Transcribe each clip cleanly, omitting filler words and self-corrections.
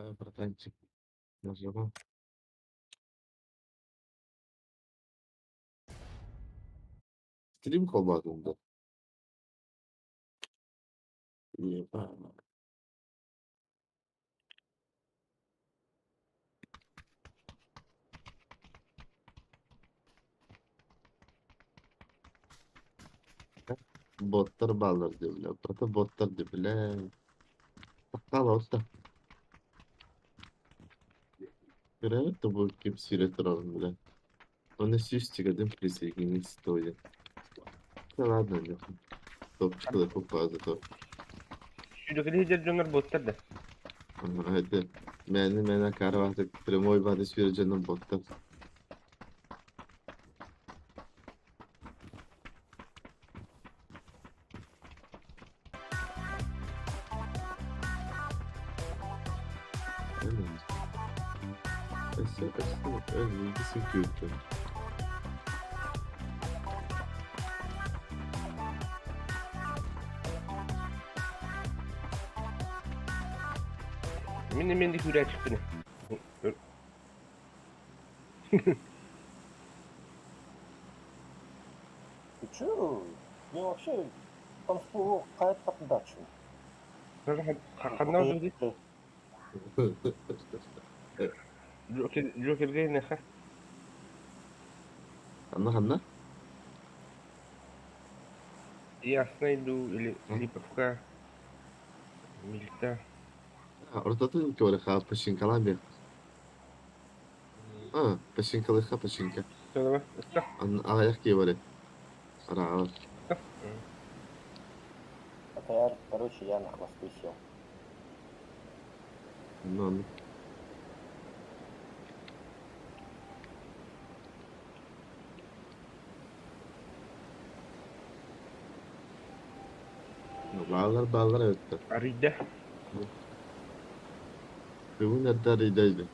Братанчик, нажиму. Стрим колбасында. Ебать. Bottlar bağlar diyorlar. Burada botlar diyorlar. Bakkal olsa. Görev de bu gibi süredir alın bile. Onu süs çıkardım присоединиться тоже. Да ладно, нахуй. Топчик da çok fazla top. Şuradaki hidrojenler botlar da. Ama hadi. Mene kar vardı. Primoy bana süreceğinin botlar. Öyle mi? Aslında öyle bir sıkıntı. Min hürer çıktı ne? Ты чё? Я вообще танцполу кайф дачу. Kanka oldu dedi. Joker gay ne ha? Anla. Ясно, иду или Липовка, Мильта. Orada da ki oraya paşinka lan bir. Ha, paşinkalı paşinka. Что давай? Что? Ayak gibi böyle. Ara. Это я, короче, я на хвосты сел. Ну. Bağlar evet. Арида. Bu nerede aridaydı?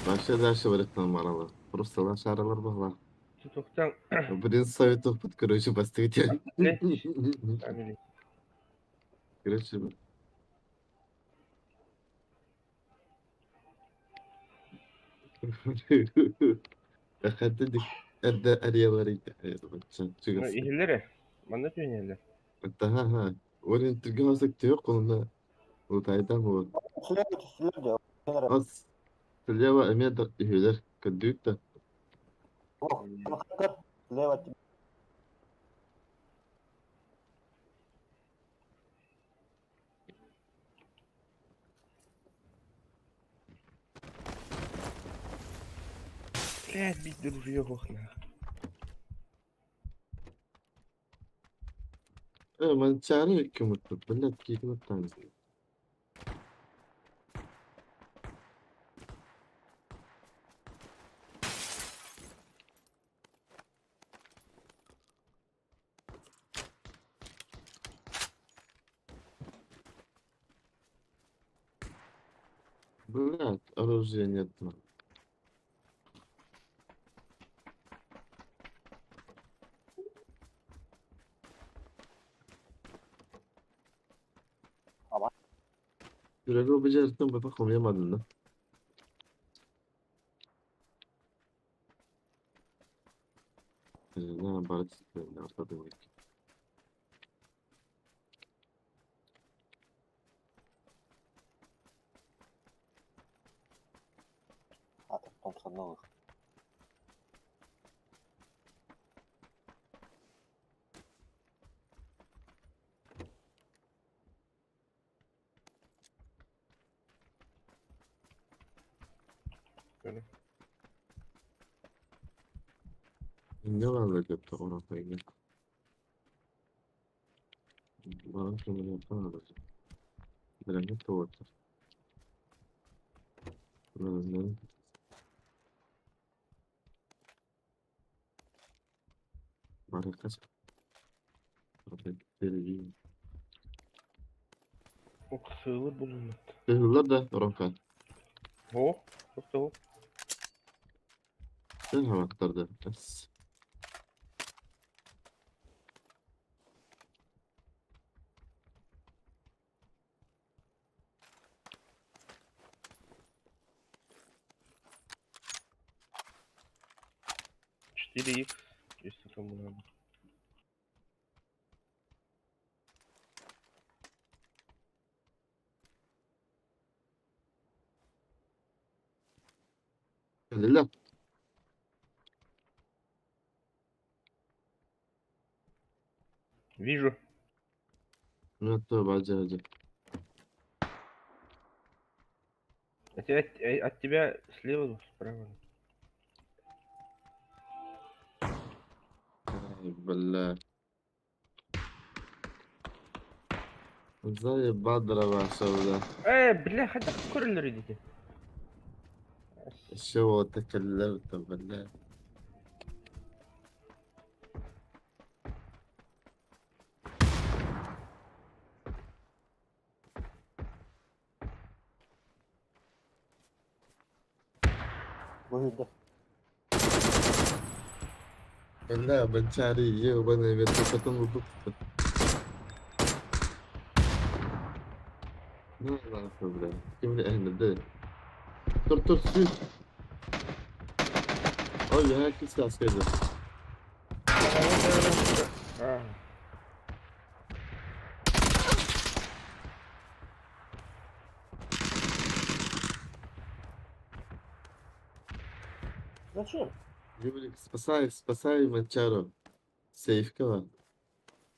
Başka dersi öğretmen var ama. Просто шаралар bağlar. Туктан. Блин, советов под, короче, поставить. Family. Короче, أخدتك أدى أريالاري çıkasın. İhillere. Bana tüyneler. Ha. Oraya tırgımazlık da yok onunla. O taydan o. Следуйте. Az. Слева имеет üyeler. Kadıyık da. Слева тебе. Блядь, бить дружьё хохна. Ben çağırıyor ki mutlu. Millet giydi tanesi. Блядь, оружия нет. Görevi becerdin mi bak yamadın da. Ne barit istiyorum atladım ilk. А, ты потом с одного. Böyle. Ne var da yaptı ona koyayım. Bana şunu yapsana da. Biraz tuvalet. Biraz Maracas. Vereyim. O sığılır bulunmadı. Hırlar da Ronka. Ho. Просто ho. Sen hamaklarda. Bas. 4х, если кому надо. لا. Вижу. Ну, то баджаджа. От тебя слева, справа. Ай, бля. Заебал дрова, шо, бля, хотя курили идите. شو تكلمت بالله. Выйди. بالله بنشاري وانا بتفتن وضبط. لا بالله كيف احنا ده ترتر سويت او يا كيس كاس كده. А, Зачем? يقول لك спасай Манчаро. Сейф кава.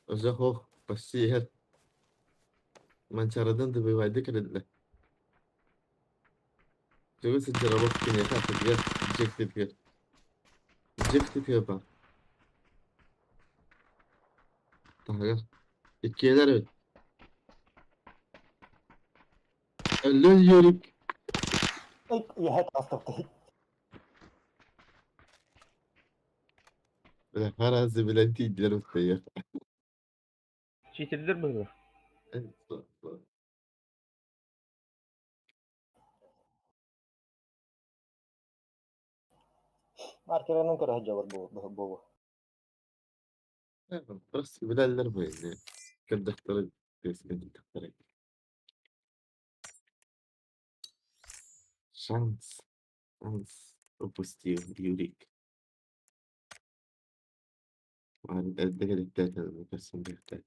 Уже хох почти هل Манчародан да бывает декрет. Juga sejarah kenyataan terlihat objektif ya. Objektif ya Pak. Tahu. İkiler evet. Alo Yörük. Я это автопты. Harazi bilen değiller usta ya. читердер было. En son. Marker'ın kara cevap bu. Evet, burası bilenler böyle. Kırdıkları kırdıkları. Шанс. Шанс упустил Юрик. Это где-то, мне кажется, где-то.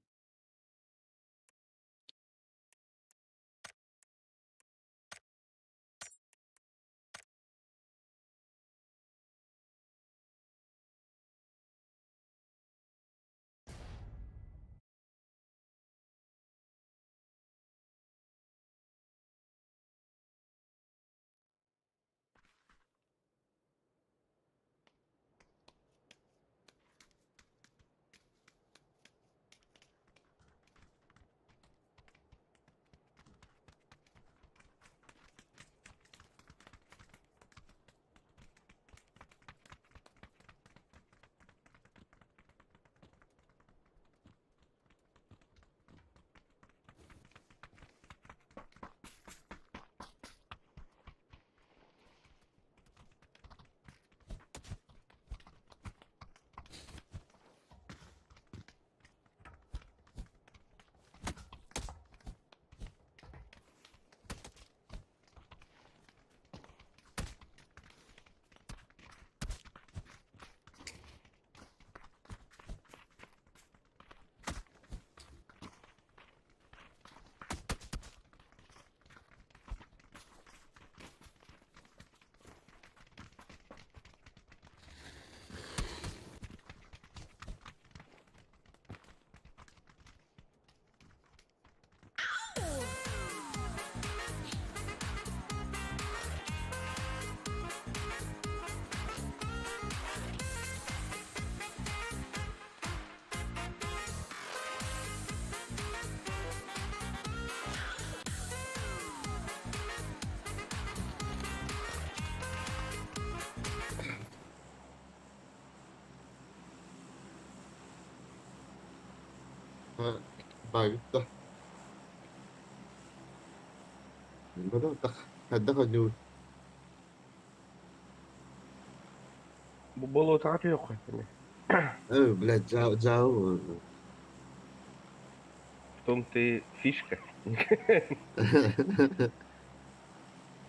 Ha, bak. بدأت هتدخل نيوت. Было так легко. ايوه بلاد جاو. В том-то и фишка.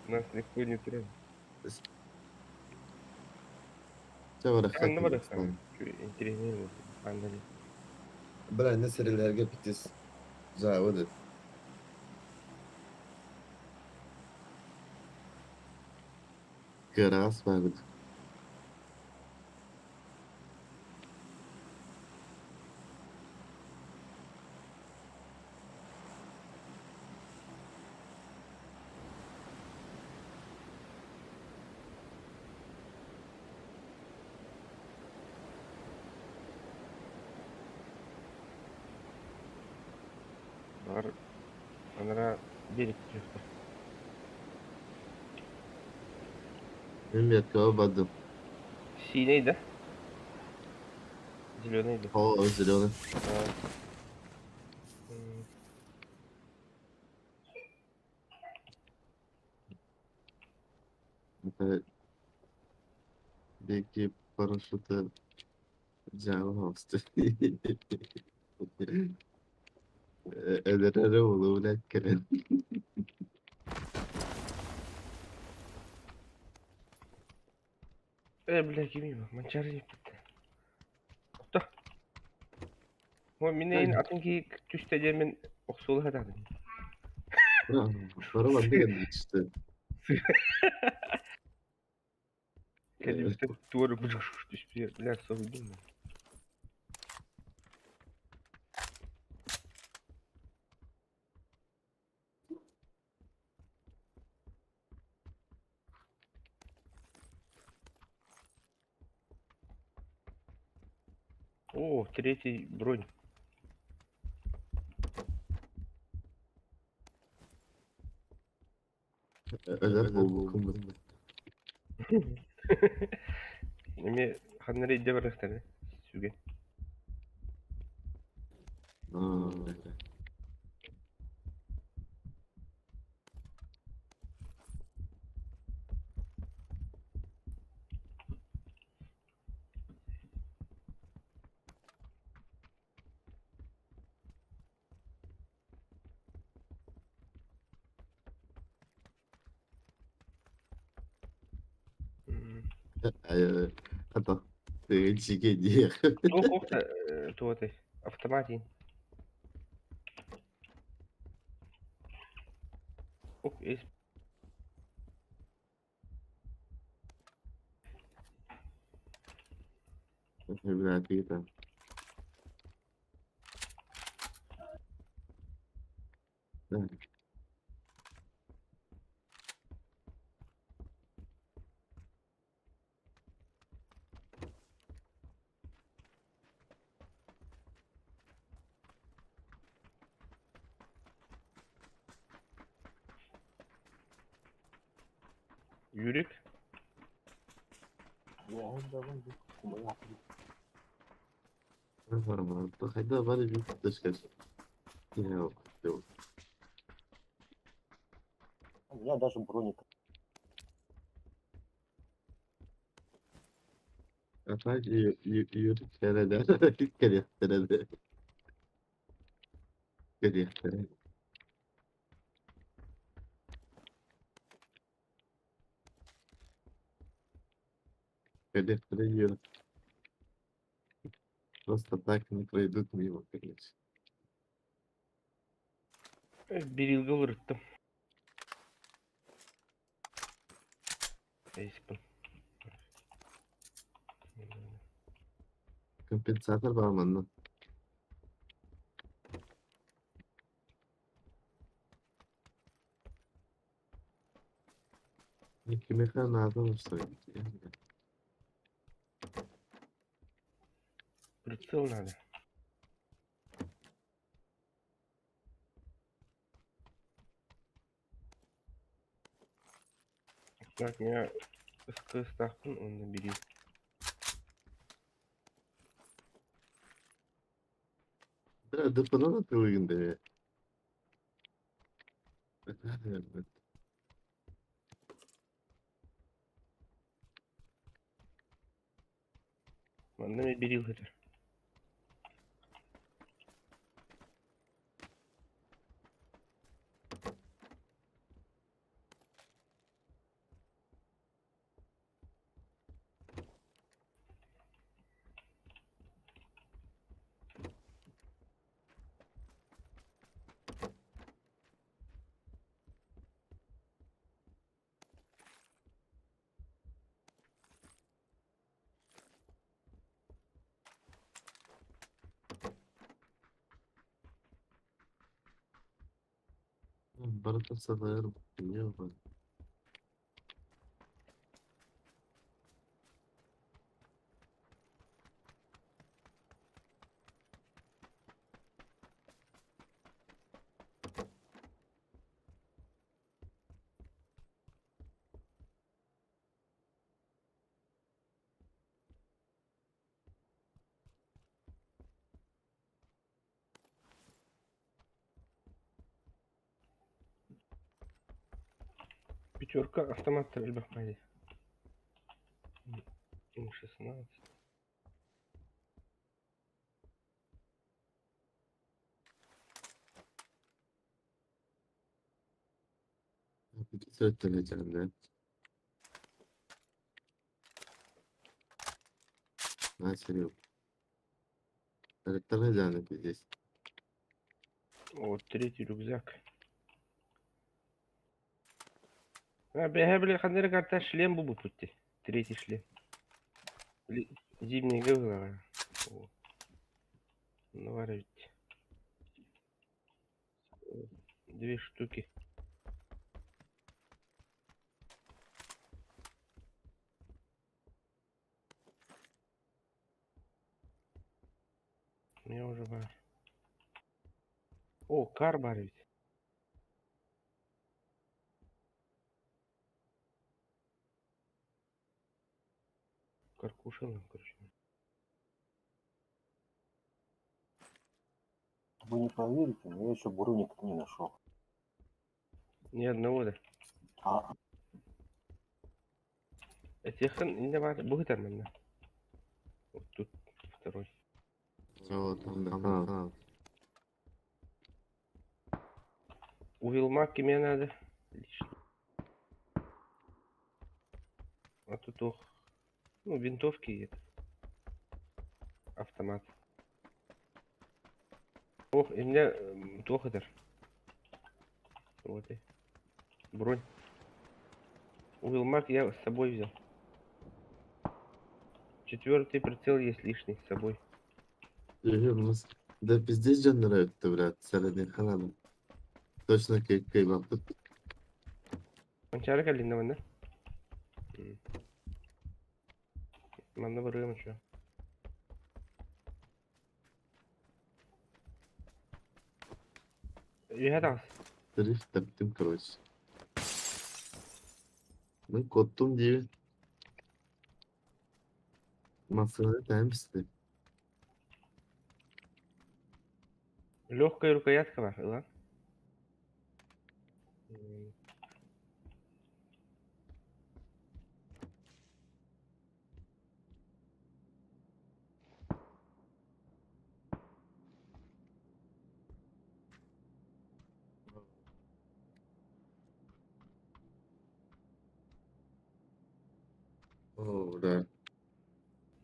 Нас легко не трогать. Çavarakta Anne var sana. Kırgızistan. Şu enteresan oldu. Anladım. Bırak ne serilerge bitis. Zavadı. Gras vardı. Var. Onlara biriktiriyorlar. Benim yatkava badım. Şey neydi? Ziloneydi. O özür Ha. Hmm. dilerim. Belki paraşütü canım hastı. Ederere oğlu lekkere. Bile gibi bak. Mançarı yaptı. Da. Bu mineyin atınki tüsteceğimin oksolu hadi. Para var ne geldi işte. Kendimizde duvarı bıcık düştü. Bilen soğudum mu? О, третий бронь. Öder bu kumru. Мне ханнари иде барахтар. Сүге. Hatta çike diye. Ох, ох, то ты. Автоматин. Ох, есть. Biraz iyi de. Юрик. Я давай я Ne var mı? Bak hayda bari bir dışarı. Yok. Yok. У меня даже броник. Hatta yürü kerede. Kerede. Kerede. Kerede. Kerede. Kerede. Просто так не пройдут мимо, конечно. Bir yılga vuruttum. Eспін. Компенсатор var mı ondan? Kime kadar lazım olsa. Прицел надо. Так, я ставкın onu bir yıl. Biraz da falan atıyor günde ya. Evet. Benden bir yıl kadar. بركة صغير يابا. Пятерка автомат стрельба, пойди. М16. بتسوي التلاتة. ما سريع. التلاتة здесь. Вот третий рюкзак. Бля, хандыр карта шлем бубу путти. Третий шлем. Зимний гывла. Ну, варить. 2 штуки. Я уже бар. О, кар барить. Каркушин, короче. Вы не поверите, но я еще бурыник не нашел. Ни одного, да. А, Этих не бар. Будет нормально. Вот тут второй. Вот там. У Вилмаки мне надо. Лично. А тут ох. Ну, винтовки и это. Автомат. Ох, и меня плохо даже. Вот и. Бронь. У Вилмак я с собой взял. 4-й прицел есть лишний с собой. Yürüyoruz. Da bizde canları öttü biraz. Senin kanalım. Точно kıyma. Манчарка длинного, да? Манна вырыма, чё? Я Drift teptim короче. Ben koptum diye. Masada temizdi. Легкая рукоятка, ладно? Oo da.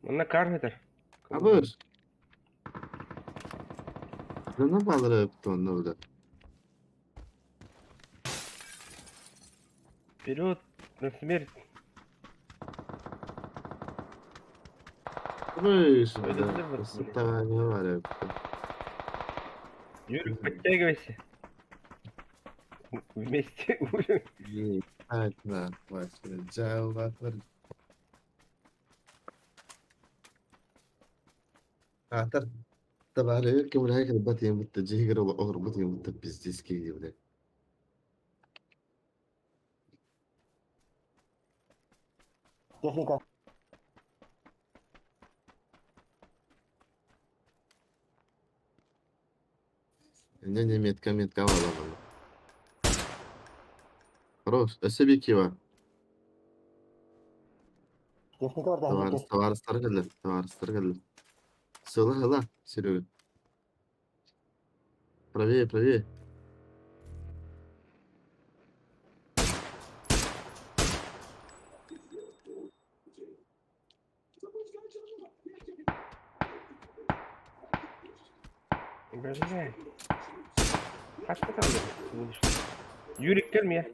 Манна карметер. Абır. Ne bağları öptü onu orada. Вперед, на смерть. Абır. Öyle Da. de var. Sıta ne var öptü. Юрик, подтягивайся. Вместе будем. İyi. Evet na. Başka. Cevaplar. Atar. طبعا يركب الهيكل البطيء متجه يقرب أغربتي متبزيز كي ولا. техника. Не, метка ладно. Хорош. Ösebi ki var. Техника var da herkes. Товарыстар келді. Сыла, Серега. Правее. Бля. Kaçta kaldı? Юрик gelmiyor.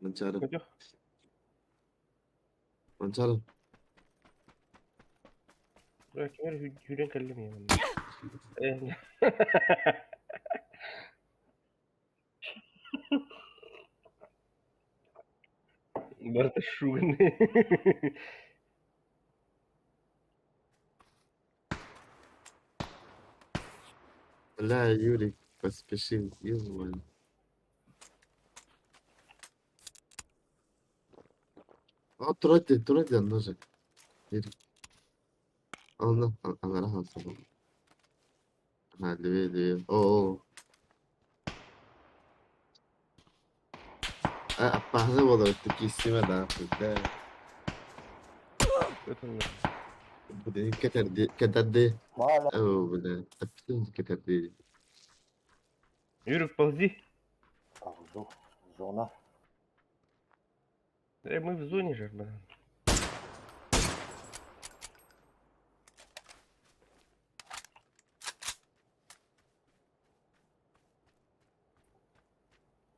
Манчары. Yok. Bırak Юрик gelmiyor. Барта шуган. لا يوري поспешил, ё-моё. ترد النجم. يوري. الله أنا راح أوصل. ليه أوه. Apparne olarak kesime daha fazla. Bu da kadar Ладно, بلا أبسط كتابي. Юрик, ползи. Зона. Мы в зоне же, блин.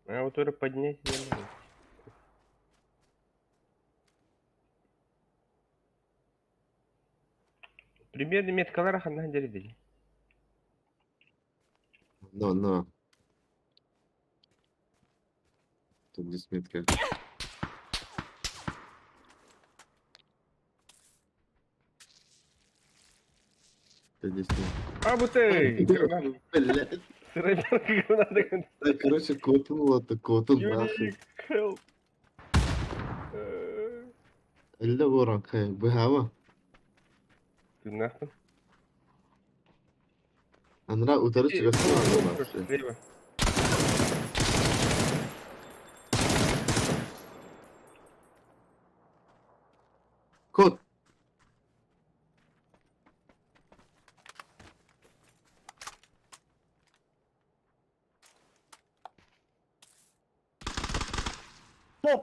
А вот это поднять не могу. Примерно меткалар ханна деридели. No. Тут здесь метка. Тут здесь метка. А вот эй, гранат. Блядь. Срайперка граната. Да, короче, котом нахуй. Юрик, help. إلا وراك بهوا. Ты нахуй. أنا لا أترك غسالة. Слева. كوت.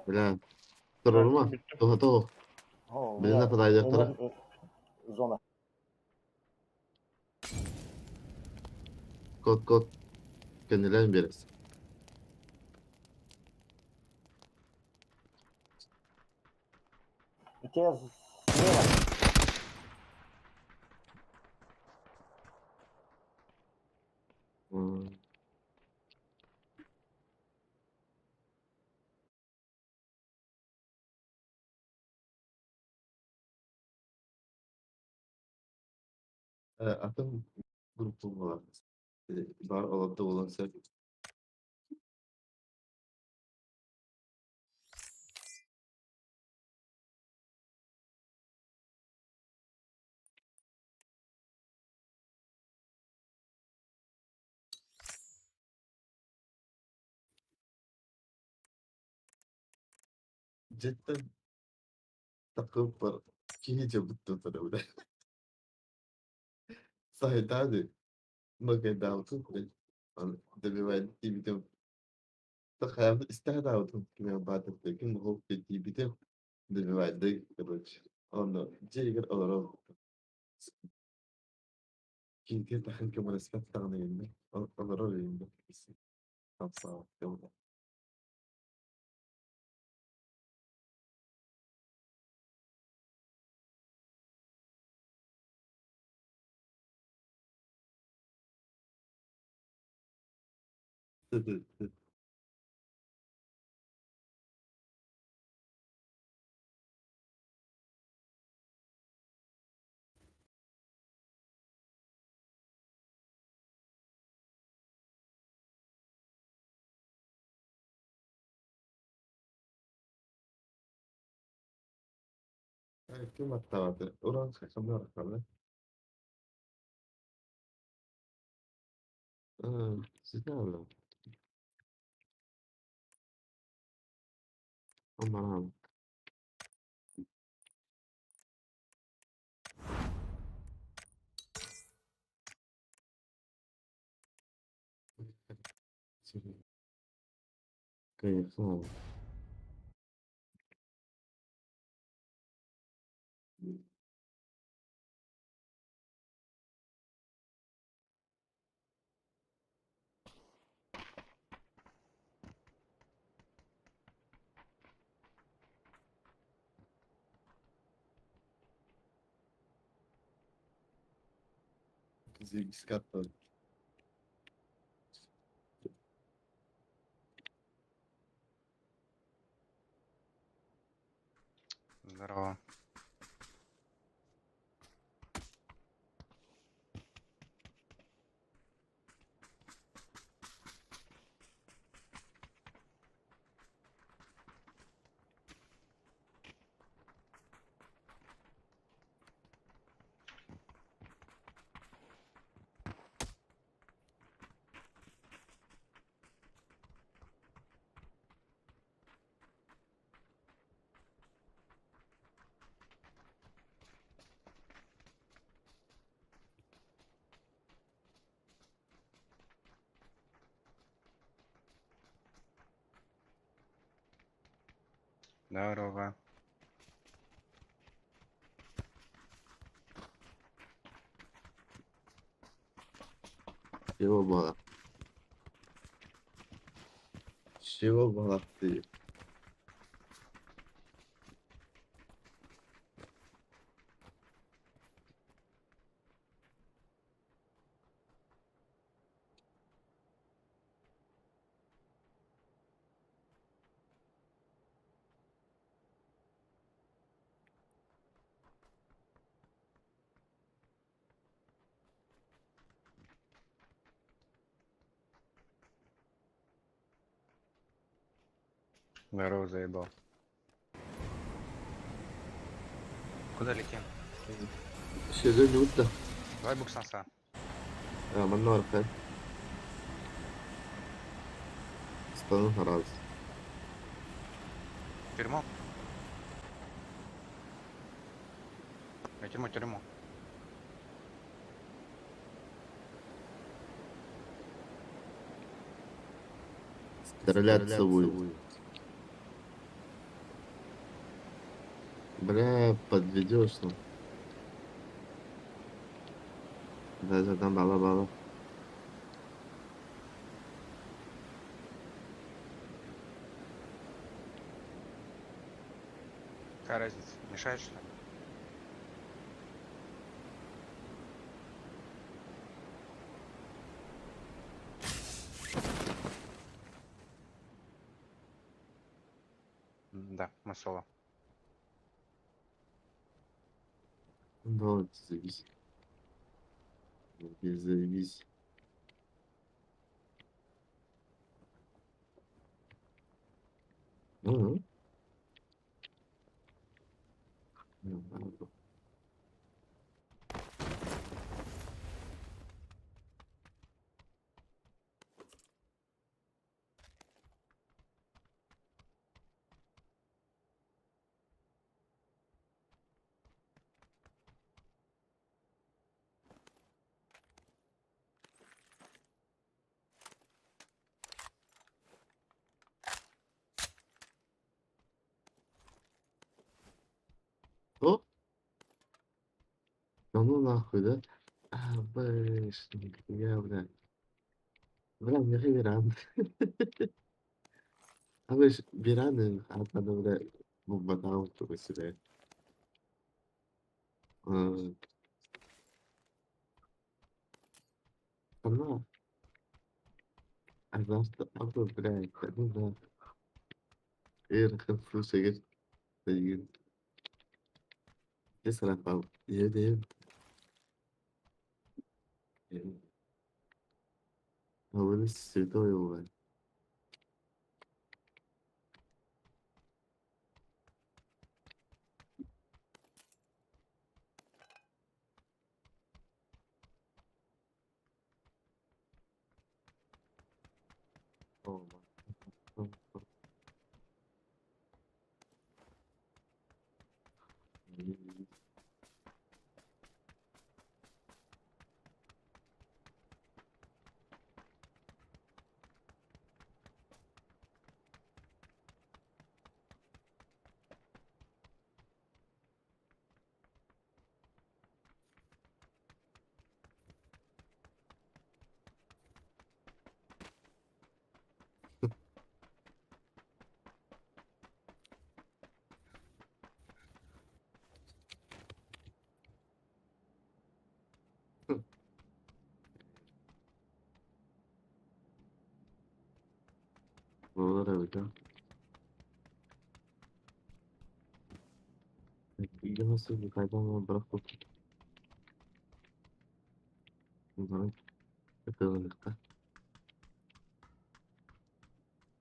بلا ترى تو بدنا فضايا ترى. Зона. كوت كان لين بيرس. У тебя слева. Atım grubum var. Var alıp da olan sen. Cidden takım var. Iyice bıktım sana bu da. Sahip hadi. Bakın dağıtın. Добивает дебютом. تخيل استهداوتهم كمان بعد لكن هو في ديبيته добивает да короче. Он جيجر أضرب. كنت تخيل كمان اسمه تغني أضرب يمكن بس. خمسة كمان. كم التواتر؟ أوران خمسة رقم. سيدنا أمرهم. كيف هذا؟ زي سكاتر. Здорово. Здорово. Чего было? Чего было ты? Здорово, заебал. Куда летим? Şimdi yurtta. Давай буксанса. Aman arka. Stanın haraz. В тюрьму? На тюрьму, тюрьму. Стреляться будет. Бля, подведешь, ну. Даже там бала-бала. Какая разница? Мешает, что ли? Да, мы соло. Ну, заебись. Заебись. Угу. О, да ну нахуй, да? А, блядь, я, бля. Бля, мне веран. А вы ж вераны, а надо, бля, бомбанал, чтобы сюда. Она, а завтра, а вы, блядь, ну да. Эр, слушай, я, если пал, я, а вы святой его. О, вот это, Nasıl bir kaybolma bırakıp bunların yakaladıkta.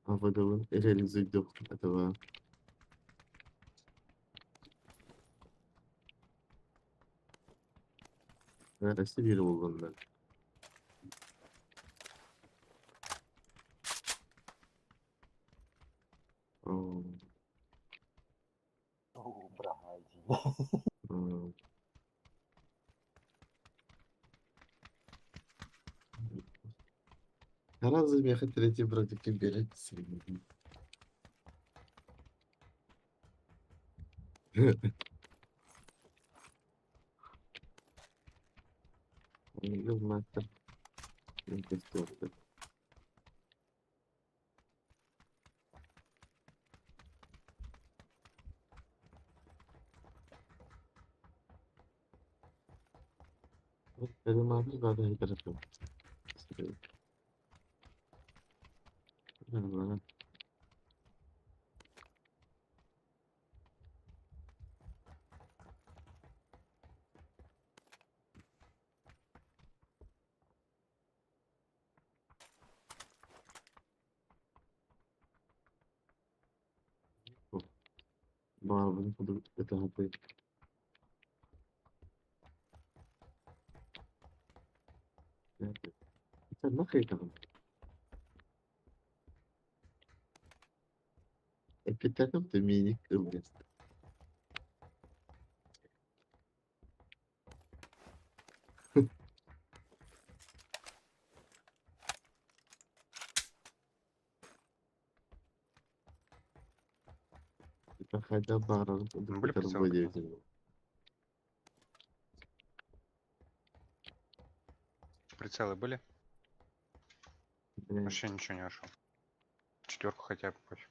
Havadalın el elinize yok acaba. Neresi biri buldum ben. Oo, Браги. oo. Разве я хотел эти вроде как берет сегодня? Не знаю, как это сделать. Вот перемогу, надо и хорошо. Нормально. Bağırdım, bu da hatayı. Sen ne kıyıkalım? Epitetim de minik kıvrıs. Хотя bağıralım, o da Были bir tane прицелы boyu такие? diyor. Прицелы были? Yani, Вообще ничего не нашел. Четверку хотя бы пофиг.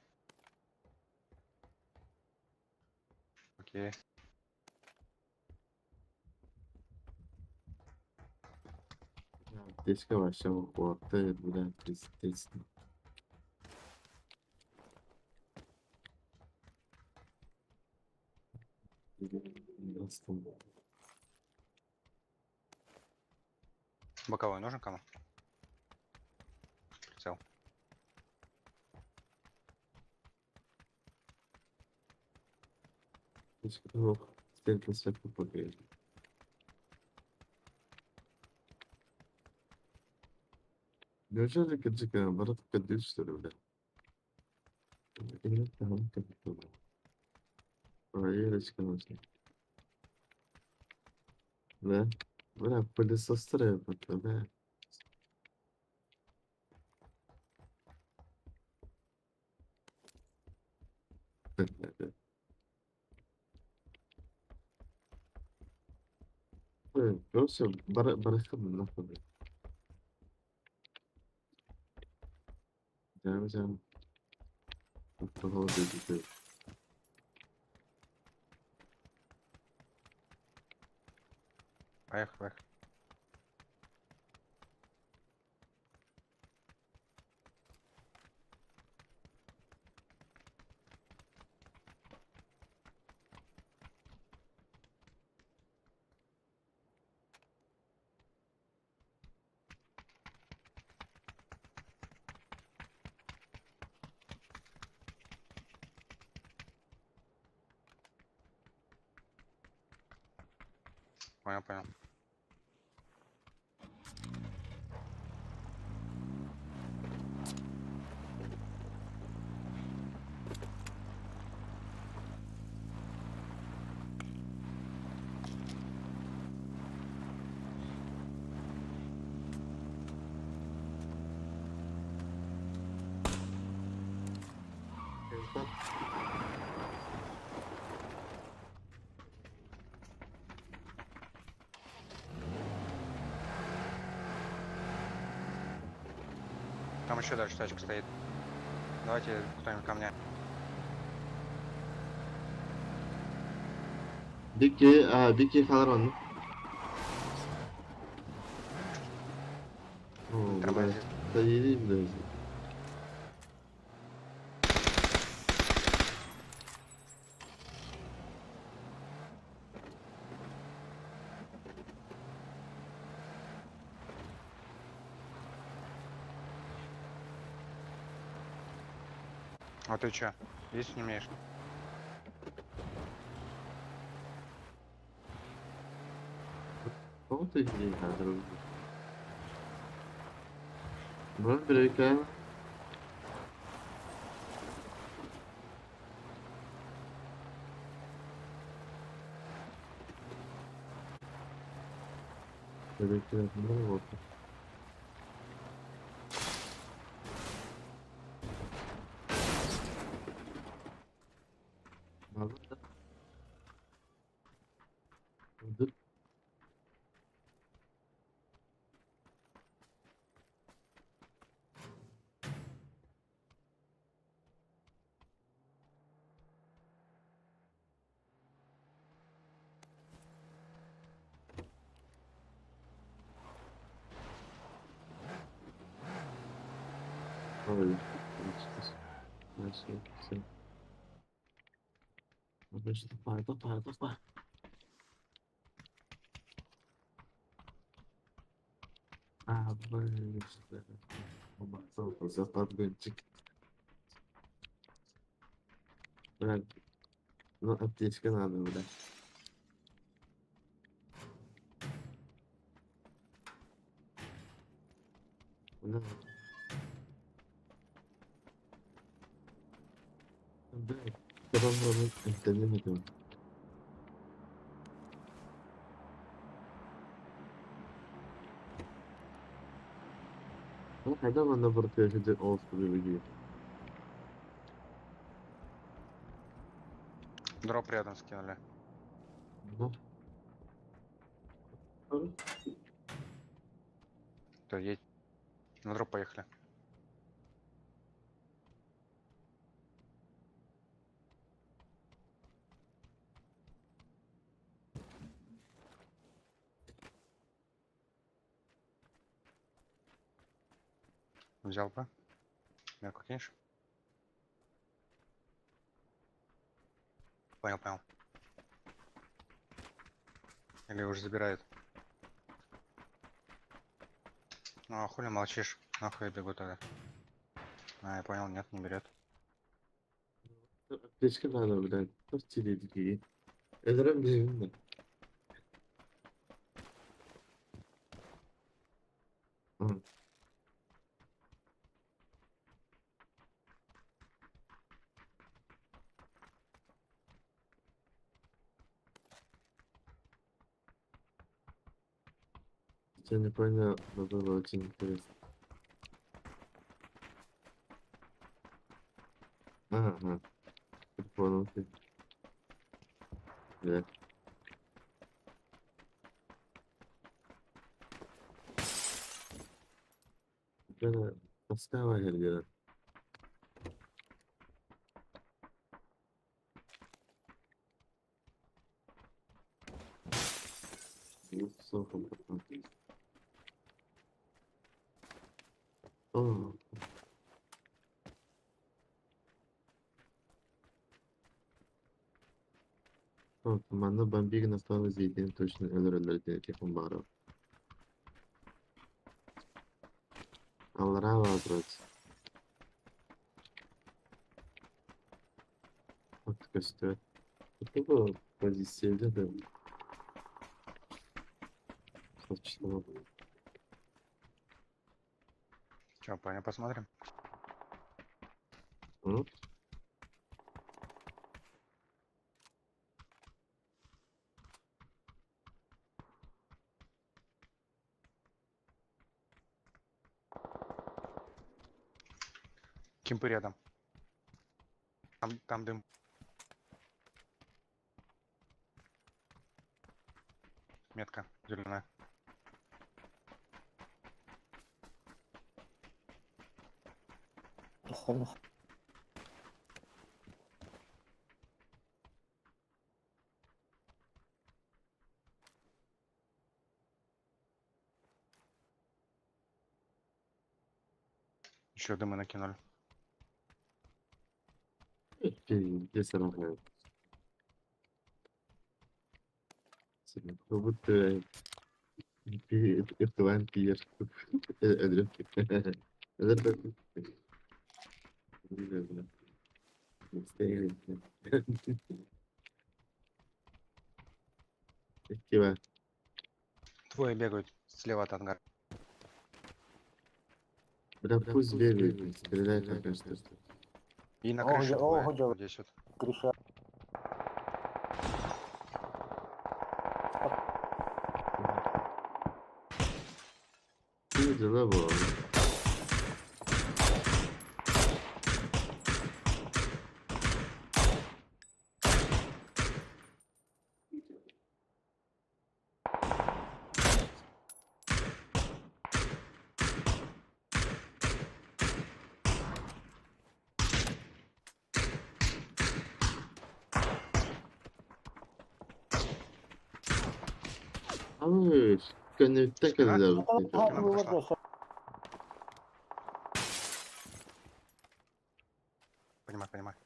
Окей. keşke başlamak bu hafta bile test. Nasıl? Боковой нужен кому? Прицел. Keşke yok. Stateless yapıp bakayım. Неужели Каджика, наоборот, кадыш, что ли, бля? Или там как-то. Проверочка нужна. Да? Бля, пылесос треба, да? Просто барахтан нахуй. Взял. Того дойдет. Поехали, поехали. Понял, понял. Там еще дальше тачка стоит. Давайте кто-нибудь ко мне. Diki kalır onu. Oo, Тормозит. da yediyim de. А ты чё? Есть не умеешь? Como te dije, Alejandro? No, pero es que no me gusta. Nada, dur. Olha, acho que sim. Deixa eu para. Ah, mas... Uma ação, você tá doente. Não artística nada, né? Não, também. Provavelmente entendendo então. Ну, когда она против острова. Дроп рядом скинули. Ну, То едь. На дроп поехали. Взял бы. Мерку кинешь? Понял. Или уже забирает. Ну а хули молчишь? Нахуй я бегу тогда. А, я понял, нет, не берет. artística nada, verdade. Posso te dizer que era mesmo. Я не понял, но было очень интересно. Ага, понял ты. Да. Это подстава, Гергера. Ну, сохом потом. О, команда бомбиги настала зейден точно өлөрөлөрдү текун баары. Аллара вопрос. Вот костер. Это было позиция, да? Сочетано. Че, парня, посмотрим? Ну, Кимпы рядом. Там дым. Метка зеленая. Охуенно. Еще дымы накинули. где сарахает? Как будто это вампир. Это Кива. Двое бегают слева от ангара. Да пусть бегает, не стреляй пока что. И на О, крыше я- двое. о, где- Вот здесь вот. Крыша. Ну, дела было. А вы коннектор Спина? когда Это вы ага, Спина вы прошла. вот Понимаю, понимаю.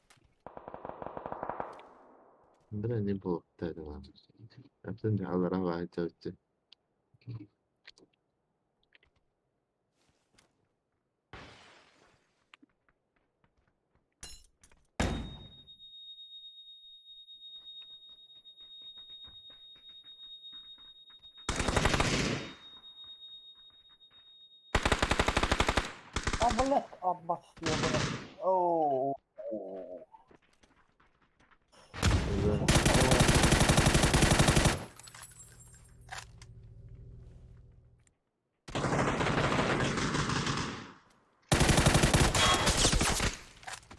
Да, не было. Да, да ладно. А ты не аларава, это. А, блядь, обмас, ёбаный. Оу. Да.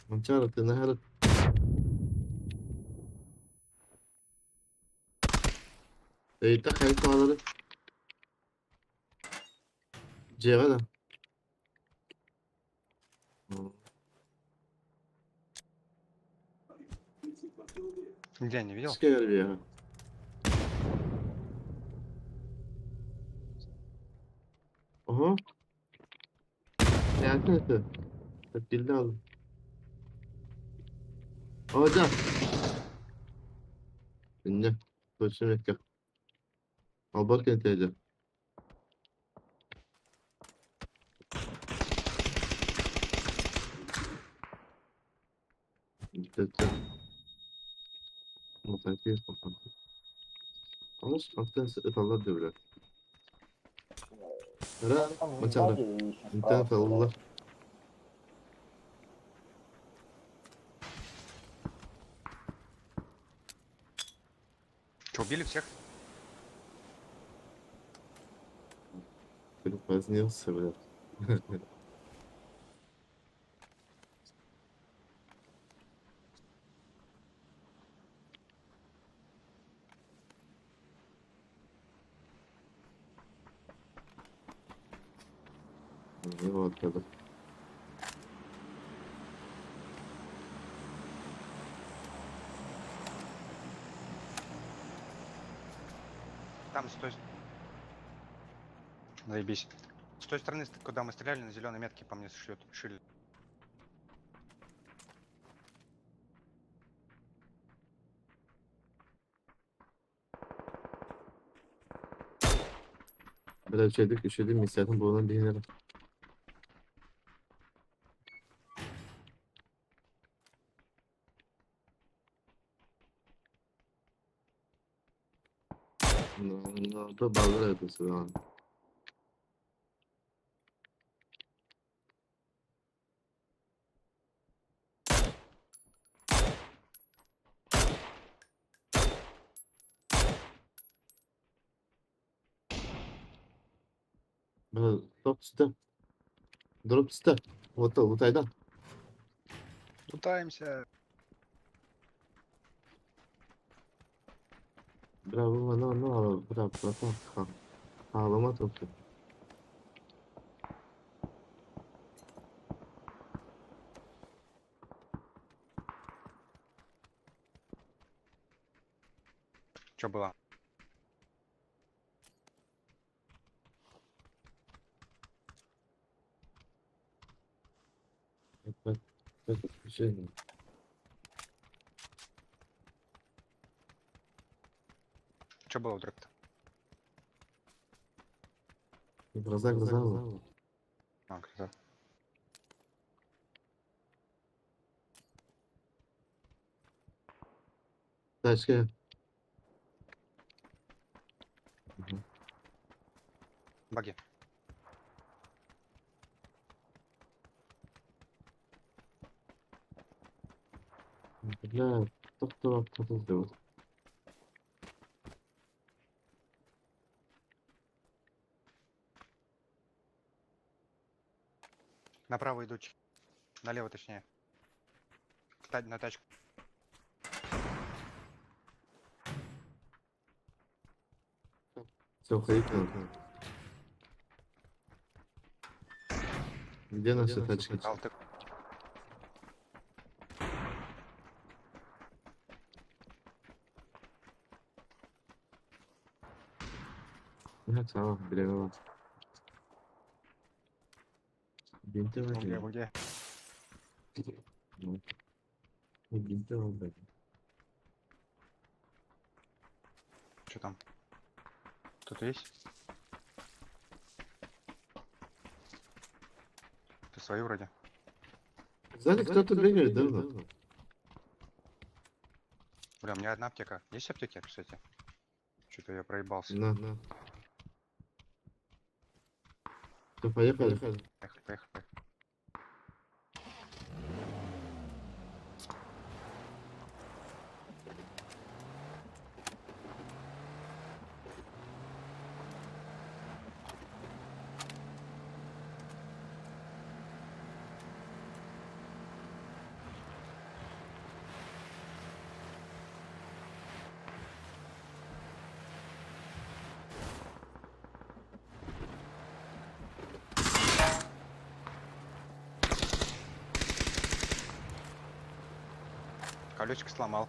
Манчара, ты нахер. Ey, tak el bağladı. Ceva da. Где, не видел? Başka yer bir ya. Aha. Yakın etti. Tepkildi aldım. Hocam. Dinle. Koşun bekle. Al bak enteyeceğim. Gitti. Mutlaka yapalım. Ama sıkıntıdan sıkıntılar devre. Ara. Там Mançara. сзади и еще İnternet справа. alırlar. Че, убили всех? Припозднился, блядь. И вот это. Там, с той... Заебись. С той стороны, куда мы стреляли, на зеленой метке по мне шили. Böyle şeydik, üşüdüm, istedim buradan binerim. No, to bağlı ötesi lan. Böyle top üstte. Drop üstte. Lutaydan. Пытаемся. Bravo, no, bravo, ağlama topu. Что было? Bak, bir şey mi? Что было вдруг-то? Глаза mı? А, когда? Тачка. Баги. Бля, кто сделал? Направо идут. Налево точнее. На тачку. Все, уходить надо. Где наша тачка? Алты. Сава, береговая. Бинты Где, возьми. где? Ну, бинты возьми. Что там? Кто-то есть? Ты свои вроде. Сзади кто-то бегает, да? Бля, у меня одна аптека. Есть аптеки, кстати? Что-то я проебался. На. Все, поехали. Поехали, поехали. Колесико сломал.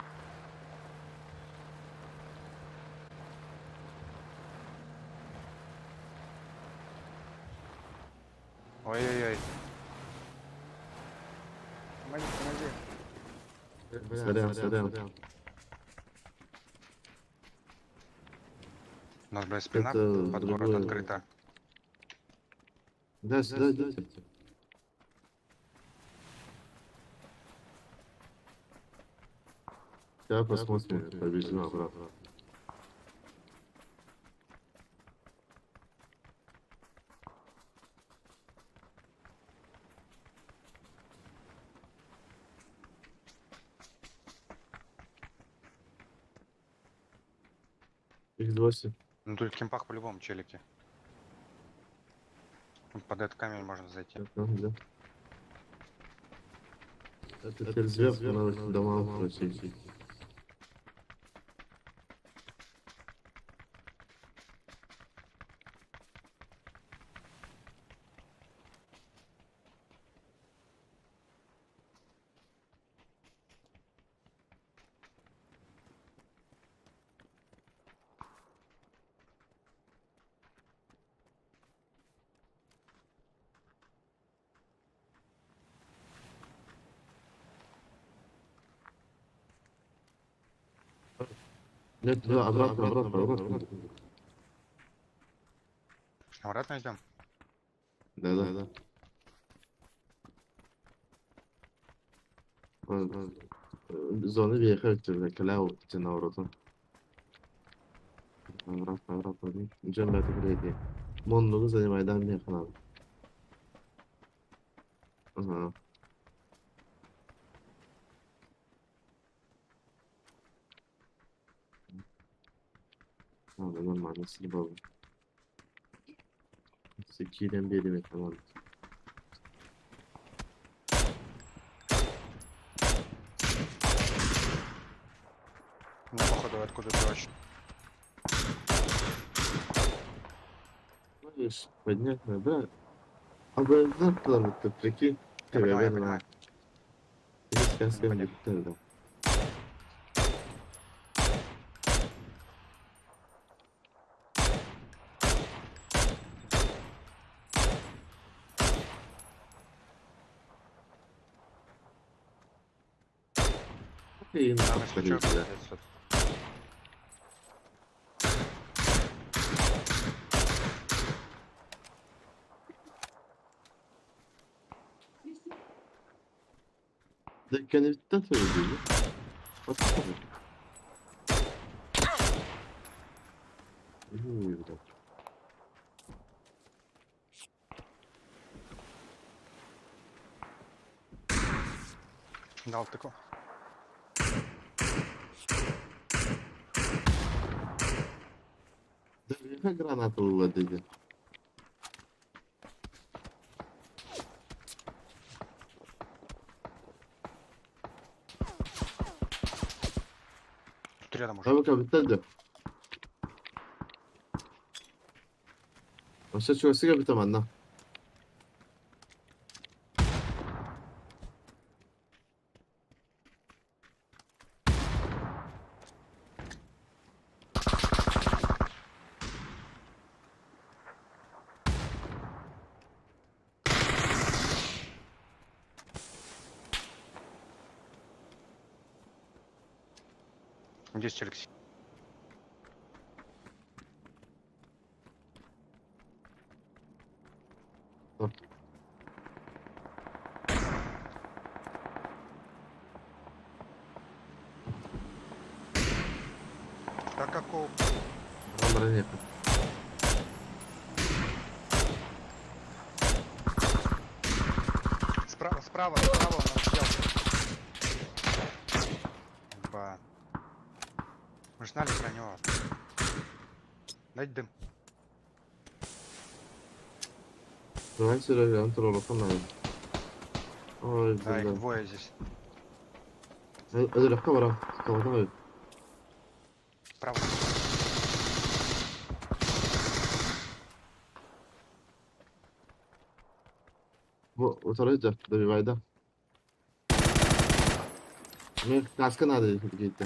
Ой-ой-ой. Помоги, помоги. Сорян. У нас, блядь, спина Это под город другое. открыта. Да, сюда идите. Сейчас посмотрим, побежим обратно. X8. Ну тут в кемпах по-любому челики. Вот под этот камень можно зайти. Да. Это теперь сверху надо дома просить. Нет, туда, обратно. Обратно идем? Да. Зоны въехать, каляу, на ворота. Обратно. Ничего это вреднее. Моннугу занимайдан мне надо. Ага. Ладно, нормально, съебал. С килем берем команду. Ну, походу, откуда-то очень. Видишь, понятно, да? Обязательно, это прикинь, Я понимаю. верно. Сейчас я Понятно. тогда. И на Самый стучок, да. блядь, тут. Да коннектор твой видишь? Вот такой. Ой, блядь. Дал тыку. Да яка граната виводити? Тут рядом уже. Abi bitirdi. Başka çöğüsü bitemem lan. Здесь Алексей. Dur. Так какого? Onlara yakın. Справа, справа, справа он нас взял. Ба. Мы ж знали про него. Дать дым. Давай сюда yan troll falan. Ой, Да, их блядь. двое здесь. Öyle rakam var ha. Kapatam öyle. Справа. Bu tarafa da bir vayda. Мне каска надо какие-то.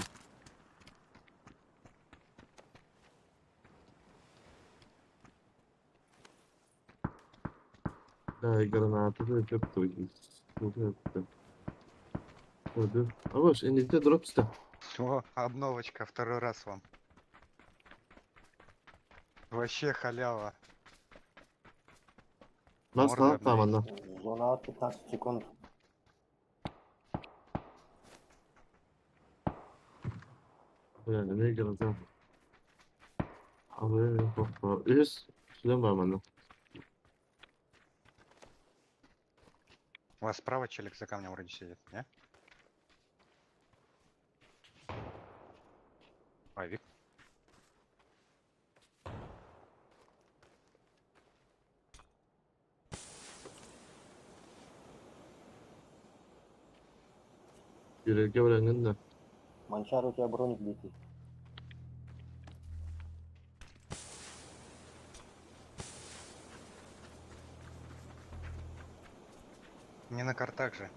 Да, гранаты da çok koydum. Çok yaptı. Hadi. Ama inite drop iste. О, обновочка, второй раз вам. Вообще халява. Nasıl Orada lan? Tamam lan. Зона 15 секунд. Yani ne gireceğim? Abi bak. Üst. Şuradan var bana. У вас справа челик за камнем вроде сидит, не? Ой, Вик. Yürürken öğrendin de. Манчар, у тебя броник битый. Не на картах же.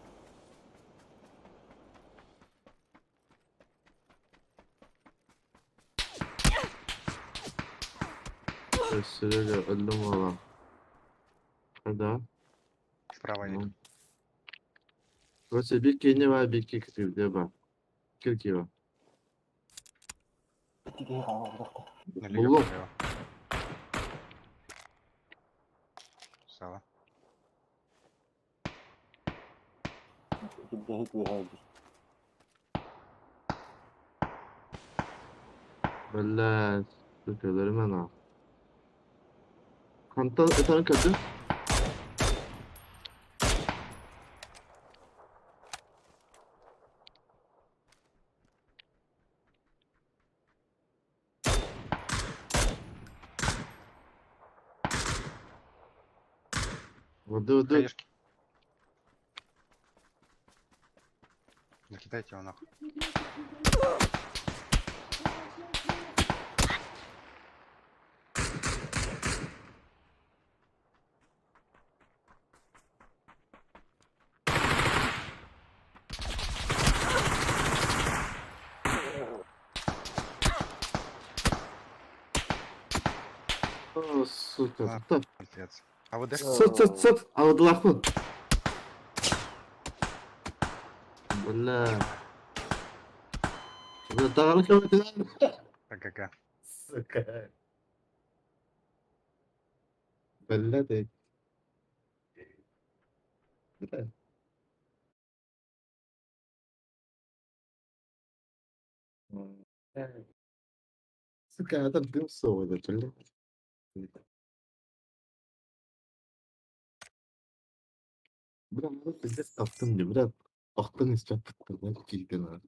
Sesleri öldüm valla. Hadi. Справа Вик. Tamam. Burası bir kendi var bir iki kısım diye bak. Kirki var. Tiga orang dokter. Или Було. ёбаный его. Сава. Tiga hit we have. Böyle sıkıyorlar hemen. Kanta etanın katı. Воды. Хаешки. Закидайте его нахуй. О, сука. А. Tut. Пиздец. А вот Sıt. Aldılar mı? Böyle. Böyle dağınık öğretiler. АГГ. Sıka. Böyle de. Böyle. Evet. Sekarang dimsum это, блин. Biraz bize taktım diyor. Biraz aklın istiyor tutturmak kilden abi.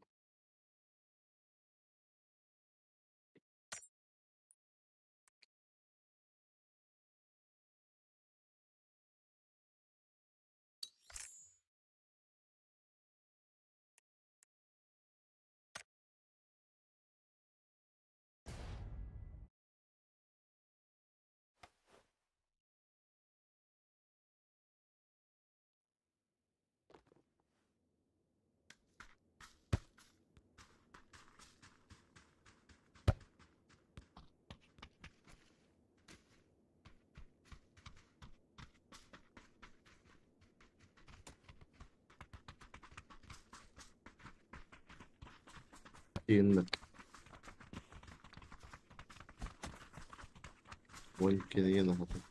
Yayında. 12'de yine hafif.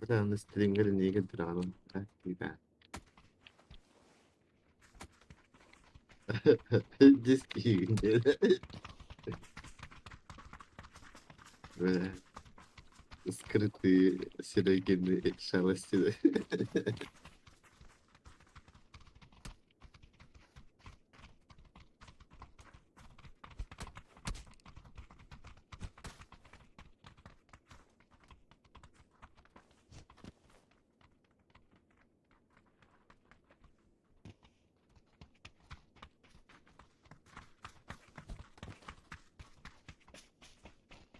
Biraz stringleri niye getiralım? Hakikaten. Disk yiyince böyle скрытые серогенные шалости.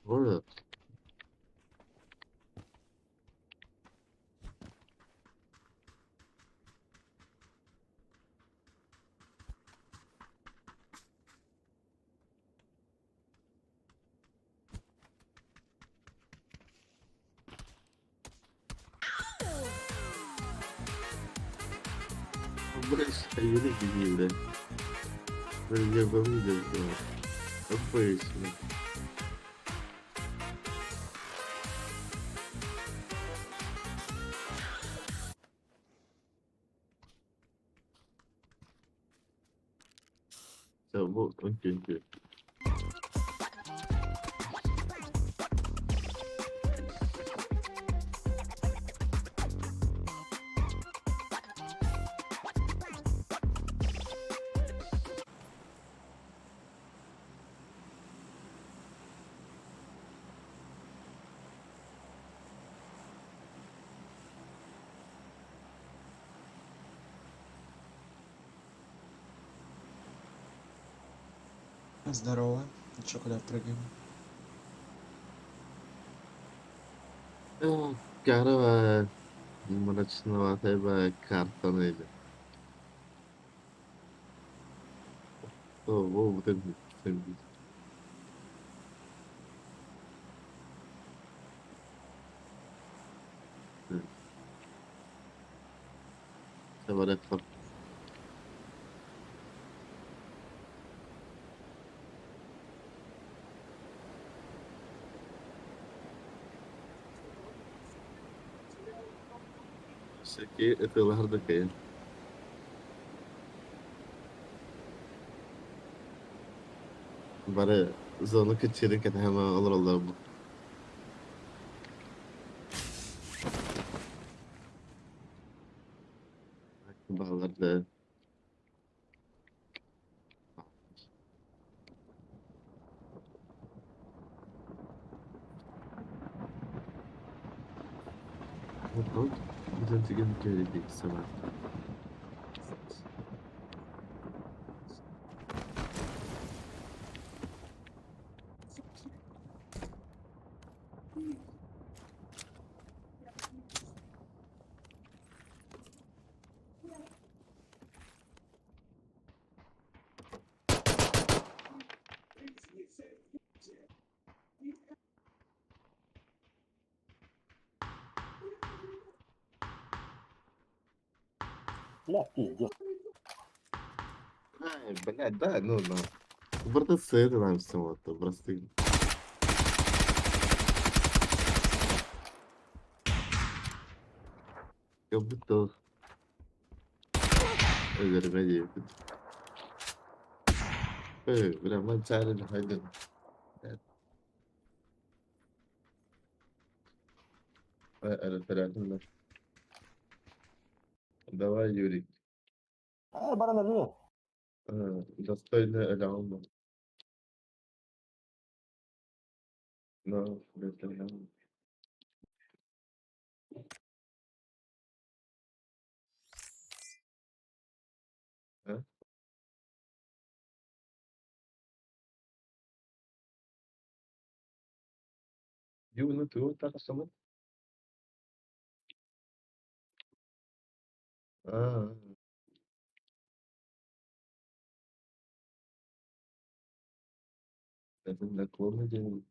Вот. Брось, а я не видел. Я бы видел, да. Обычно. Все, вот, окей. Здорово. Чё, куда прыгаем? Cara, mrачноватая бая карта найдет. О, вот это. Говорят, как всякие это лардакая. Bara zonu kaçırırken hemen alır Allah'ım. Bağlarda. Вот, bizden tüken söyledi sabah. Бля, пиздец. Ай, блядь, да, ну. Burada sayıda lan işte burası değil. Kapıda üzerime yedim. Vraiment çare haydi. Evet. Telefonla. Давай, Юрий. Баран Ali. Достойно ele alma. No, это не alma. Ha? Yu unutuyor takasını. Aa, dedim de komedi.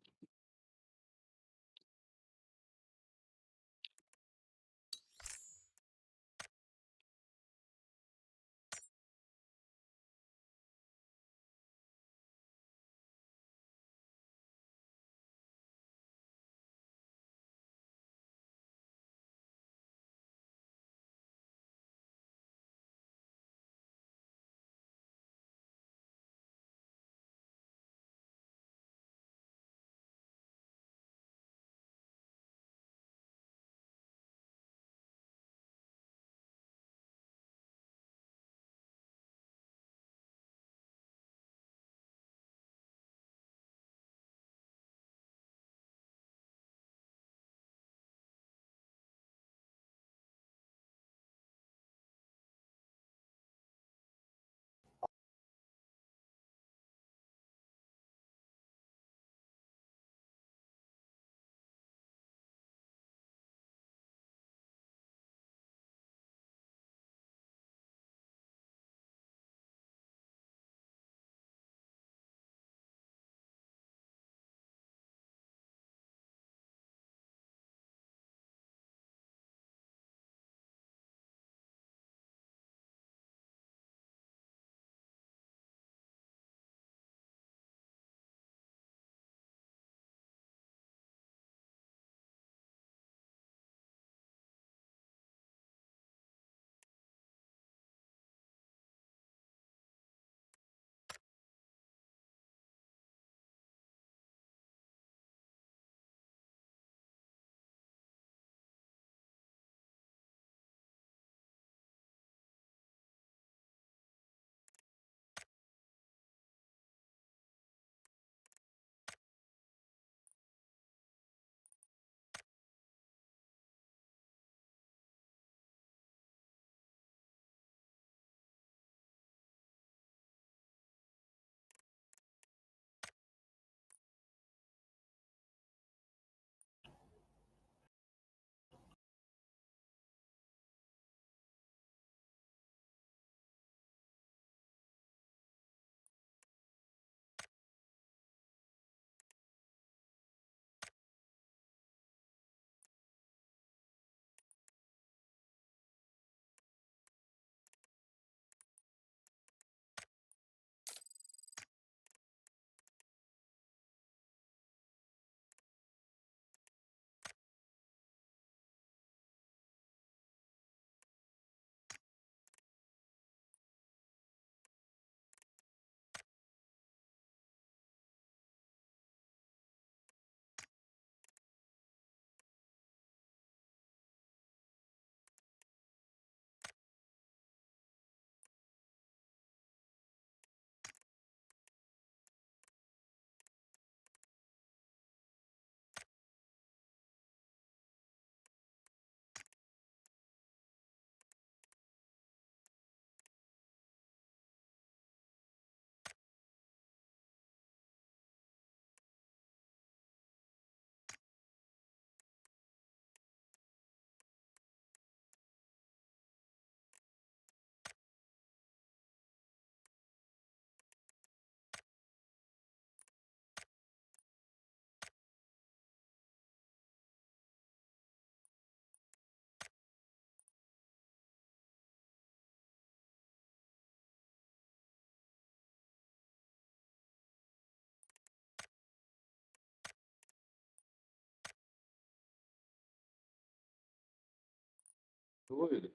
هو öyle.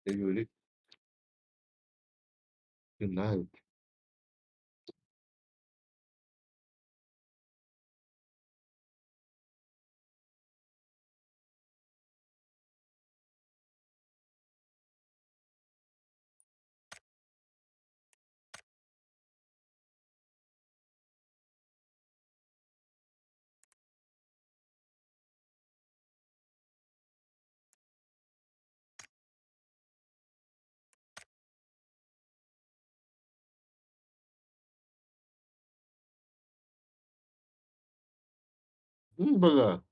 Öyle. Günler. بلا.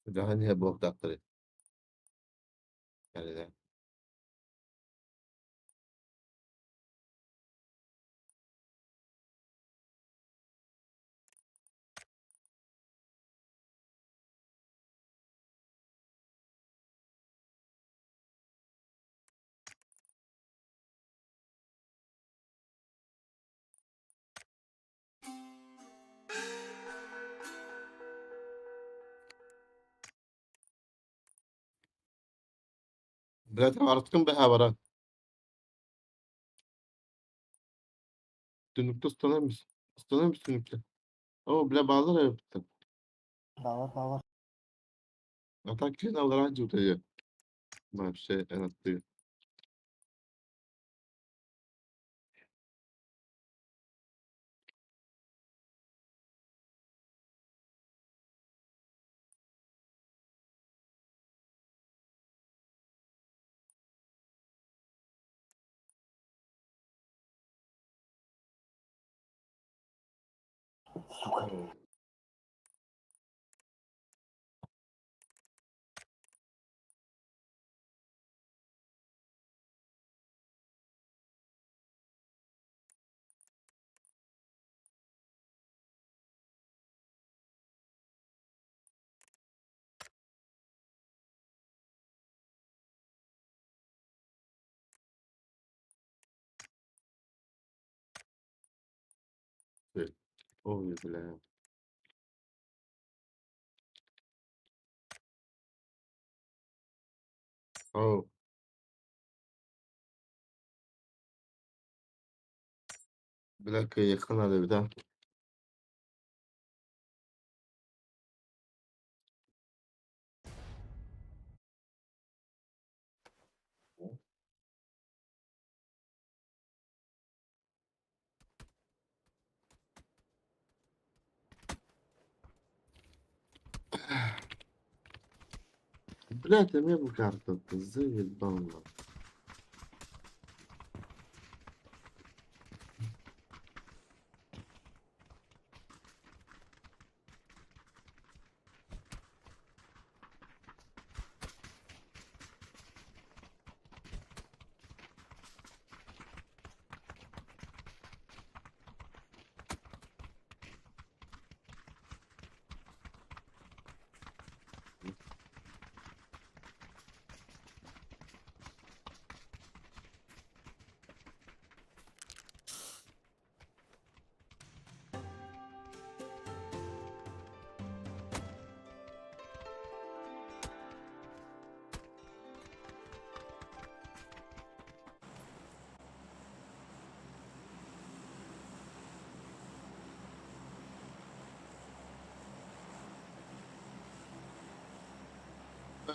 ده هني بوقت أكتر. يعني ده. Birader artıkın be havara. Dönükte ıslanır mısın? Islanır mısın dönükte? Oo bile bağlar ya bitten. Bağlar. Atak için avlara cüdeye. Ma bir şey en attı. Сука. Oo bile. Oo. Bir dakika yakın hadi bir daha. Блядь, а мне бы карта-то заебала.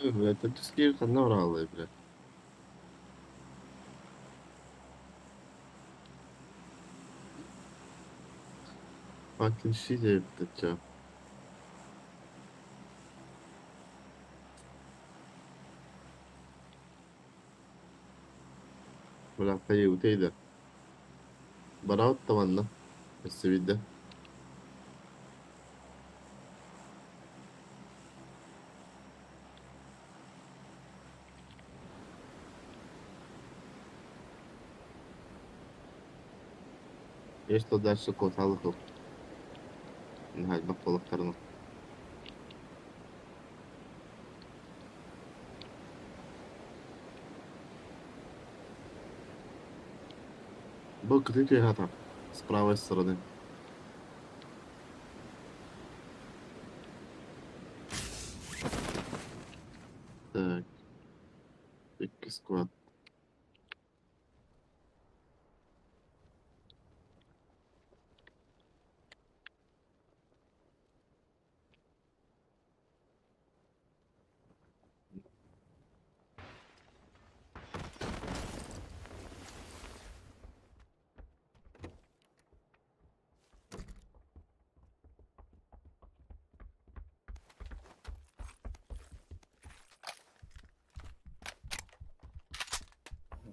Блядь, это скидка наврала, блядь. Fucking shit, это чё? ولا خيي وتيدا براوت طبعا السويد ده ايش تودع الشكوى تعلقوا نهاية بطل اخترنا بوك تيجي هاتها سبراوي السردين تاك بيك سكواد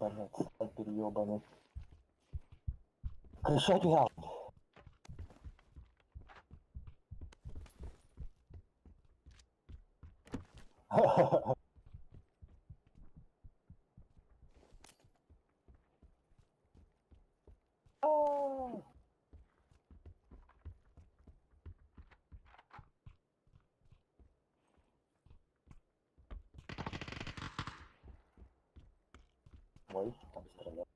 Блять, снайпер ёбаный. Кричать я. Ой, там стрелял.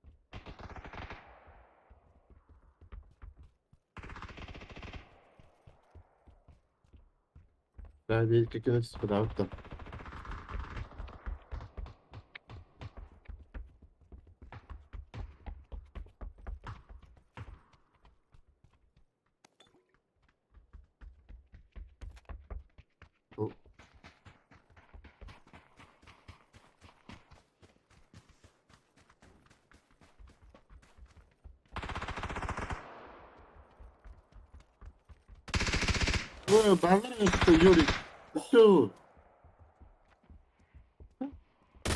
لا دي كده تسكت عودة بعدين يوري شو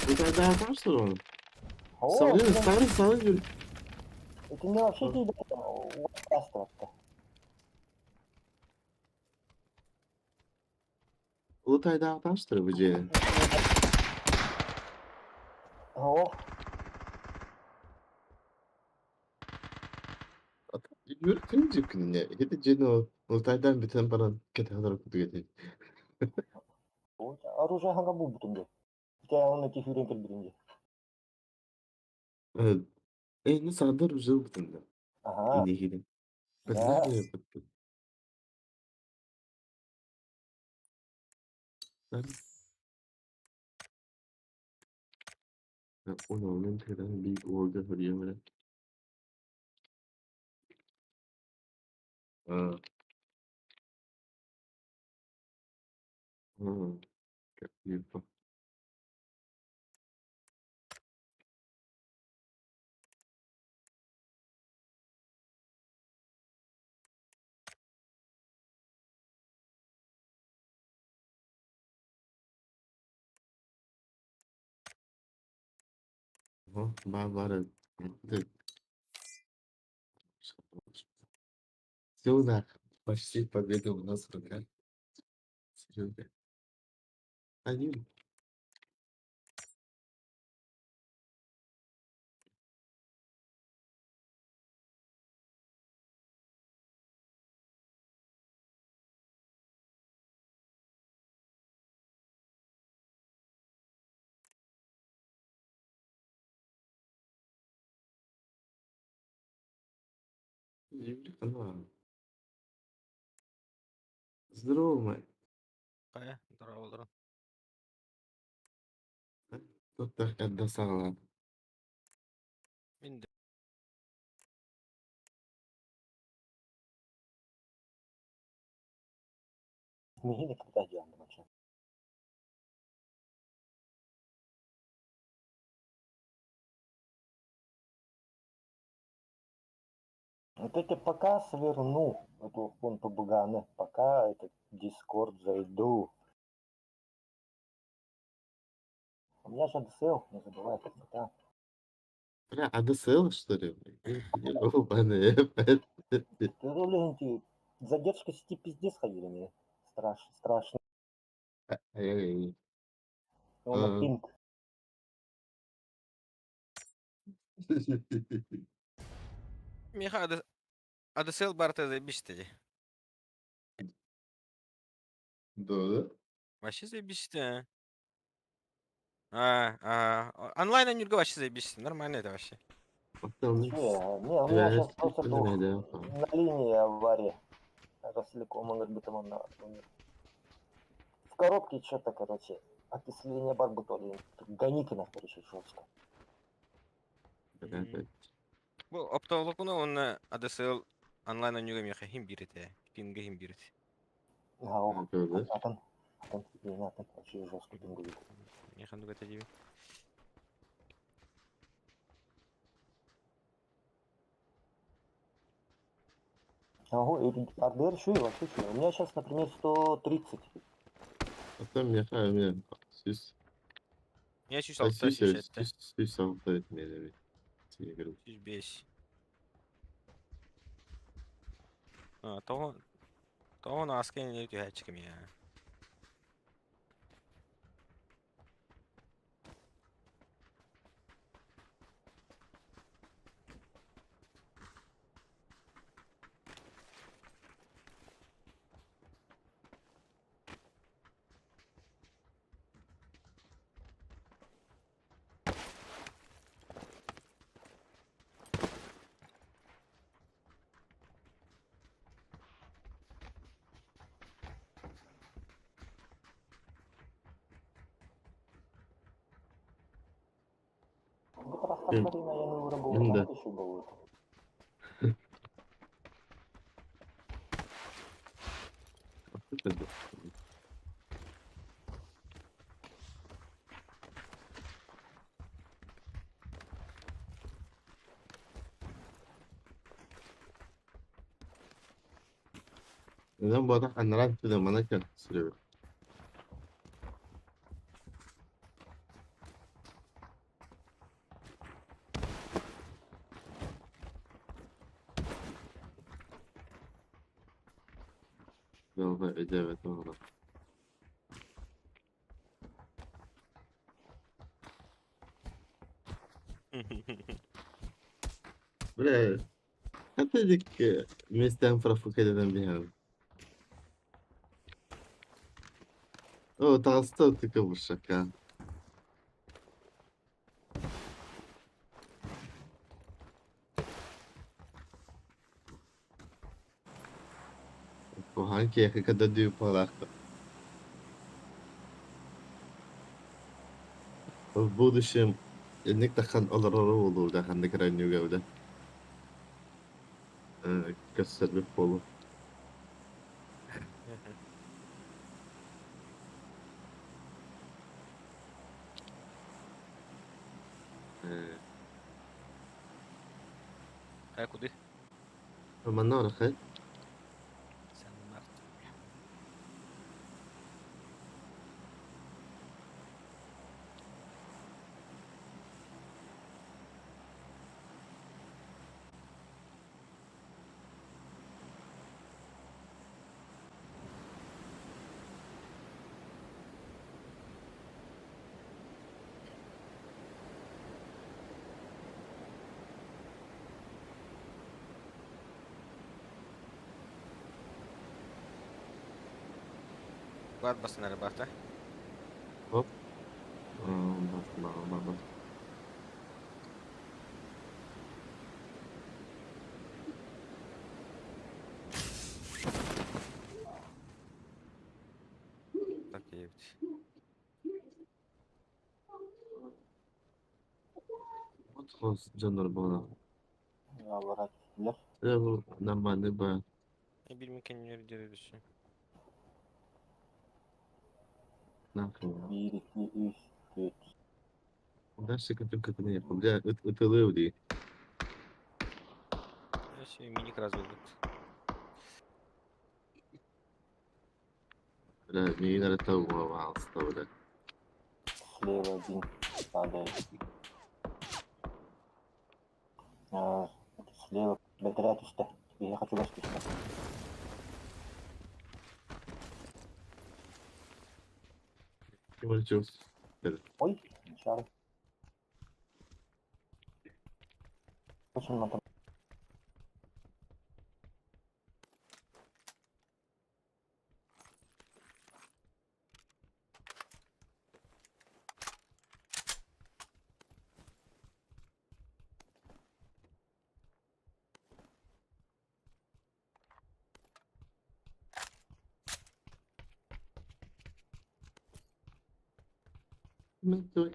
انت ده هتعصر О, صارين يوري это не вообще тебе остаться. والله ده هتعصر بجي О, يوري تنجي كنا هيدا جينو والله بتن برا كده هذا كنت вот, оружие хангабу бутунде. Тебя он эти фюрен кельбринде. قلت ايه الناس عندها رجال بتندم Ага, هيدي كده بس да. ده uno mentre bir orada hırıyamıyor. Aa, aa, capito. Ага, Barbara. Да, всё, почти победа у нас в руках. Серьёзно. Они Юлика, здорово, мать. Здорово, здорово. Тут так отдосала. Мен де Мини когда делаем, мача. Вот эти пока сверну эту вон побуганы, пока этот Дискорд зайду. У меня же ДСЛ, не забывай, как там. Бля, АДСЛ, что ли? Ёбаный. Ты, блин, эти задержка сети пиздец ходили мне. Страшно. Ай-яй-яй. Он на пинг. Миха, ADSL барта заебись, кстати. Да? Вообще заебись, да. Онлайн Анюрга вообще заебись. Нормально это вообще. Потом Не, у меня сейчас просто на линии авария. Рослеком, он как там на умер. В коробке что-то, короче, окисление барбутолии. Гоните нас, короче, жестко. Bu оптоволокно он ADSL онлайн Анюрга миха хим бирите. Пинга хим бирите. Атан, вообще жестко пингует. Михан дуга тадиби. РДР еще и вообще что? У меня сейчас, например, 130. Потом я süs, Я чуть ay алtta süs, şişette. süs altı etmeyelim. Sigara. 105. Того на аскене не тягачками я. Это раз посмотри на яну работу, Да. там еще было. Это да. Neden bu adam anlaran tutuyor bana ki sürüyor. Yolda evet orada. Bля, это дик местам профукадан бихам. О, толстой ты кабушака. Hangi yaka kadar düğü palakta. В будущем انك تخن الرولو وده عندك رانيو جودة كسر بالفولو А куди? فما النار خير Sen Mert. Guard basın arabata. هوب بس Так evet. خلاص جنر بنا Наоборот. Лев. ده نما نبقى Bir mekanikleri diye düşün. ناكل 1, 2, 3, 4. ده شكل فكرة إني يقول جاء اتلودي Her şey minik razıldık. لا مين أنا تو مع الصولة Слева один падает. Слева. Батарея түсті. Я хочу газ түсті. Kemal Jones. Ой, шар. Очень мотор.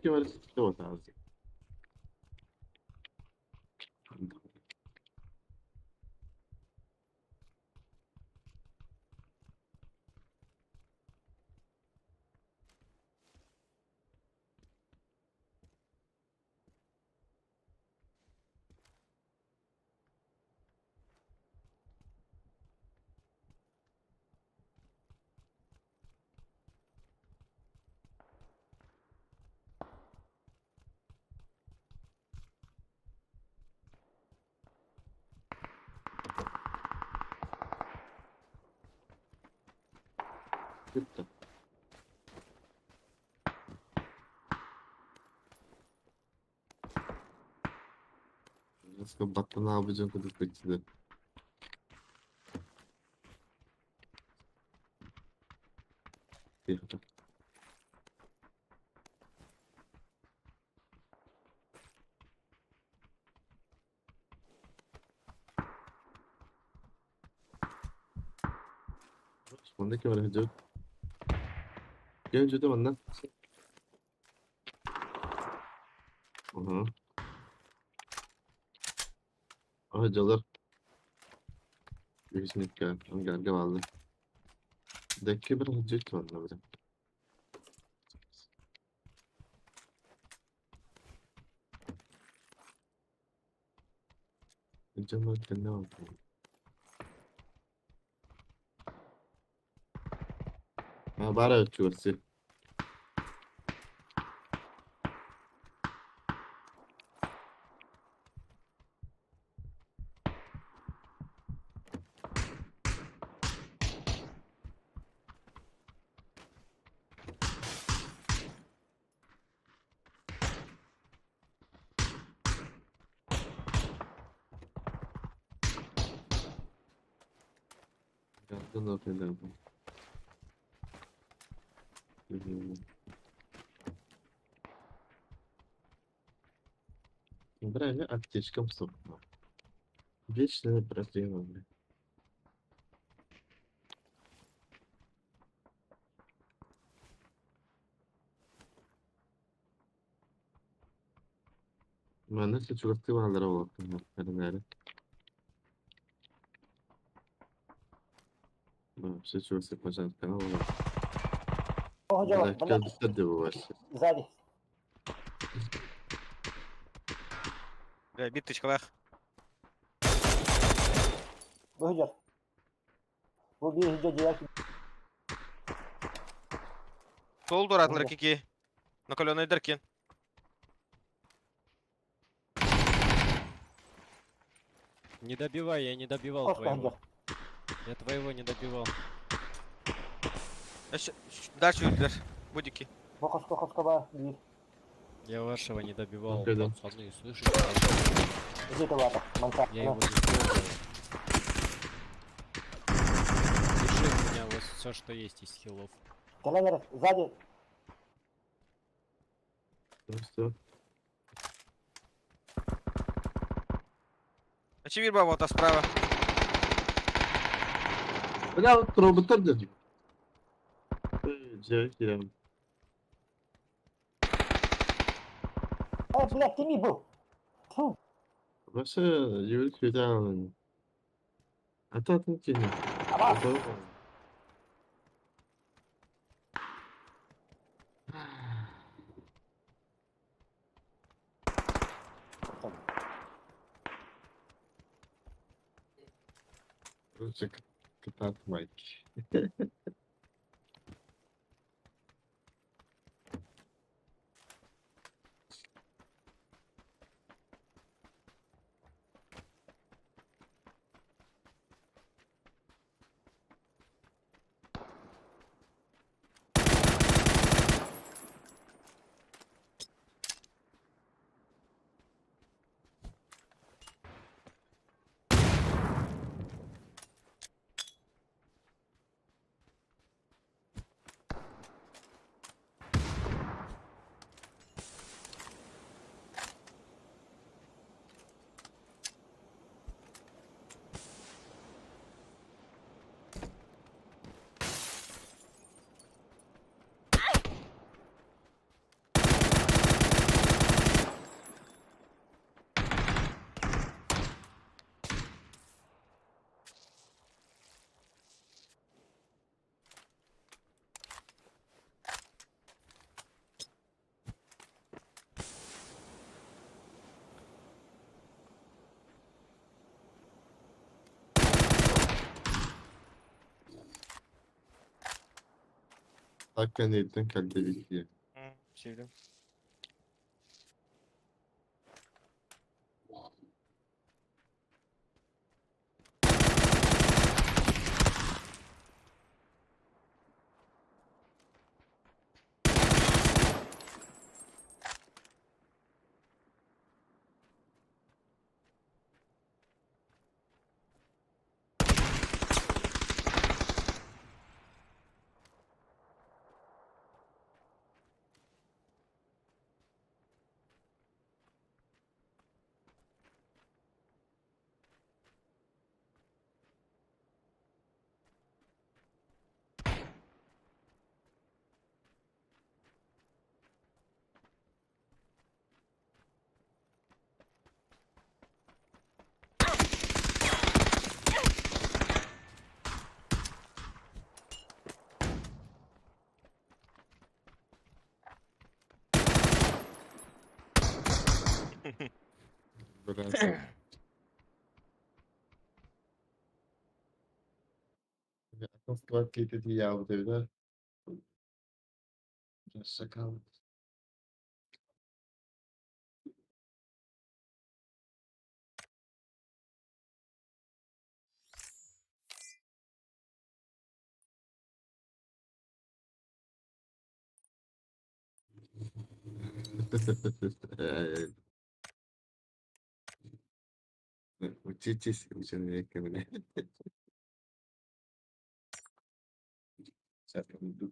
Kemal Jones lazım. Bitti. Battı ne yapacağım kadar peki. Tihre. Bunda Kemal Hoca. Genç ödem lan. Aha. Hocalar. Kesinlikle. Gel aldı. Dakika bir hoca var lan. Hocam ne oldu? Ha bari açıyorsun. Yardım da öpelim. Правильно, аптечкам сопла. Вечная проблема, бля. Mühendisle çok aktif olanlara baktım. Nerede? Все чувствую, пожалуйста, канал. Hoca Да, bak, сейчас быстро вообще. Сзади. Bir tıçkalar. Bu Hıcar. Bu bir Hıcar diğer ki. Sol duratlar kiki. Накаленный дыркин. Не добивай, я не добивал Koş be твоего. Hıcar. Я твоего не добивал. Дальше yürüdüler. Будики. Koş kaba. Bir. Я вашего не добивал, Окей, да. пацаны, слышите? Где ты лапа? Манта. Я его не трогал. Держи у меня вот все, что есть из хилов. Гелен сзади. Просто. Очевидно, вот а справа. Бля, вот роботар dedi. Cevap girelim. Блядь, ты ми был. Фу. Başka yürü köyde alın. Atın ki. Ama. Rusça kapatmayın. Hakan Eyüp'ten kalite bekliyor. Sevdim. Biraz. Akıl squad getirdi ya bu devler. Biraz sakal. Учитесь, человеками. Сейчас иду.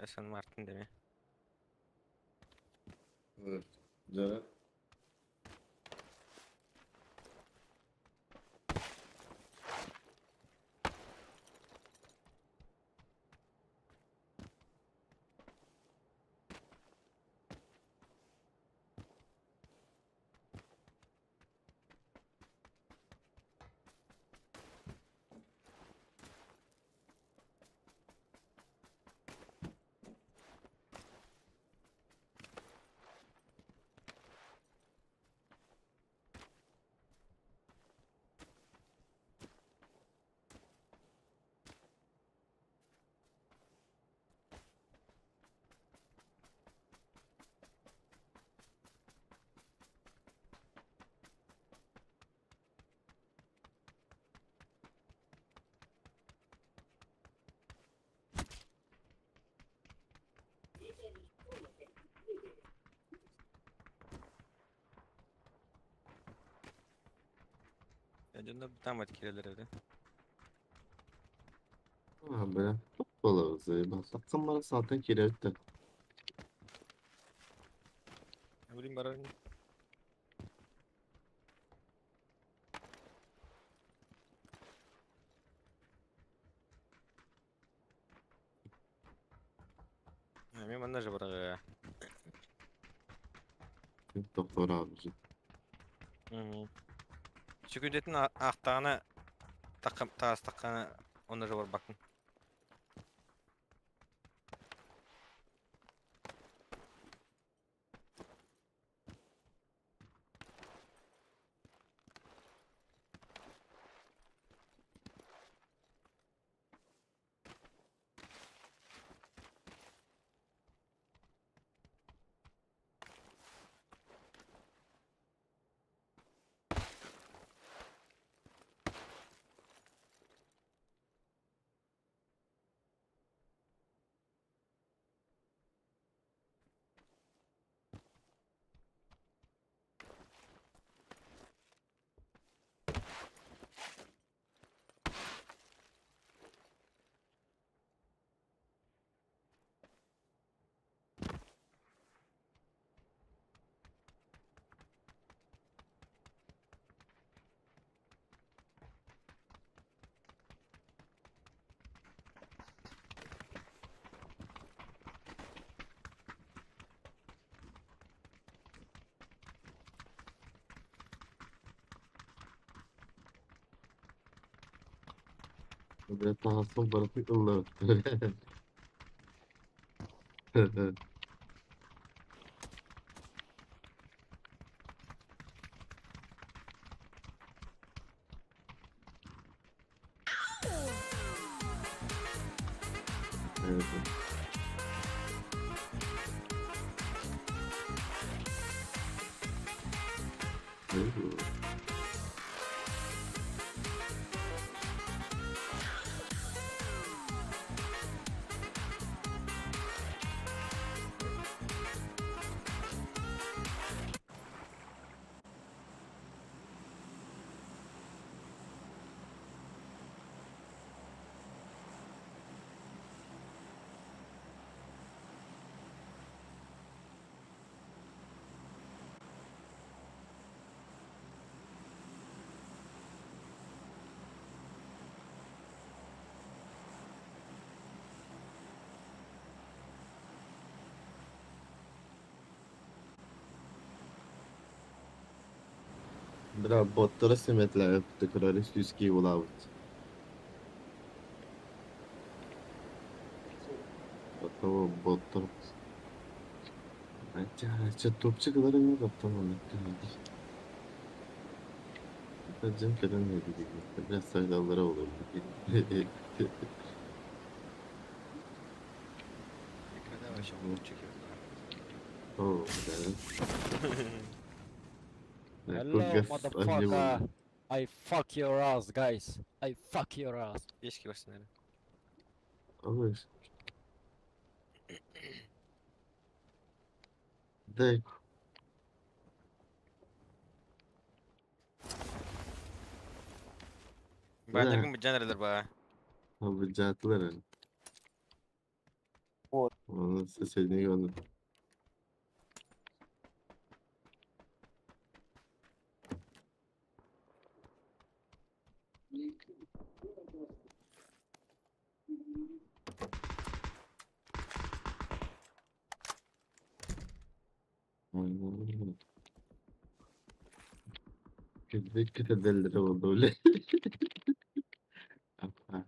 Sen Martin değil mi? Evet. Ceren. Acında bir tane etkiler evde. Ha böyle futbol havuzu. Baksan bana zaten kireydi. Ne bileyim bari. Ne ben de jabara ya. Doktor abici. Şu gündetin ahtağına takım tas takana onlara jabara bakın. Böyle tahasın bırakıp ıllı. Evet. Ne bu? Bra, bottora simetler tekrar üstüski ulavut. Tamam bottor. Acha topçu kadar mı kaptan onu? Hocam kadar ne dedik? Biraz sayıdalara olur. Ekranda var şu an çekiyor. Oh, Hello, Kurgas motherfucker. I fuck your ass, guys. I fuck your ass. Keşke başına öyle. Alır. Dek. Ben de Ne? gün bir canereler bana. Abi catılar hani. O. Onun sesini gördüm. Kötü dellere oldu öyle. Tamam.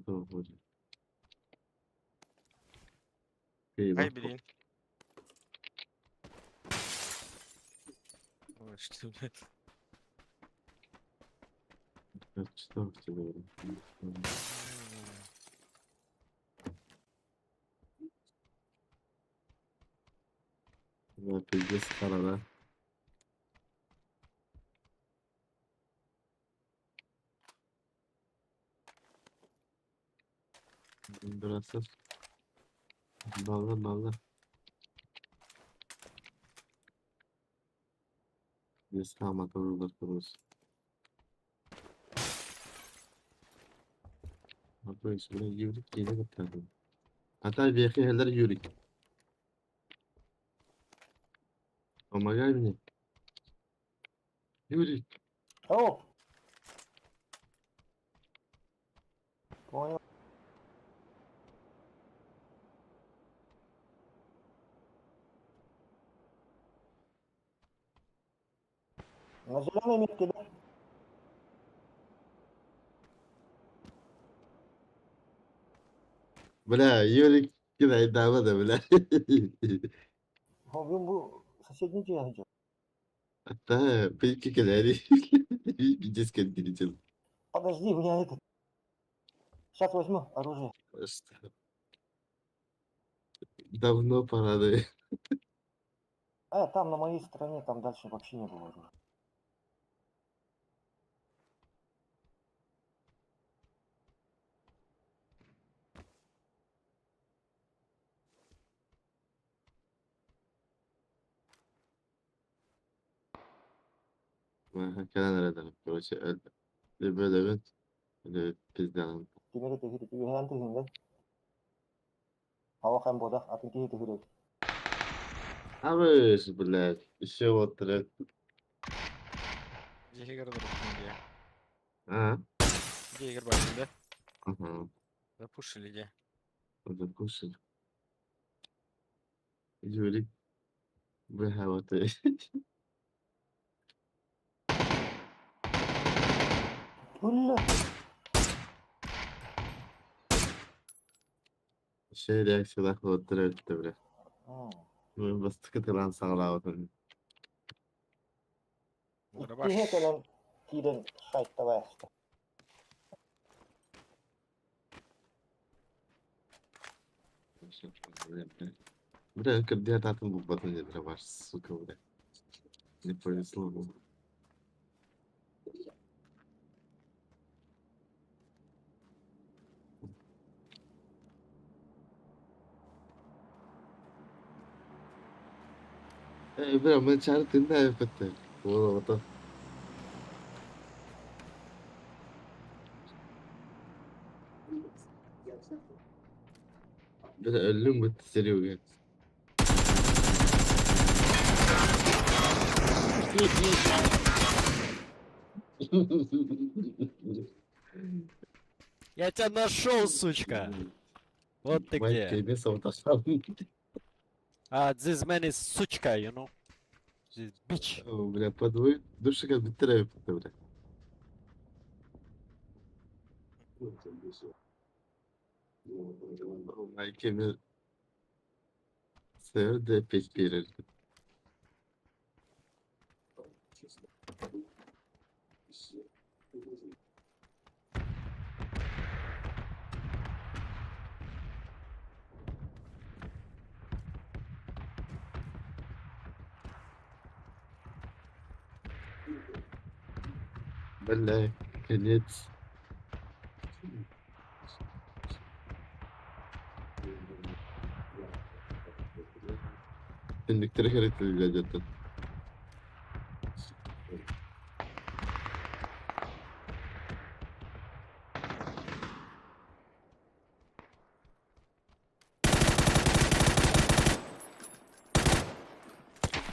Tamam hocam. İyi Hay bak. bilin. İşte Kaç tavsiye veriyorum. Biz karara. Burası ballı ballı. Biz kalmadı kurulur. Abi şöyle yürüyüp geri getirdim. Hatta bir iki heller yürüyüp. Ama gel beni. Yürüyüp. О! Понял. На зеленой метке, да? Bля yürüyüp. Gidey davada bля. Он был соседний день. Hatta bir iki kere bir cesket gireceğim. Подожди, у меня это... Сейчас возьму оружие. İşte давно пора. Там на моей стороне, там дальше вообще не было оружия. Hakikaten nereden? Короче, böyle ben böyle pizdanın. Теперь это говорит, варианты да? Hava hem boda, atın ki говорит. Abi блядь, еще вот трек. Егер дұрыс А? Егер бар да? Ага, Запушили де. это кушать. Юрик, бля, вот и. Бля! Şey reaksiyon вот трек, бля. М. Ben bastık atılan sağlamadın. Дұрбаш. Тигекелен киден шайттавай. Бля, когда я там был батон, дрова, сука, бля. Не повезло. Бля, мы чары тында yapıttı. Вот. Bля, ölüm bitti seriyor. Я тебя нашел, сучка. Вот ты Майк где. кейбе савташам. This man is сучка, you know. This bitch. Бля, подвой. Души как bitti yapıttı bля. Майк кейбе sever de pek verir. Бля, конец. Pendikleri hareket zaten.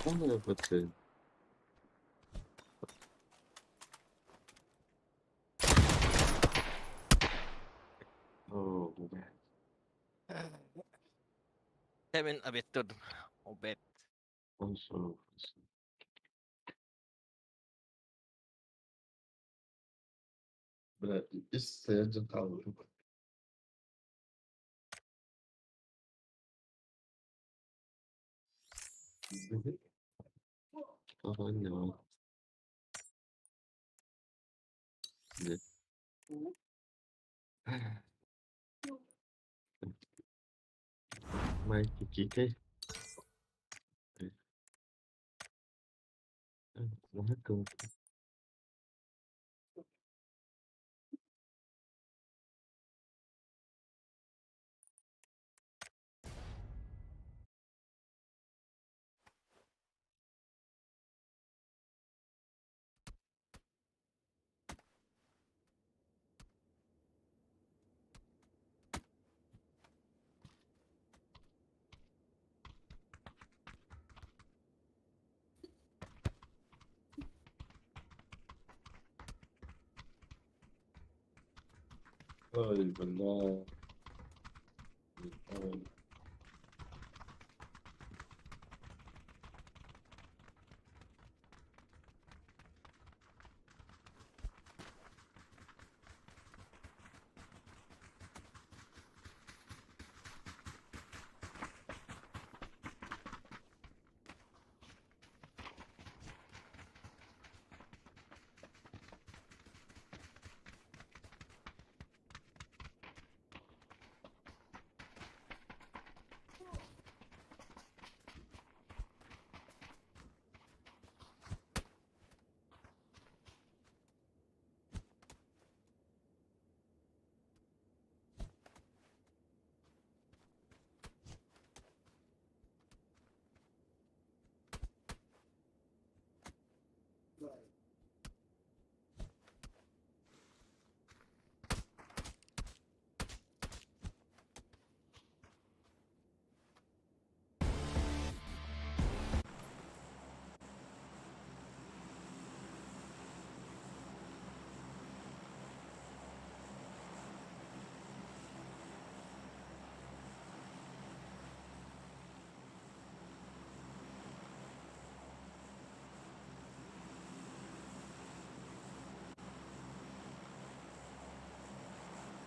Onu yapatayım. Oh, bля. Hemen abet durdum. Obet. Он что? Бля, и сойдет кого. Ага, не. Нет. Майки кикай. Легко. Ой, бля. Ой.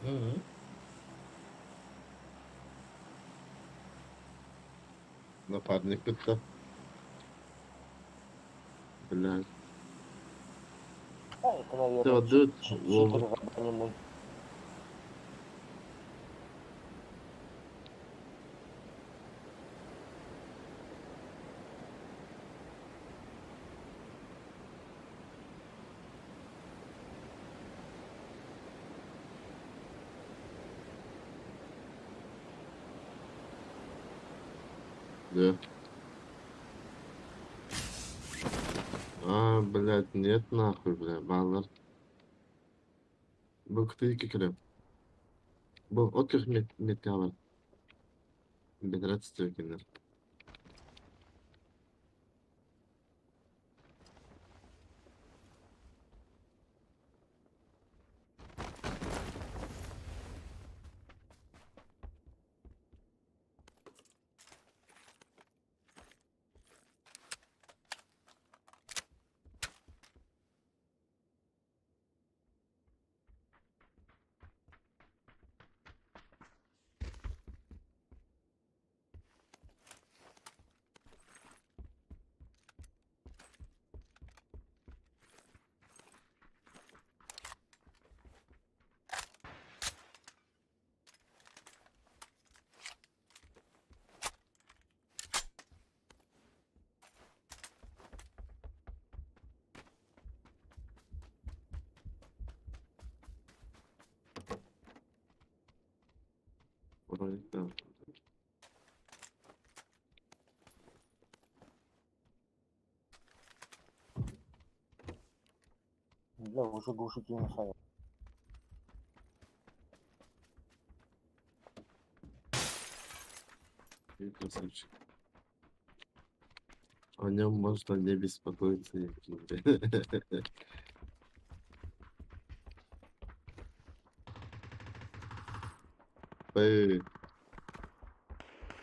Мгм. Напарник это. Бля. А, это, Ты наверное, вот тут, читер Вова. забаненный. Да. Блядь, нет нахуй, бля, баллар. Был кто-то кикрем. Был открыт металла. Бедрат стёкинер. Вроде да. Бля, уже глушитель мешает. И красавчик. О нем можно не беспокоиться. Ой.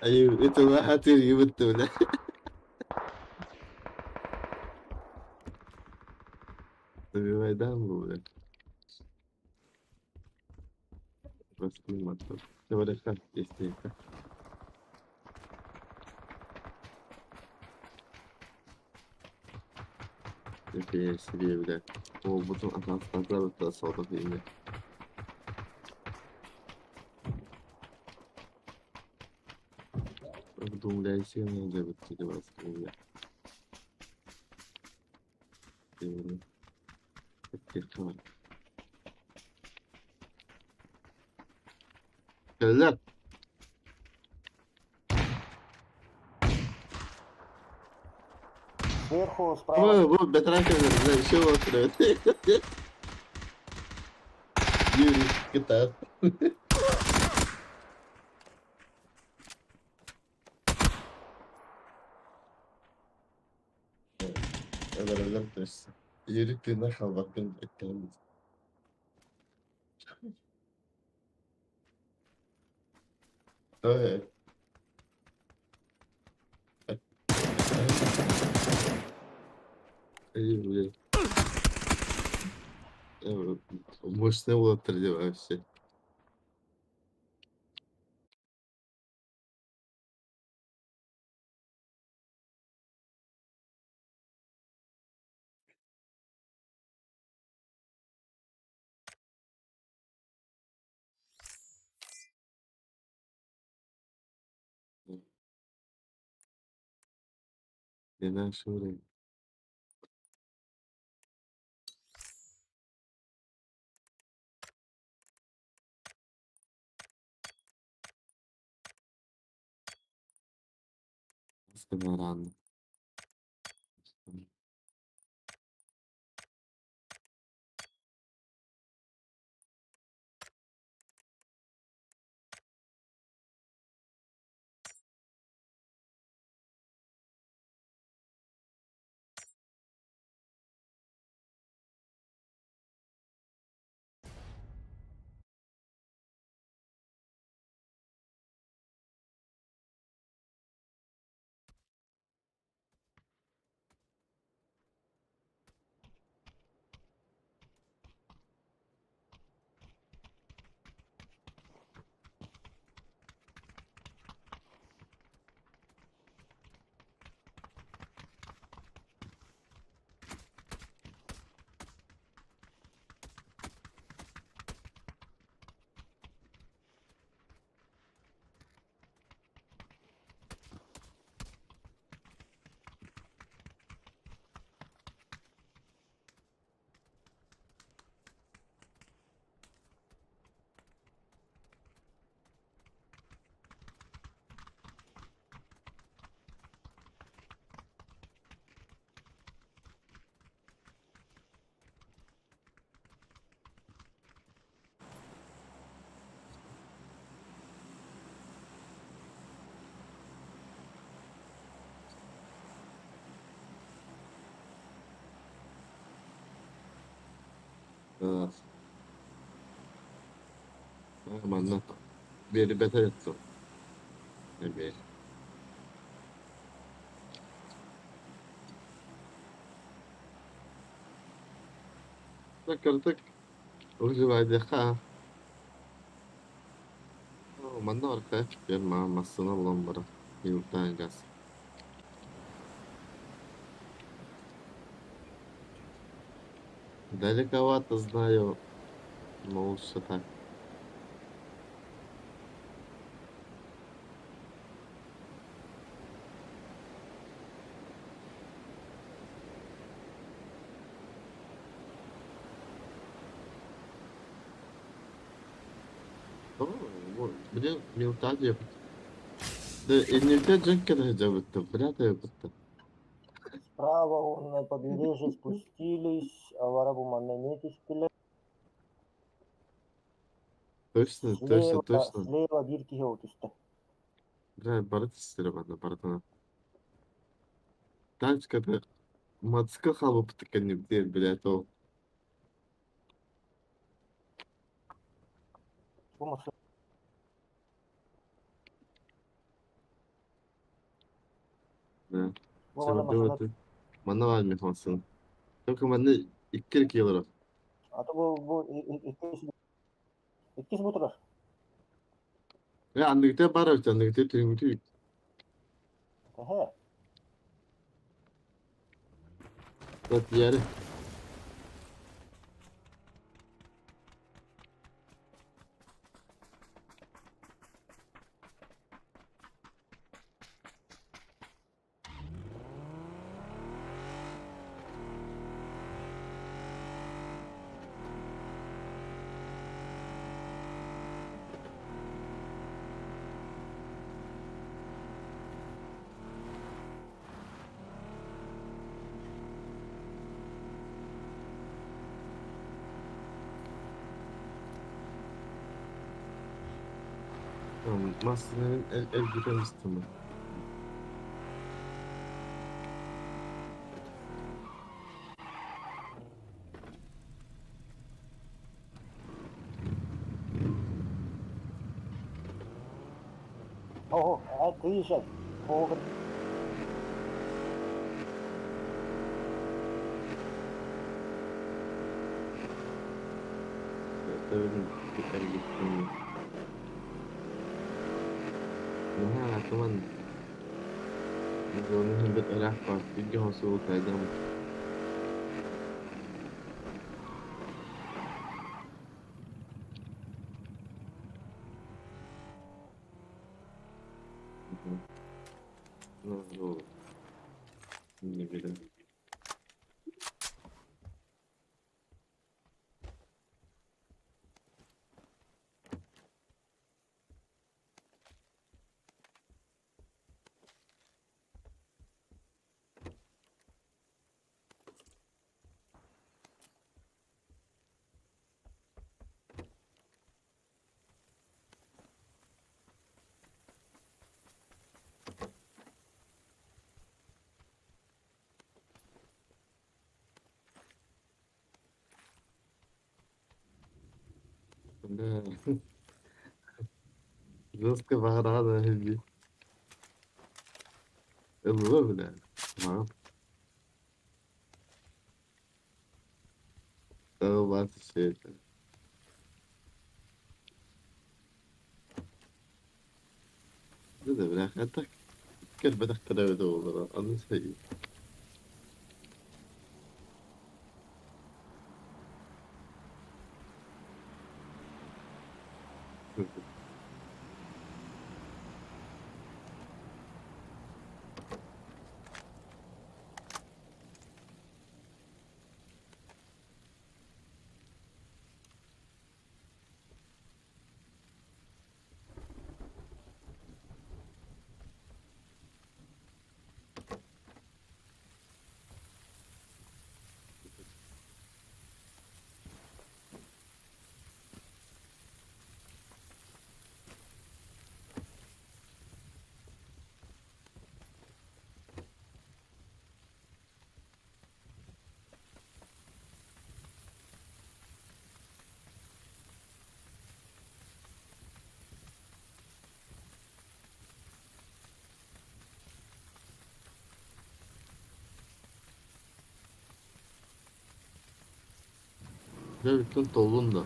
أيوه أنت ما حتيجي وأنت ولا забивай дамбу, бля. Просто не мотор. Ты вот как есть. Это я себе, бля. О, потом отправил это солдат имя. Вдумляйся, надо вот тебе вас, бля. diyorum. Tamam. Geldiler. Сверху, справа. Bu veteran köylerinde şey oturuyor. Yürü gitar. Öyle işte. Yürüklüğüne kal bakın. Eklerim. Evet. İyi böyle. Evet. Мощная лотерея вообще. Neden şöyle? Aslında random. Evet. Aman biri beter etti. Evet. ذكرتك وجب عليها mana arkaya çıkıyor masasına bulan bara. Yıldan gaz. Далековато знаю, но лучше так. О, вот, блин, мелтадия. Да, и нельзя джекера делать-то, вряд ли это. Справа он на побережье спустились, а в Арабу-Маннанете стреляют. Точно, точно, Слева, точно. слева bir kişi отышты. Бля, барат isterim ben de baratına. Тачкада мацка халыпты кәнептер, блядь, ол. Bu машина. Да. Bu Sen bana orada машина. öldü. Bana var mı kalsın? Yok ama ne iki kere alırım. Аты bu ikisi bu тұрар. Ya anlıkta bara işte anlıkta tüyümtü. He. Bak yeri. Tamam. Master'ın el gitarist tamam. Ого, приезжай. Ого. Öyle bir el gittim. Nah, teman. Zona hibet arah pas. Tiga hasil tajam. Nah, lo. Ini beda. Nah. Rızkı var hada hibbi. Allah bile. Tamam. Tamam, bazı şeyler. Ne de bırak hatta كلمة اختلفت والله أنا سيء. Ve bütün dolun da.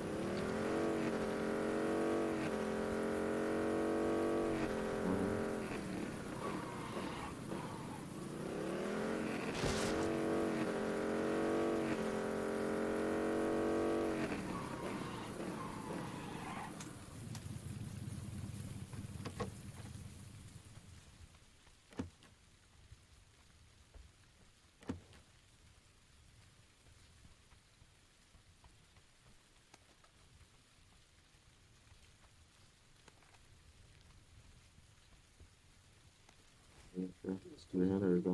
Üstüne öyle.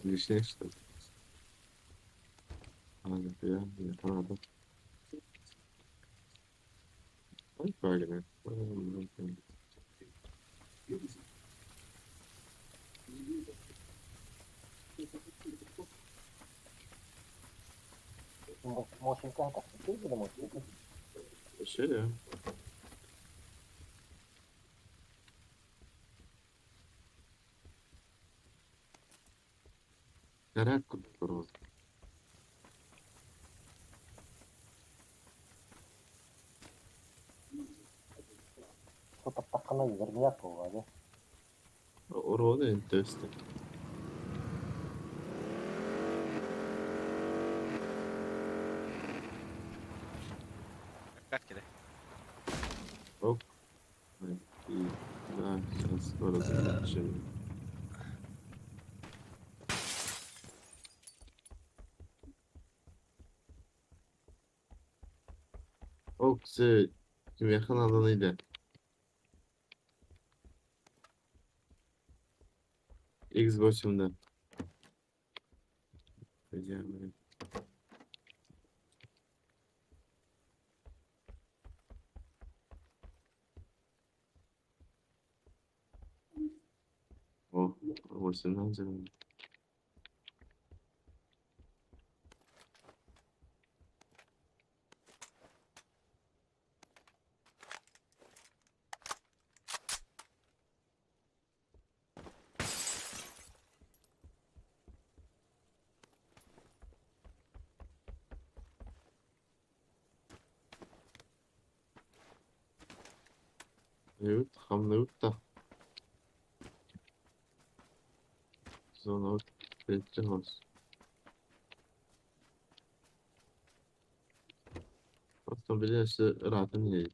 Bir şey işte. Hadi ya, yakaladım. Ay böyle mi? Можем как-то или можем? Şey ya. Merak kurduk. Что-то такое верняк да? Orada enteresan. Dikkat kere. Hop. Evet, iyi. Güzel, şanslı orası. Şimdi. O kişi kim yakın alanıydı. Xbox'umda. Becermedim. Oh, başından canım. Evet, hamle da. Sonra bekliyoruz. Aslında biliyorsun rahatın iyi.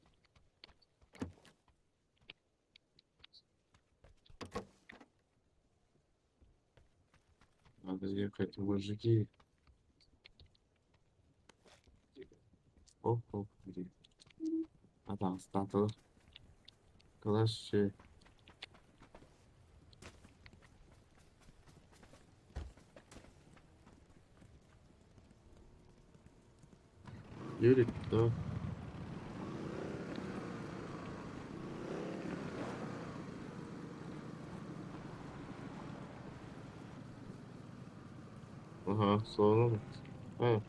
Надо ехать в мужики. Оп, оп, блин. А да, статус. Класс. Юрик, да. Ага, sonra. Ha.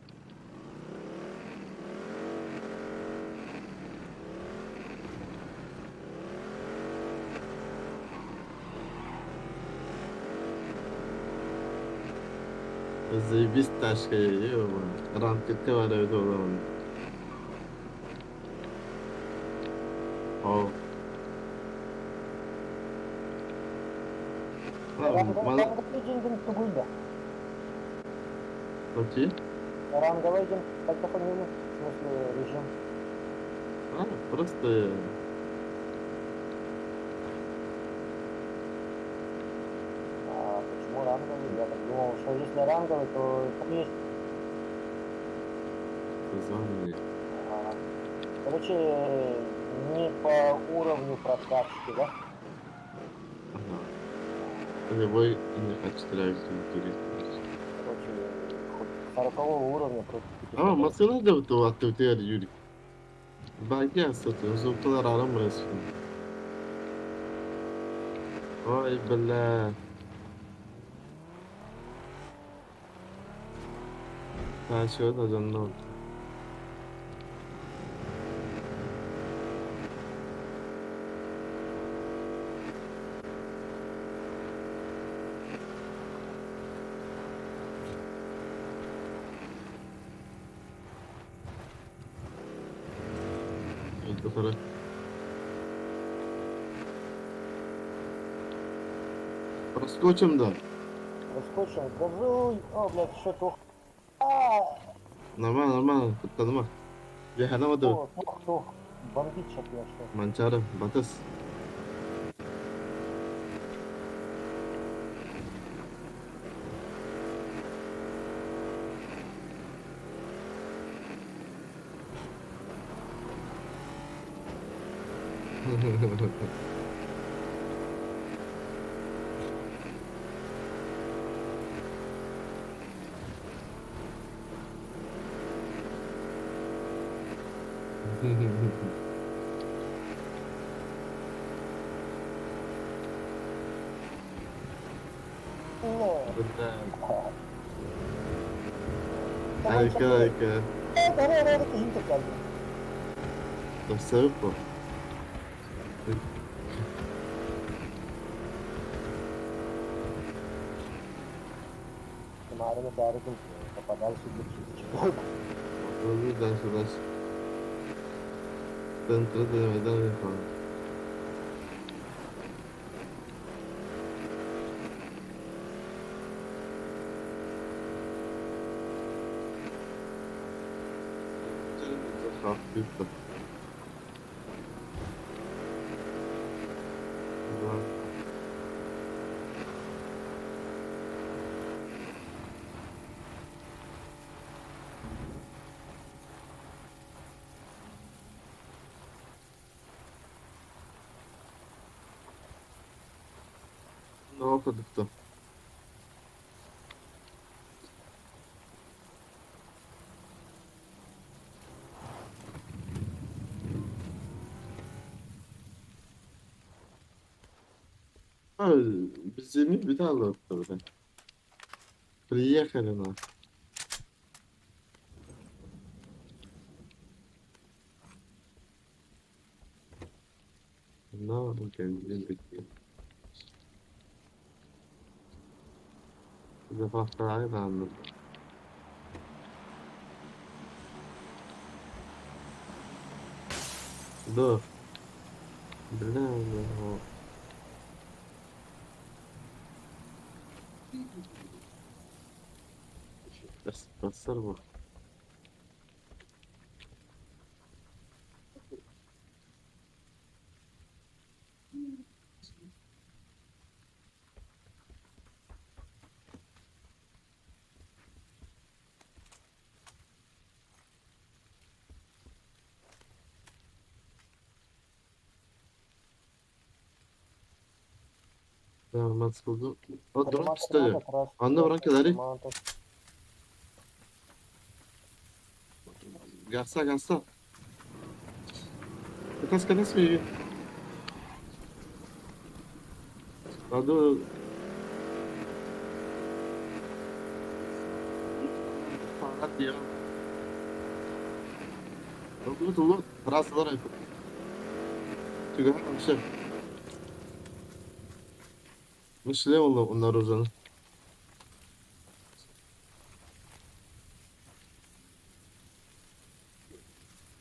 Заебись тачка, ё-моё. Рамкетке var evde olan. О. Ранговый тугуйда. Окей. Ранговый как по фамилии? В смысле режим? Просто Почему ранговый? Я так думал, что если ранговый, то там есть. звание. Короче, не по уровню прокачки, да? Ага. Любой не отстреляюсь интересно. Короче, хоть 40 уровня против 500. Ama masada da bu aktivite Юрик. Belki satıyor. Zıplar aram resmi. Ay bella. Ha şöyle canlı. Это хорошо. Проскочим, да. Проскочим, газуй. О, блядь, что-то. Нормально, нормально. Tanıma. Bir hanamadı. Кто? Бомбит сейчас я что? Mançarı, batız. Harika harika. Давай, какие-то как бы. Dostlarım bu. Наверное, даже попадался в Olur da dentro denemeden yapalım. Hafif. Ne okuduk da. Ha, bizim bir daha okuduk. Приехали на. No, benzin bitti. Bir de faktörayı da anladım. Dur. Bilmiyorum. Basar bu. Tamam, sıkıldı. O drone Тримати пистолет. надо, раз. Anda bırak kadar. Тримати. Gasta, gasta. Kas mı iyi? Hadi. Hadi ya. Dur. Rastalar yapıp. Tüga bir şey. Myślę, onlar o zaman.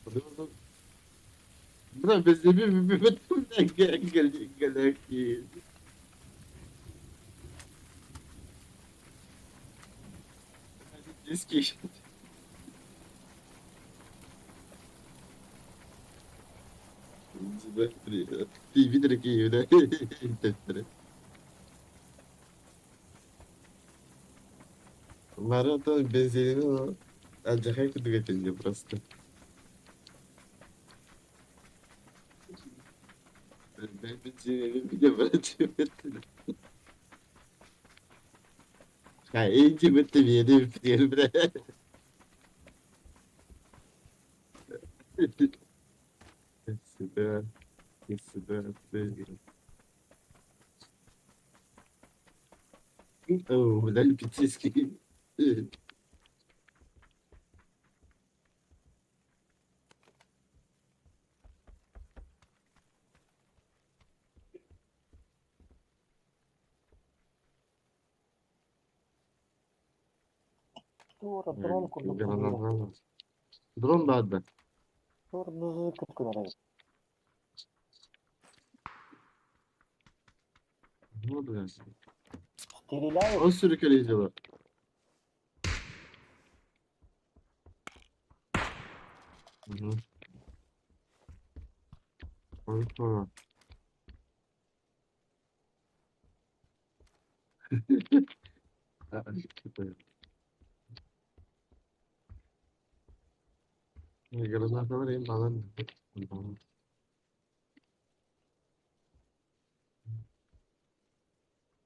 Hadi. Bırak bizi bir gel ki. Eski iş. TV direkt iyi öyle. Testleri. Maraton benzerini o. Acayip kötü geçince burası. Ben benzerini bir de bırakıyorum. Ha, iyice bitti bir yere bitiyor bre. Süper. Süper. Oh, là, le petit ski. Тура, дрон курдук. Drone بعد. Тура, düzü kıtkın arayı. Ne oldu ya? Стреляют. O sürükleyici var. Hı hı. Konuşma. Granada var en falan.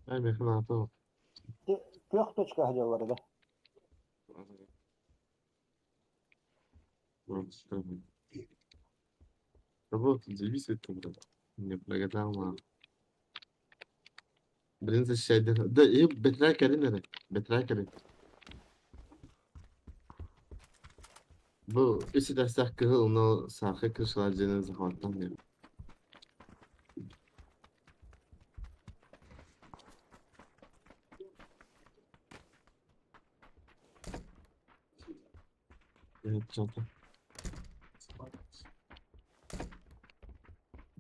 Ben yakın atı. Трех точках где var da. Вот, зависит тогда. Не прогадал. Блин, защищать. Да, и бетракер nerede? Бетракер. Bu üçü de sakı onu sakı kışlayacağını zamandan beri. Evet çanta.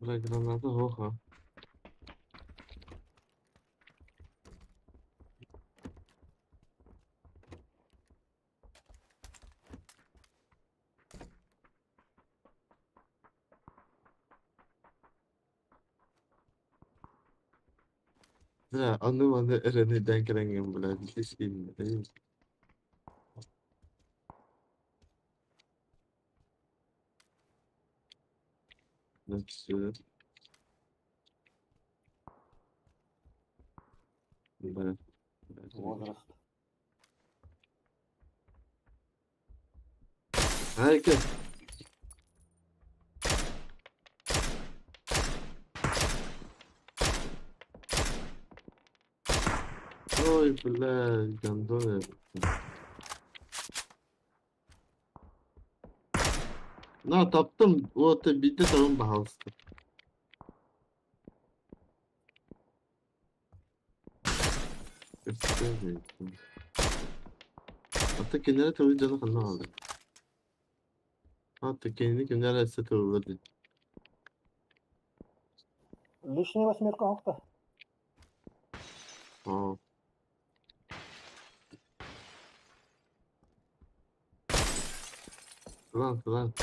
Buraya granada hoha. Ya anlamadı Eren'i denk rengim bile bir şey mi değil. Nasıl? Да. Возраст. Hareket. Ой, блядь, гандоны. Na taptım. O da bitti tamam bahalısın. Hatta kendine tabii canı kanına aldı. Hatta kendini kimler etse tavırladı. Лишняя восьмерка авто. Aa. Lan.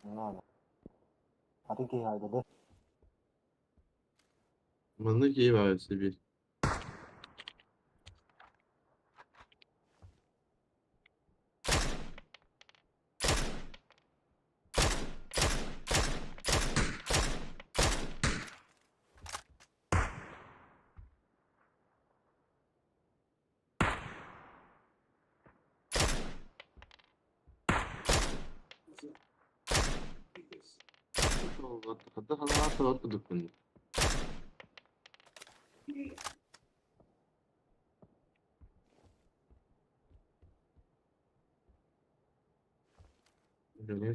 Не надо. А ты какие айда, да? Bana iyi var bir. Hatta hala atladık bunu.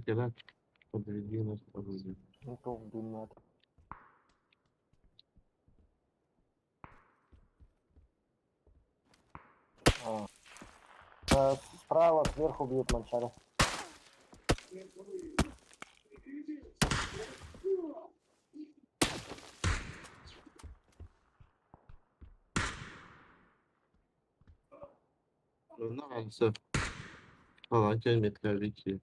Gel. Подведи нас по жизни. Ну то дымят. А. Справа, сверху бьют манчары. Maalesef falan gelmediler ki.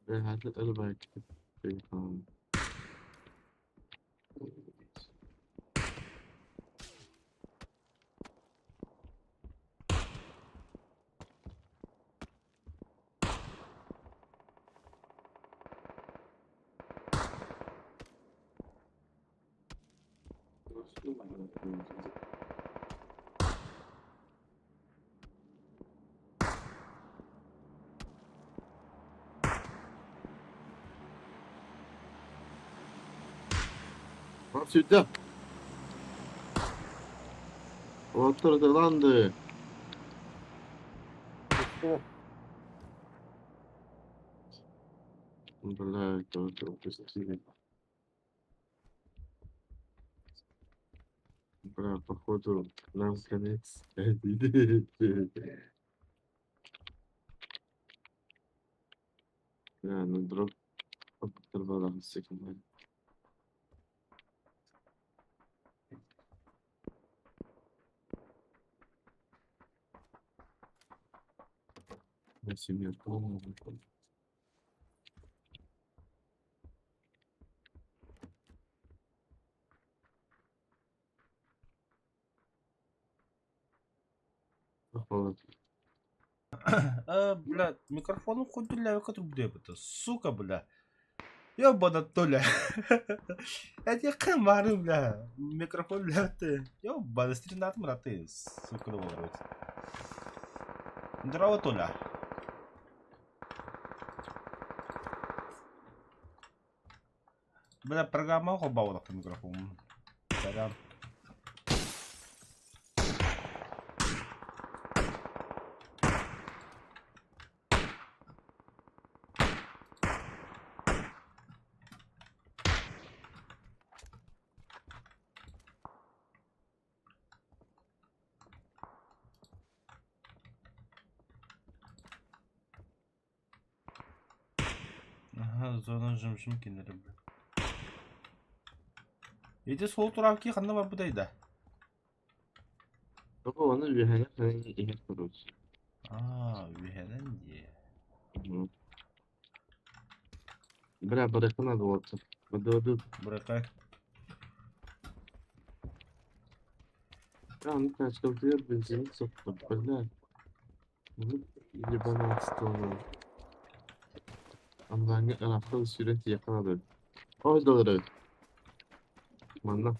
Ve hadi öyle belki şey falan. Bak sürde. Oturdulandı. Пусты. Блядь, только упустили. Бля, походу, нам конец. Я, ну дроп оторвала секунду. На семерку. Походу. Бля, микрофон хоть для который будет это, сука, бля. Я буду толя. Это камеры, бля. Микрофон, бля, ты. Я буду стринать, браты, сука, говорит. Здорово, толя. Бля, программа хобала по микрофону. Сорян. Зона жым-жым кенері бұл. Еде сол тұрап ки қанда бар бұдайда? Ama onu üyene falan iyi kurulur. Üyenen diye. Bırak bırakın adı olsun. Bıdı. Bırakay. Ben kaç kapıya benzin soktum. Böyle. Bunu iyi bana astığını. Ama ben anahtarı sürekli yakaladım. O doğru. Manla.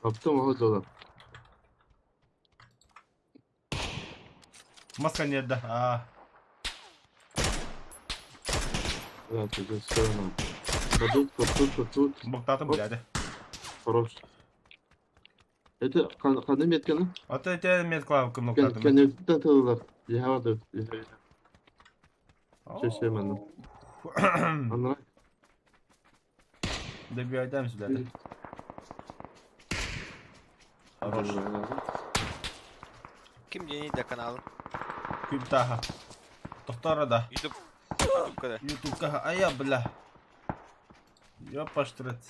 Kaptım o doğru. Маска нет, да. Да, ты все равно. Тут. Бактатым, блядь. Хорош. Это kanım yetkeni. Ата эте мет клавкым ноктатым. Kenevde atılırlar. Yahavadır. Şaşırım ben. Anlar. Добиваем сюда. Хорош. Kim yeni de kanalın? Küptaha. Тоқтара да. YouTube'da. Ютубка. Ая, бля. Ёпаштрет.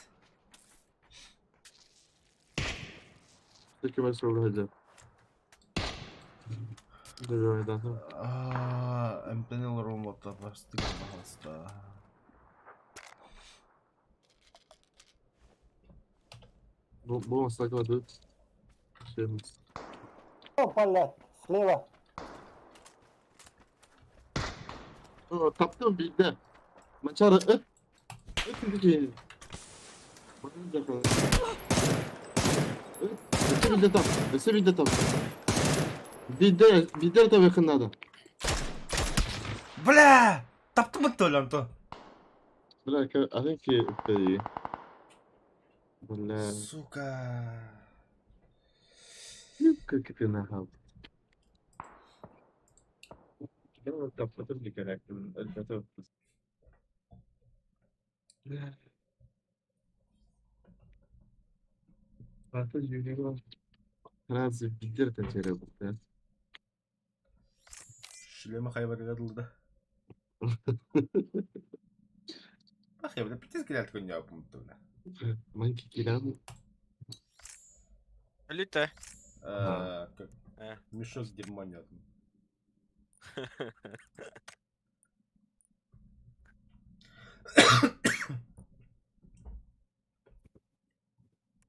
Peki ben sorulacağım. Devam edelim. Эмпенел робота бастык баста. Bu maslak adı şeyimiz. О, блядь, слева. Kaptım bir de. Maçarı öp. Öp ki. Bakın da kalın. Öp bir de tam. Bir de tam yakınlarda. Бля! Таптым это ли, Антон? Bırak alın ki öpeyi. Bırak. Сука. Как ты нахал. Я вот так потом не корректно. Это Fatih Yürüyor. Razı bilir de çare bu. Шлема хайбар гадылды. Ах, я, бля, птиц гулять конь я помню, бля. Манки килам. Літе. Как Э. мешок с дерьмом нет.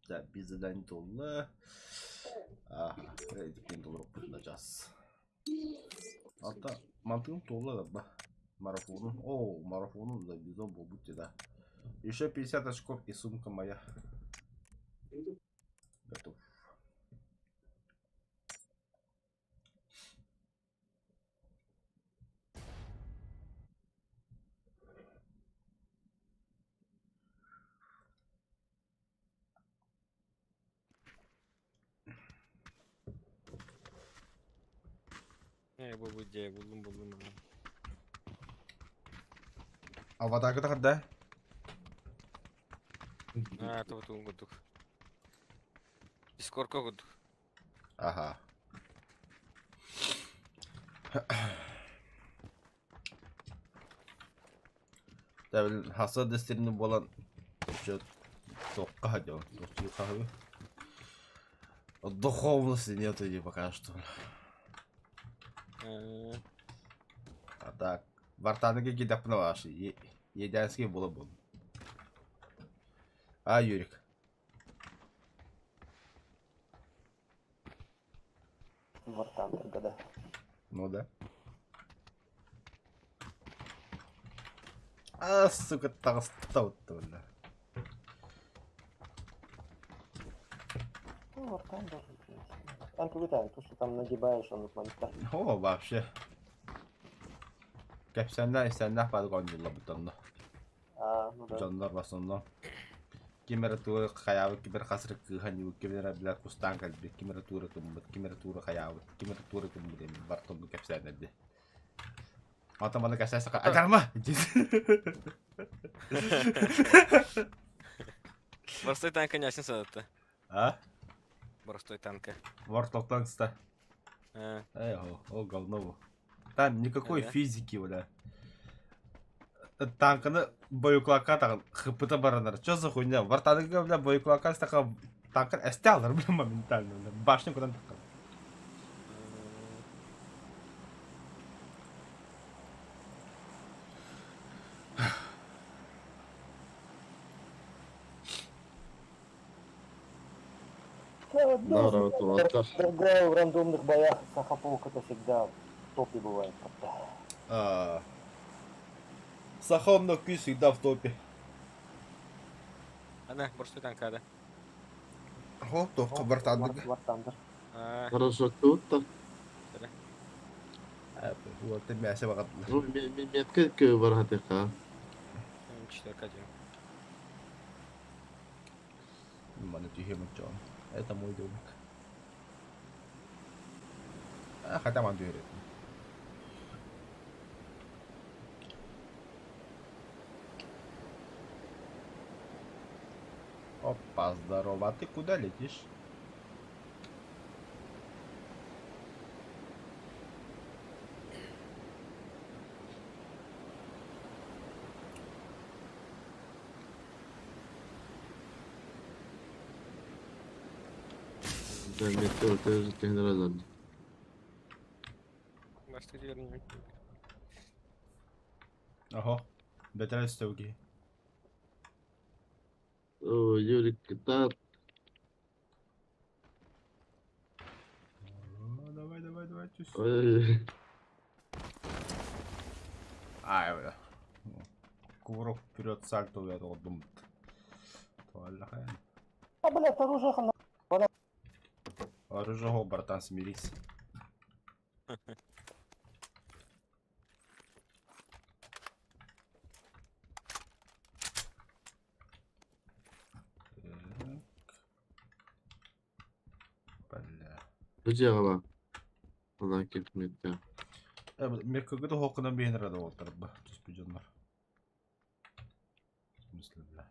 Да, без заданий доллар. Ага, рейтинг 1000 долларов поднажас. Ата, мантым доллар ба. Марафону. О, марафону за бизон будьте, да. Еще 50 очков и сумка моя. Готов. Bu diye buldum. А в атака да? Това го дух. Дискорка го дух. Ага. Tabii hasat desteğinin olan şu tokkа ходил, tokkа. Духовности нету и пока что. А так, вартаныга гидап на ваши, едянский было бы. А, Юрик? Вартан, да. Ну да. А, сука, толстый-то, бля. Ну, вартан даже. Вытаем, то, что там нагибаешь, он моментально. О, вообще. Как сенler var gönderler bu tane. Ну да. Canlar basında. Kimere tuğra kayağı, kimere kasırık hani kimere birer kustan kalbi, kimere tuğra kumbut, kimere tuğra kayağı, kimere tuğra kumbut yani barton bu kapsaydı. Mata mana kasih sakit. Ajar mah. Varsay tane kanyarsın sanatta. Ha? Боростой танка. World of Tanks'ta. О, говно bu. Там никакой Да. физики, бля. Танкыны боеклакка тагын хпт баранар. Чё за хуйня? Вартадыга, бля, боеклакка стака танкын эсте алыр, бля, моментально, бля. Башню кудан таккан. Да, работал. Играю в рандомных боях, Сахаполк это всегда в топе бывает. как-то. Сахом Ноки всегда в топе. Ана, боростой танка, да. О, топка Вартадыга. War Thunder. Хорошо, тут-то. Вот ты мясо вагат. Ну, метка кыбархатыка. 4К. Mana tyhjemmät on. Это мой домик. Хотя man tyhjät. Опа, здорово. А ты куда летишь? Да, метка тоже генералом. Başka görünmüyor. Ого. Бетер стовки. О, Юрик, да, Давай. Тюс. ой, Ай, бля. Кувырок вперед, сальто, я вот думаю. Туалля. А, блядь, оружие Оружие, братан, смирись. Бля. бджала. Она кипнет. Меккагыда хоккудан бейнер да отыр ба. Түспү жандар. В смысле, бля.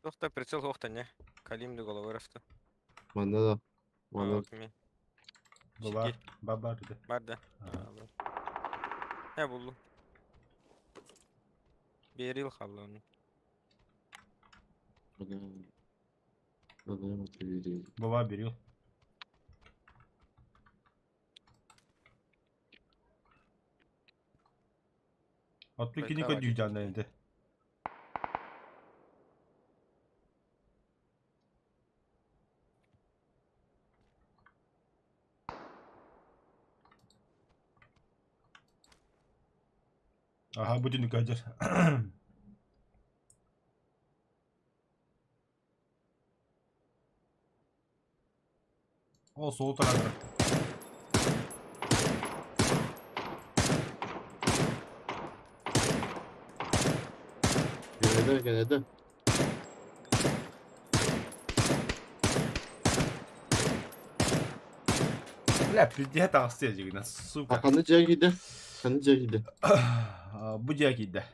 Тоқта, прицел тоқта, не. Калимді головы растı. Манда да. Манда. Баба, баба dedi. Var da. Ne buldu? Bir yıl kaldı onun. Надо перейти. Баба берил. Отпи кини Давай. көдүй жанна енді. Aha, будильник Адер. О, сол тарafta. Gene de. Бля, приди тағысы жегіне, сука. Hakan'ı gitti. Hakan'ı gitti. Bu diye gitti.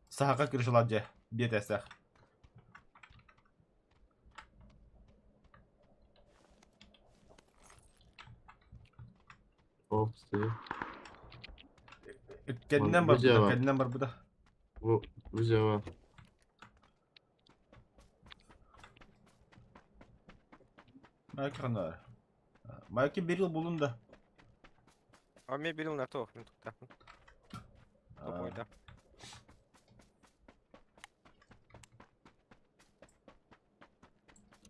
Sahaqa kırışılancı. Bir destek. Hop, sıyı. Kendinden var Bu cevap. burada, kendinden var burada. Bu cevap. Belki kanlar. Belki bir yıl bulundu. А мне берил на то. Попойда.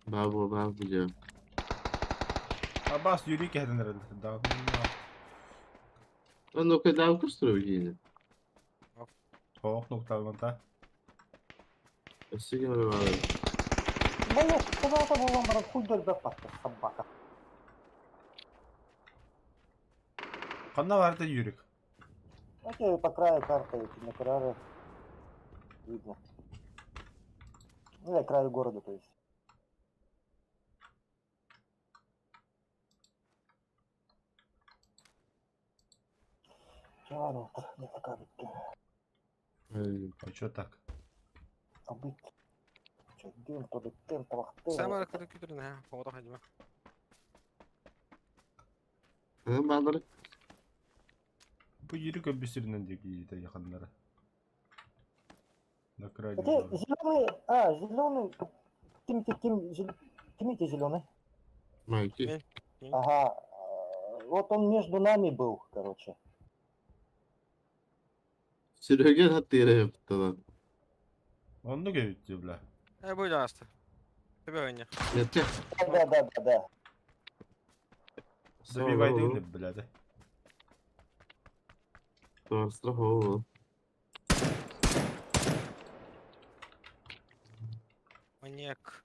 Babu cevap. Abbas yürüyük edin herhalde. Daha Он ну когда укустроил yine. Soğuk noktalarında. Сигнал var. Блядь, куда-то было, брат, хуй да паста, собака. Kanla vardı yürük. Окей, по краю карты, эти на краю видно. Ну, я краю города, то есть. Чего не такая битка? Ай, А чё так? А быть? Чё, дым, то биткен, тавахты. Сама ракеты kütürüne. Oda hacıma. Ha, bağları. Bu yürü köprüsünün de gidiyor yakınlara. На крайне. Где зеленый? А, зеленый. Кимите зеленый. Майки. Ага. Вот он между нами был, короче. Sürügen hattı yere yaptı lan. Onu göğüttü bile. Buydu hasta. Tabii oynuyor. Yeter. Да. Забивай değil de bile de. Doğrusu hava. Manyak.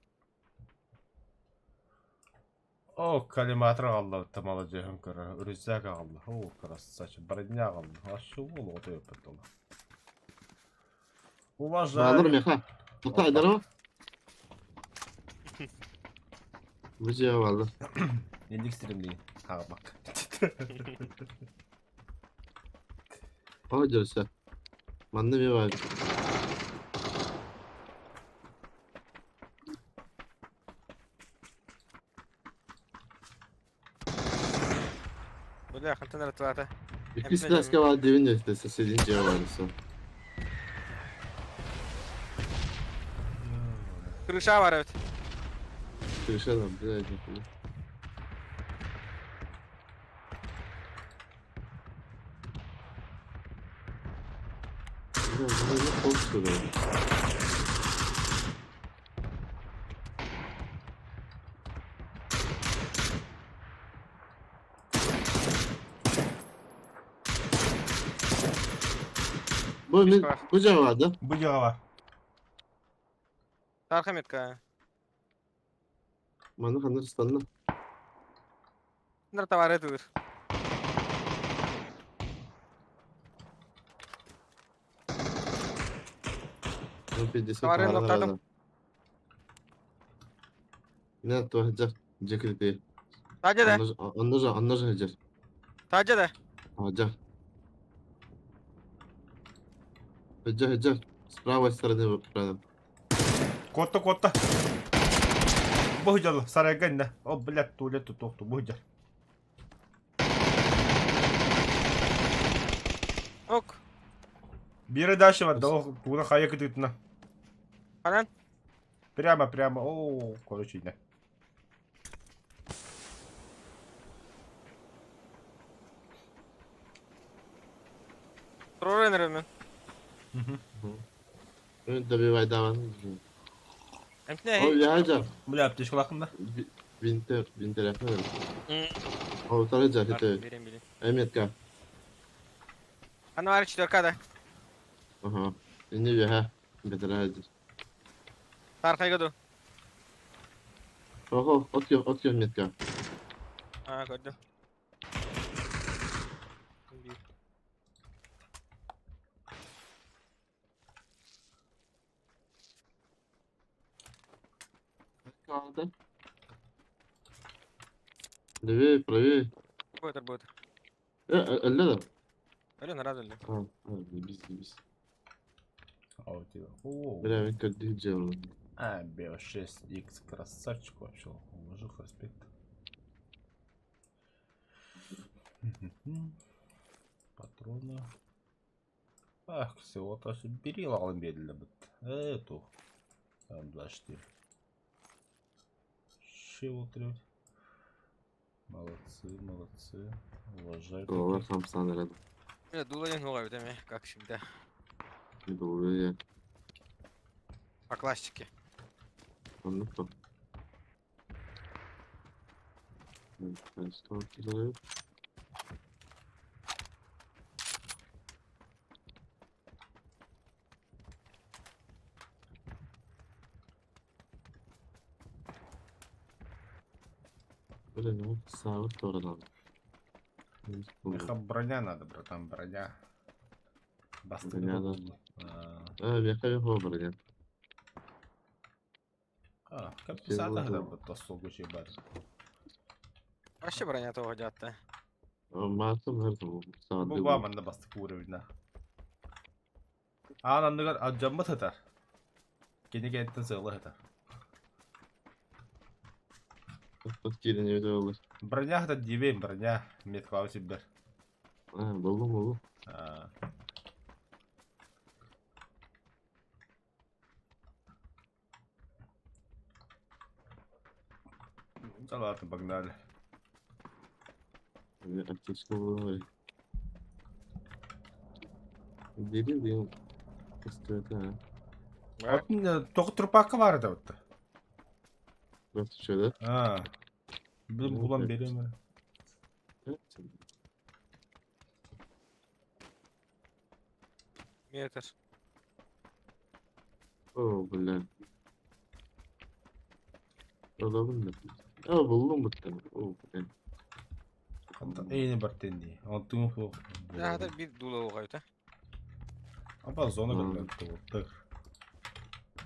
О, коллиматор қалды, тамалы жеғын көрі, үрізі қалды. О, красавчик, броня қалды. Ашу ол оты өпірді ол. Bağları Уважаю. meha. Hatta eder ama. Bu cevap aldı. Ендік стримдейін. Қағымақ. O görse. Bende bir var. Bля, контейнер твата. İkisi de eski var devin de işte sesledin cevap alırsa. Крыша var evet. Kırışalım. Bir dakika. Bu ne korkuyor? Bu cevap aldı. Bu cevap. Tarka metka. Bana Hındistan'da. Нар таварэ дүүр. Bu 50 Var, paralar nokladım. aldı. Ne to hacı? Cekildi. Тажа да. Anlaş hacı. Тажа да. Hacı. Hacı. С правой стороны рядом. Котта. Бұхжал, сарайган да. О, блядь, туалетті тоқты, бұхжал. Ок. Бері дальше var da, o buna kayak ediyordun ha. Kanan. Прямо, о, короче, не. Проренер мен. Добивай давай. Эмтне. O ya hacı. Бля, аптечка лақында. Winter yapıyorum. O tarafı hacı. Берем. Emniyet Ana var 4K'da. Aha. Şimdi bir ha. Beter hacı. Tarkayga dur. Oho, ot emniyet ka. Ha gördüm. Kaldı. Levi, pravi. Будет. Öyle de. Öyle ne razı Ha, biz. А у тебя. О, Бля, ben kötü cevap. а, BO6X, красавчик вообще. Мужик, респект. Патроны. Ах, всего-то бери медленно. Эту. Там 24. Чего трёт? Молодцы. Уважаю. Dolar tam sanırım. Ya дула новая, değil mi? Как всегда. Doğru ya. По классике. Anladım. Ben stokileri. Böyle ne oldu? Sağlık doğrudan. Меха броня надо, братан, броня. Броня надо. Бастырды. Века выбрали. Компенсатор да, вот то солгучий бар. Вообще броня того дядта. Masum her zaman. Sağda Bu bağımında bastık bu uğruna. Anandıgar acamı tutar. Gene kentten sığlı tutar. Bak gelin öyle olur. Броня da diyeyim bроня. Metkalı sibir. Ha, buldum buldum. Ha. Да ладно, погнали. Ateşli olur. Deli diyorum. İstedi ha. Атын тоғы тұрпаққа барды отты. Nasıl şöyle? Ha. Bizim Evet, bulan evet. beri mi? Evet. Метр. Oo böyle. Olabilir. Ya buldum bu tane. Oo böyle. Eyni бар тенди. Алтын фу. Жада bir дула оғайта. Апа зона Ha. көлген тұғыртық.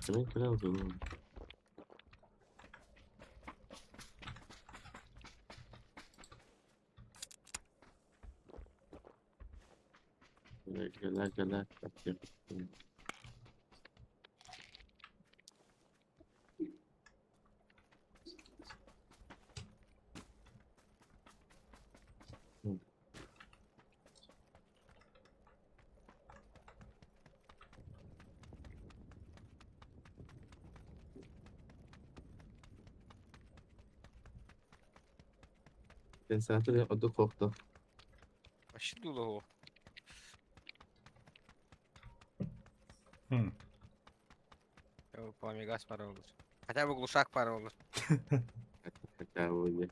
Demek biraz olur. Gel gel. Ben zaten adı korktu. Вообще дула оғы. Хм. Пламегас пара olur. Хотя бы глушак пара olur. Hatta böyle.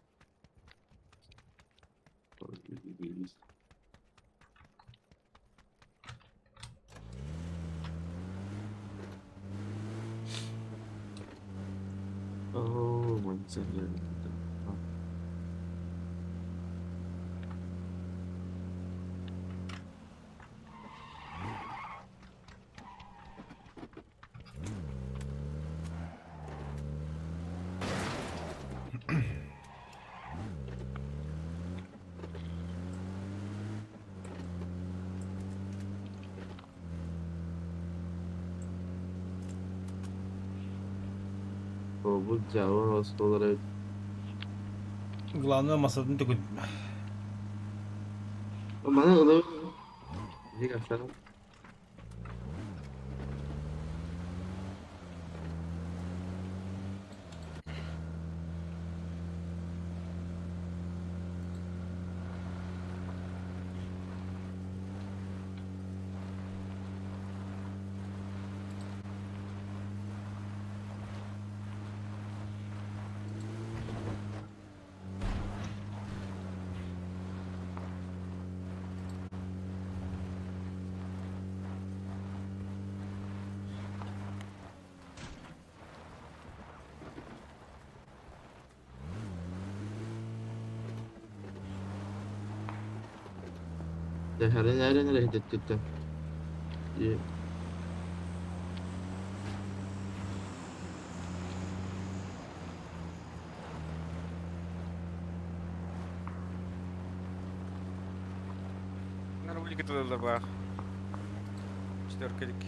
Oh, manzara. O bu Java hasta olarak Главное масадан түгін. bana ılığı iyi gösterim. Her nereden hareket ettim. İyi. На рублик это добах. Четверка дик.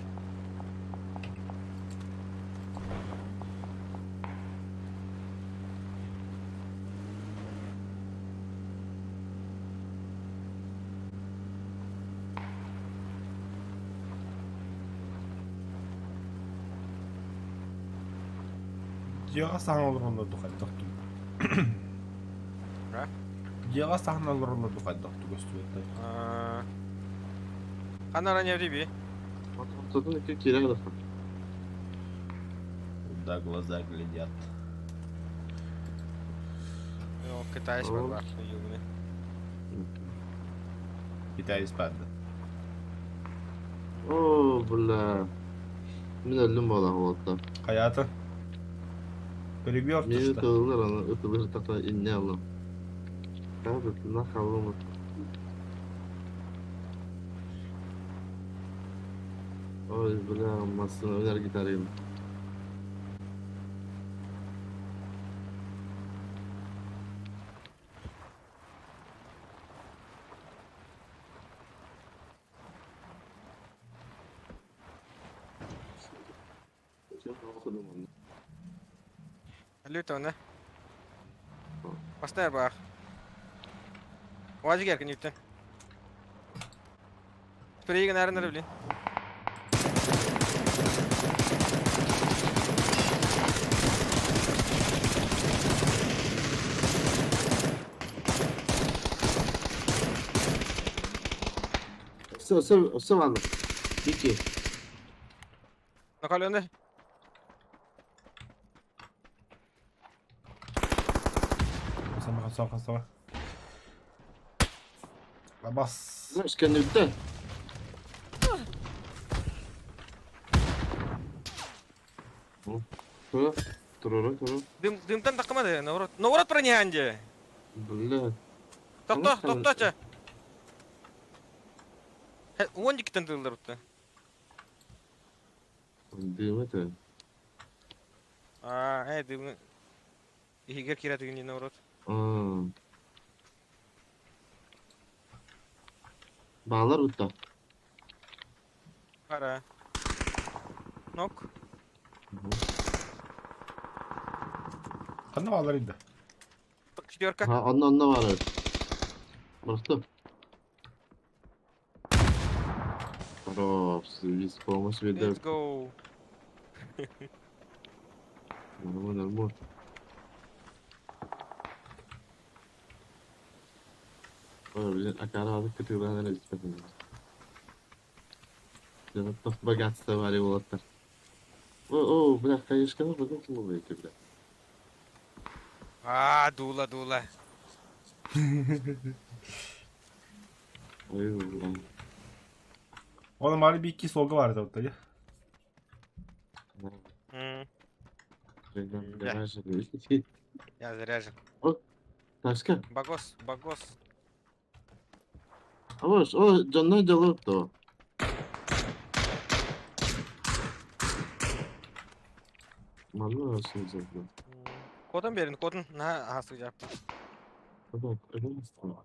Диаға саң olur onda дұқай доқту. А? Диаға саң olur onda дұқай доқту göstü. Ханара не вриби. Ortadan iki kere kadar. Куда глаза глядят. Китайс О. бар. Юбны. Китай испанды. Oo bula. Min öldüm valla havatta. Hayatı. Прибьёр Meni işte. tağırlar ana ıtılır takla inne alım. Tabii ne kalım. Oy bula masını öner gitarıyım. okudum onu. Lütfen ne? Поставь бах. Вази герка Ньютон. Spray'i nereden bilin? Все ладно. Iki. Ne kalıyor ne? Kasama. La bas. Знаешь, kendimde. Туру. Dümten takamadı. Наврот про нянде. Бля. Тоқта. Он дикten дылдар утта. Дым это. Дым. Игер кират гүнү наврот. Bağlar utta. Кара. Нок. Kanı bağlar indi. Четверка. Ha onunla var evet. Bıraktım. Хорош, с помощью Let's видео. go. Нормально. Bizim akara aldık kötülerden de gitmedim. Canım top bagatsa var ya olatlar. Бля, конечно, bakın kim oluyor ki bile. Дула. Ay ulan. Oğlum hani bir iki solga vardı orada ya. Я заряжен. Taşka. Багос. Ama o candan calı da o. Mallı olsun zaten. Кодын берін, кодын. Асы жапты. Tamam, öyle misin?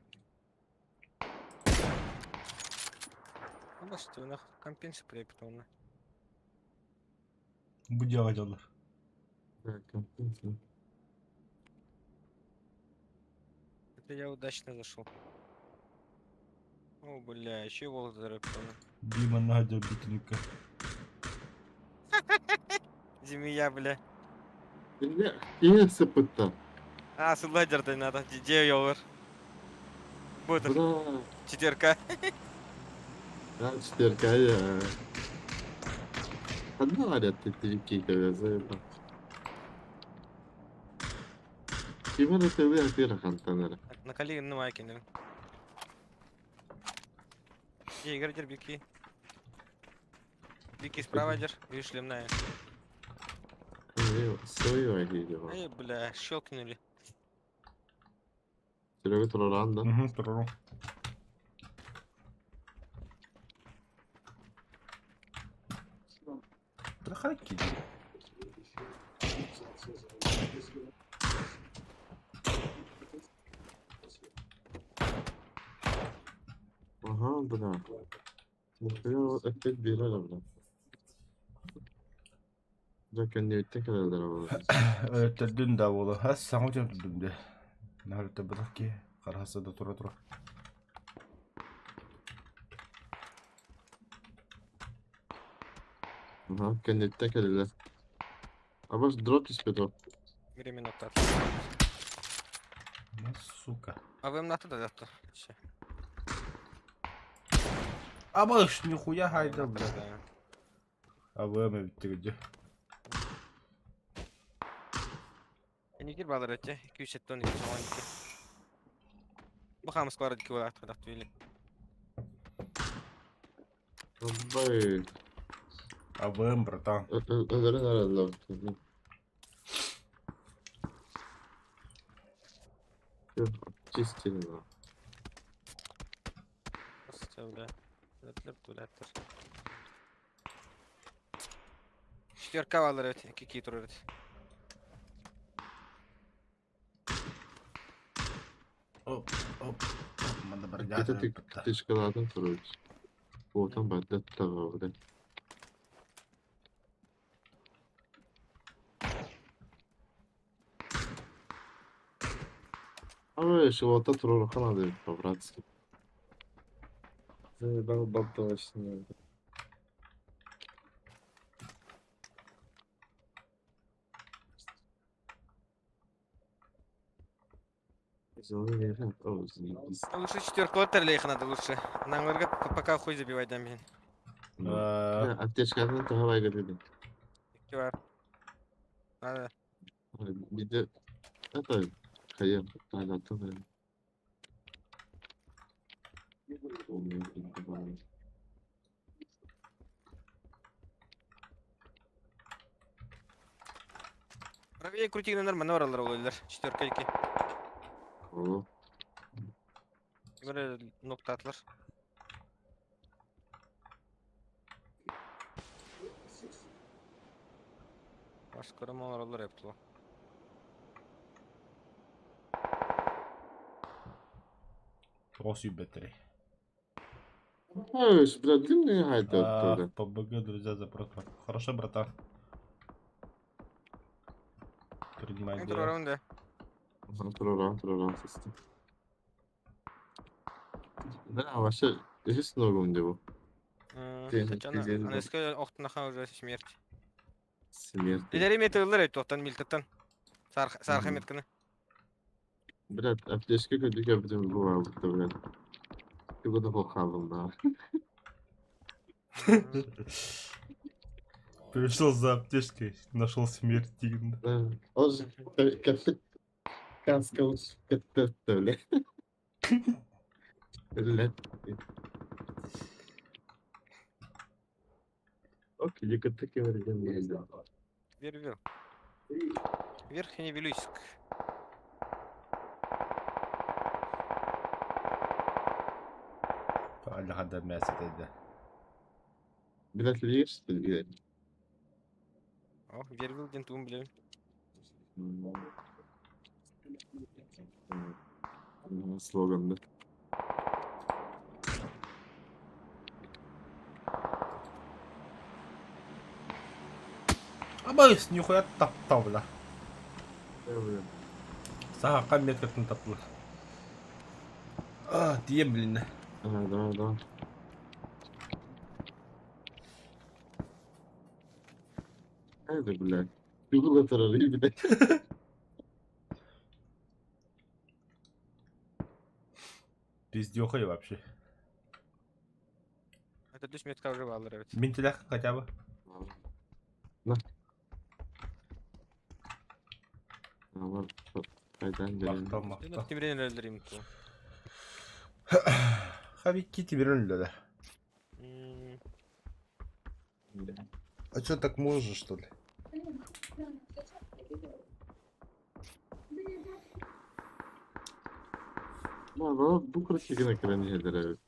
Что, нах, компенсы приобретённые. Bu cevacılar. Evet, kaptın. Это я удачно зашел. О, бля, еще волос заработаны. Дима Надя битника. Змея, бля. Yine sıpıtta. Сладердай надо. Где йовер? Бутер. Bırak. Четверка. Ya четверка ya. Одна варят ты кикая заебал. Кимера ты выяпира хантанера. На колени на майке, наверное. Игорь, держи бики. Бики справа держи. Видишь, шлемная. Свою агиди var. Бля, щелкнули. Серега Тураранда. Durun. Bırak ki. Aha bırak. Muhtemelen o efekt bir ara bırak. Zaten ne ettik herhalde arabalar. Evet dün de oldu. Ha sen hocam dün de. Nerede bırak ki? Karası da tura. Aha kendi ettik herhalde. Ama drop ispedok. Время на тат. Ne suka. А вы им на туда это. Ama ış nihуя hayda bля. Да. Abime bitti gece. Не гир балар эти. 200 тонн 212. Бахамс квадрат киловатт квадрат вели. Абай. Abim bратан. Ölerin herhalde. Yok, çizgili lan. Оставля. Туалеттер. Четверка балар эти. Какие туры. Hop. Bana bir Gete tışkalardan soruyoruz. Bu otan badlet tağı orada. Ama şu ota turunu kanadı Bratski. Ben baktım şimdi. Зоны верят. О, заебись. Лучше четверку оттерлейх надо лучше. Наңырга пока хуй забивайдан мен. Э, Аптечканы тағабай көреді. İki var. Hadi. Bir de это hayır. Hayatı da. Правее крутигненler маневралар oluyorlar. Четверка 2. О, Böyle nokta atlar. Başka manevralar yaptılar. Toss you battery. Ой, блядь, ты мне хайт оттуда. ПБГ, друзья, за просмотр. Хорошо, братан. Принимай Ne дело. durarım da. Туран, систем. Да, вообще, есть много у него. Дизель Ana var. eski oktuna уже смерть. Смерть. İleri meteorlar et oktan miltetten. Sarha metkini. Блядь, аптечка как-то потом была, блядь. Ты куда похавал, да? Пришел за аптечкой, нашел смерть Тигна. Да. Он же капитанского спецтеста, блядь. Окей, я как таки вариант, да. Вверх. Верхний Вилюйск. Hala kadar mesleğinde. Блядь, видишь, что ли, блядь? О, Вервил дентум, блин. Слоган, да? Абайс, нихуя таптал, бля. Да, блядь. Саха меткатын таптыл. Тие, блин. Да. Это, блядь. Google это блядь. Пиздёхай вообще. Это düz metka уже alır evet. Бинтелях хотя бы. На. Var. Kaydan gelin. Мактал, Ben мактал. Timren'i öldüreyim tu. Хавики тебе да. Hmm. А чё, так можно, что ли? Bu kırık yine kıran şeyler evet.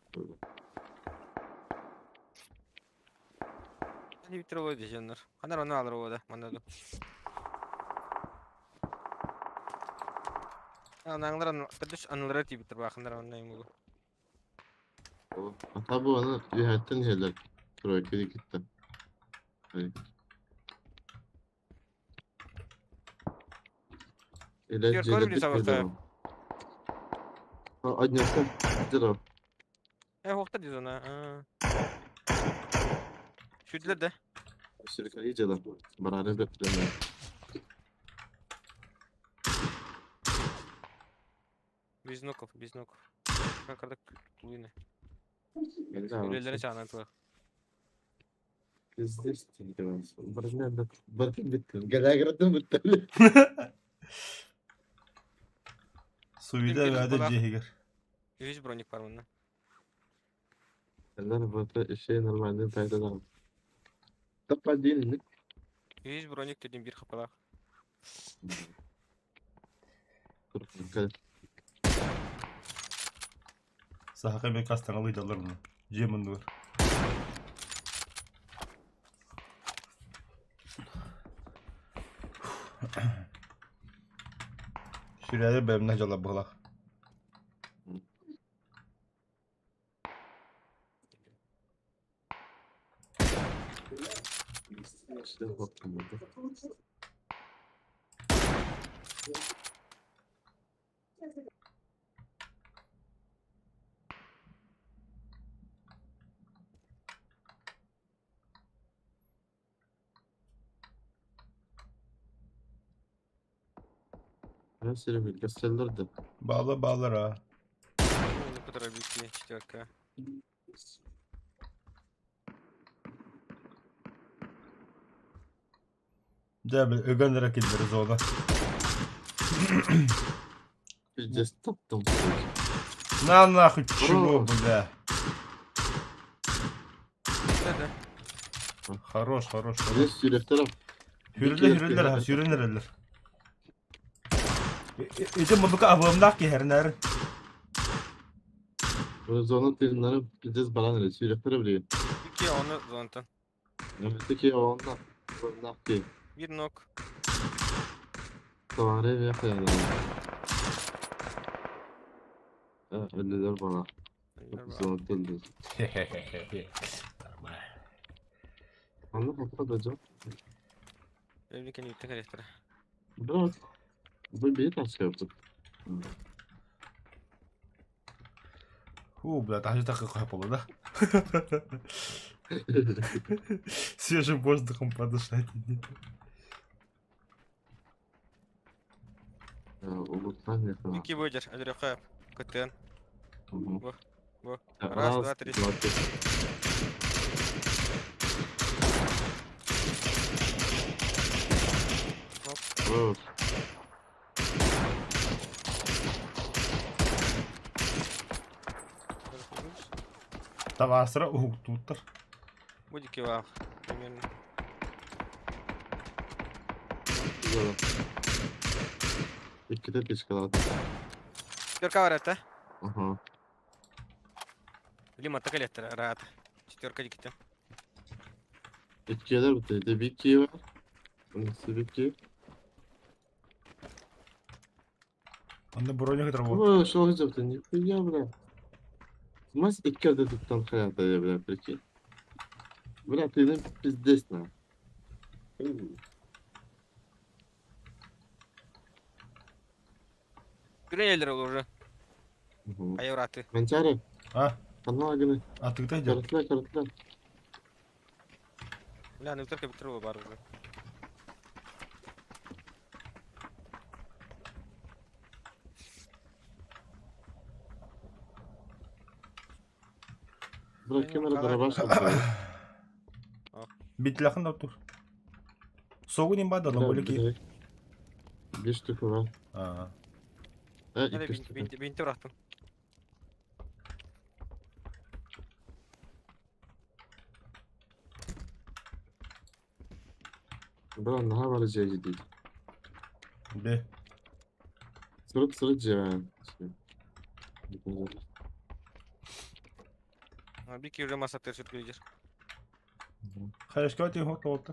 Hadi bitir o diyecekler. Kadar onu alır o da. Bana da. Ananglar düz anılara tipi bitir bakınlar ondan bu. Tabi onu cihetten şeyler. Troika'ya gitti. Diyor, koyabilir sabah. Однёвка. Здорово. Hokta diz ona. Şudiler de. Şirka iyice lan. Bana götürüyorum. Без ноков. Как арда луйны. Ben Өлелері çağınan tuğ. Izleştim. Barış'ın bakın bitti. Galagradım bitti. Suyda Bilmiyorum, verdi bana- Cehir. 100 броник var bunda. Eller burada şey normalde faydalı. Tapa değil mi? 100 броник dediğim bir kapalak. Dur kanka. Саха мен кастан алый далар муну. Жемін бар. Шүрәлі бәрімнен жала бұғылақ. İşte baktım burada. Ben seni bir gösterilirdi. Bağlar ha. Ну, которая бики, четверка. De böyle ögenerek gideriz orada. Bir jest tattım. На нахуй чего, бля. Да-да. Хорош. Hadi sürekli Hürürler ha, sürünürler. İşte bu avımdak ki her ner. Zona terimleri gideceğiz balan öyle sürekli bile. Бики, оны зонтан. Öteki ondan. Ondan ki. Bir nok. Tavarı ve yapayalım. Öyleler bana. Zona terimleri. Anladın mı hocam? Evliken yüksek elektrik. Biraz. Bu bir taş yaptık. Бля, даже так как было, да? Свежим воздухом подышать. Umutlar yakın. Бики выйдешь, Андрюха. Котен. Во. Раз, Раз, два, три. Оп. Давай, сразу тут. Будет кивал. Примерно. Güzel. Dikkat et geç kalan. Четверка var это. Aha. Лима, так электро, рад. Четверка дикita. Etkiler bu teyze. Bir iki var. Nasıl bir iki? Anda броня которого. Ama şu olacak da nihayet bile. Mas ilk kere tuttan hayata ya bile peki. Bile dedim biz desna. Грейлер уже. Айвраты. Mençare. А, Kanal günü. а ты где идешь? Karıtlar. Бля, ну только битровый бар уже. Bırak kenara beraber çalışalım. Битлахын да тур. Согу не бада, но были. Bir штука var. А, Hadi İki штука. binti bıraktım. Bırak daha var cihazı değil. бе. Sırıt cihaz. Бики уже масса терсит видишь. Хайшка ты вот вот.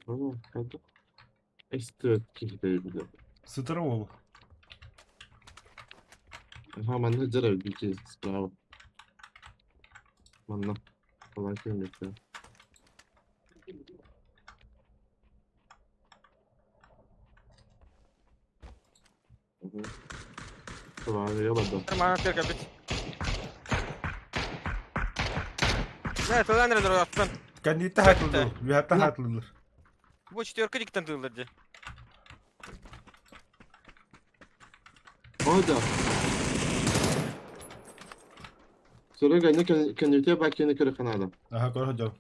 Ama hadi. Eski kişileri bile. Сытровол. Ага, мене джерел більше справа. Мене. Полайки не це. Tamam, yolladım. Нормально, терка бить. Да, туда не разорвал. Kan inte hatlar. Vi har hatlar. Bu четверка диктант öldürdü. Orada. Sonra gene kanıtya bak yine kırık adam. Aha, koy hocam.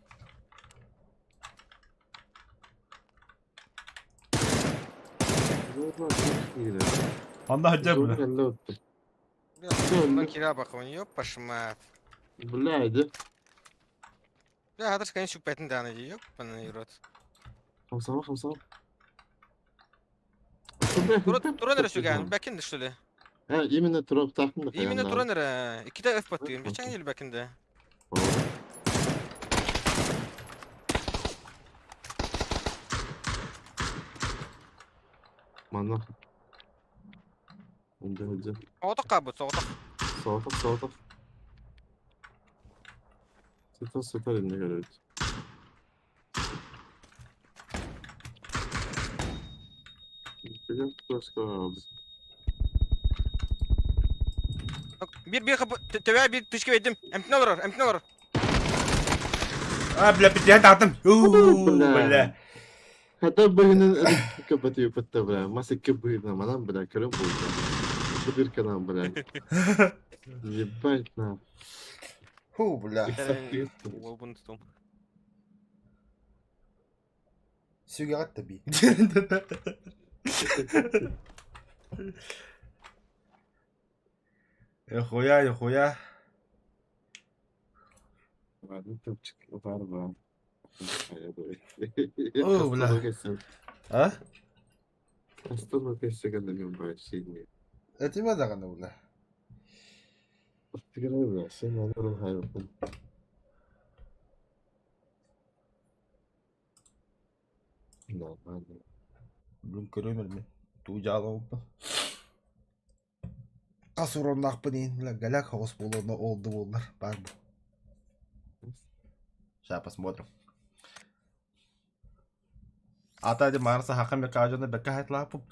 Anda hocam Sonra mı? gene öttü. Бля, Всё, блокира бахван, ёпа шмат. Блядь. Бля, хадыр конечно шупайтын даны дей, ёпаный рот. Хамсама. Туранер сүйген, бәкінді что ли? Ha, именно Турок taktım da Именно Туранер, 2'de F batıyım, geçen yıl bәкінді. Mana. Önce. Soğutuk abi, soğutuk. Soğutak. Süper eline göre. Bir de başka abi. Bir kapı tövbe bir tışkı verdim. Emtin olur. А, бля, пятьдесят атом. Бля. Hatta bölünün ödük kapatıyor pıttı bırak. Masa kıbırına manan bırak. Karım buldu. Kıbır kanan bırak. Ебать на. Фу, бля. Bunu tutum. Сигарет таби. Нихуя. Ладно, топчик. Var. О, бля. А? Остановка секундами большие. Это тебя дагана, бля. Отыграй, бля. Sen onu hayatım. Нормально. Блин, көрөмөр туу жалабы. Асурондакпын бля, галяк хос болуна олду болдур. Бар бу. Сейчас посмотрим. Атади Марса хаками кажана бекахет лапу.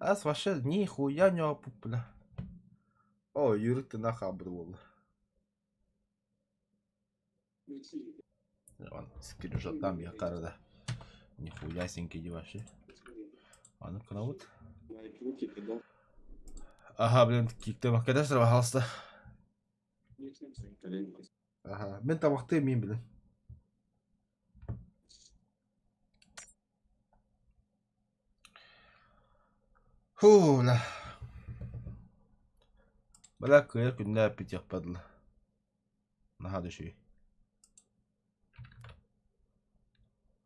Ас вообще нихуя не опупля. О, Юрик ты нахабр болду. Он скрижот там я карада. Нихуя синки вообще. А ну-ка на вот. Ага, блин, кикте макада трabajался. Ага, мен тамакты мен блин. Хула. Бля, кое күннәп питек падла. Нахады шүй.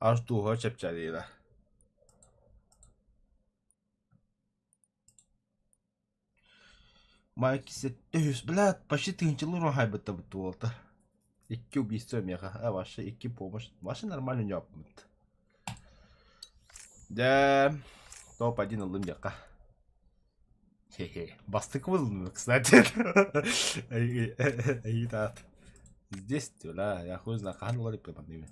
Аж туға чепчалейла. Майки сеттөз, блядь, почти тынчылыр хайбытта бутты болты. 2 убийства меха, а вообще 2 помощь. Вообще нормально не опмыт. Да, топ-1 алым яка. Хе-хе, бастык вылын, кстати. Айтат. Здесь, тюля, я хуй знаю, хан лори преподними.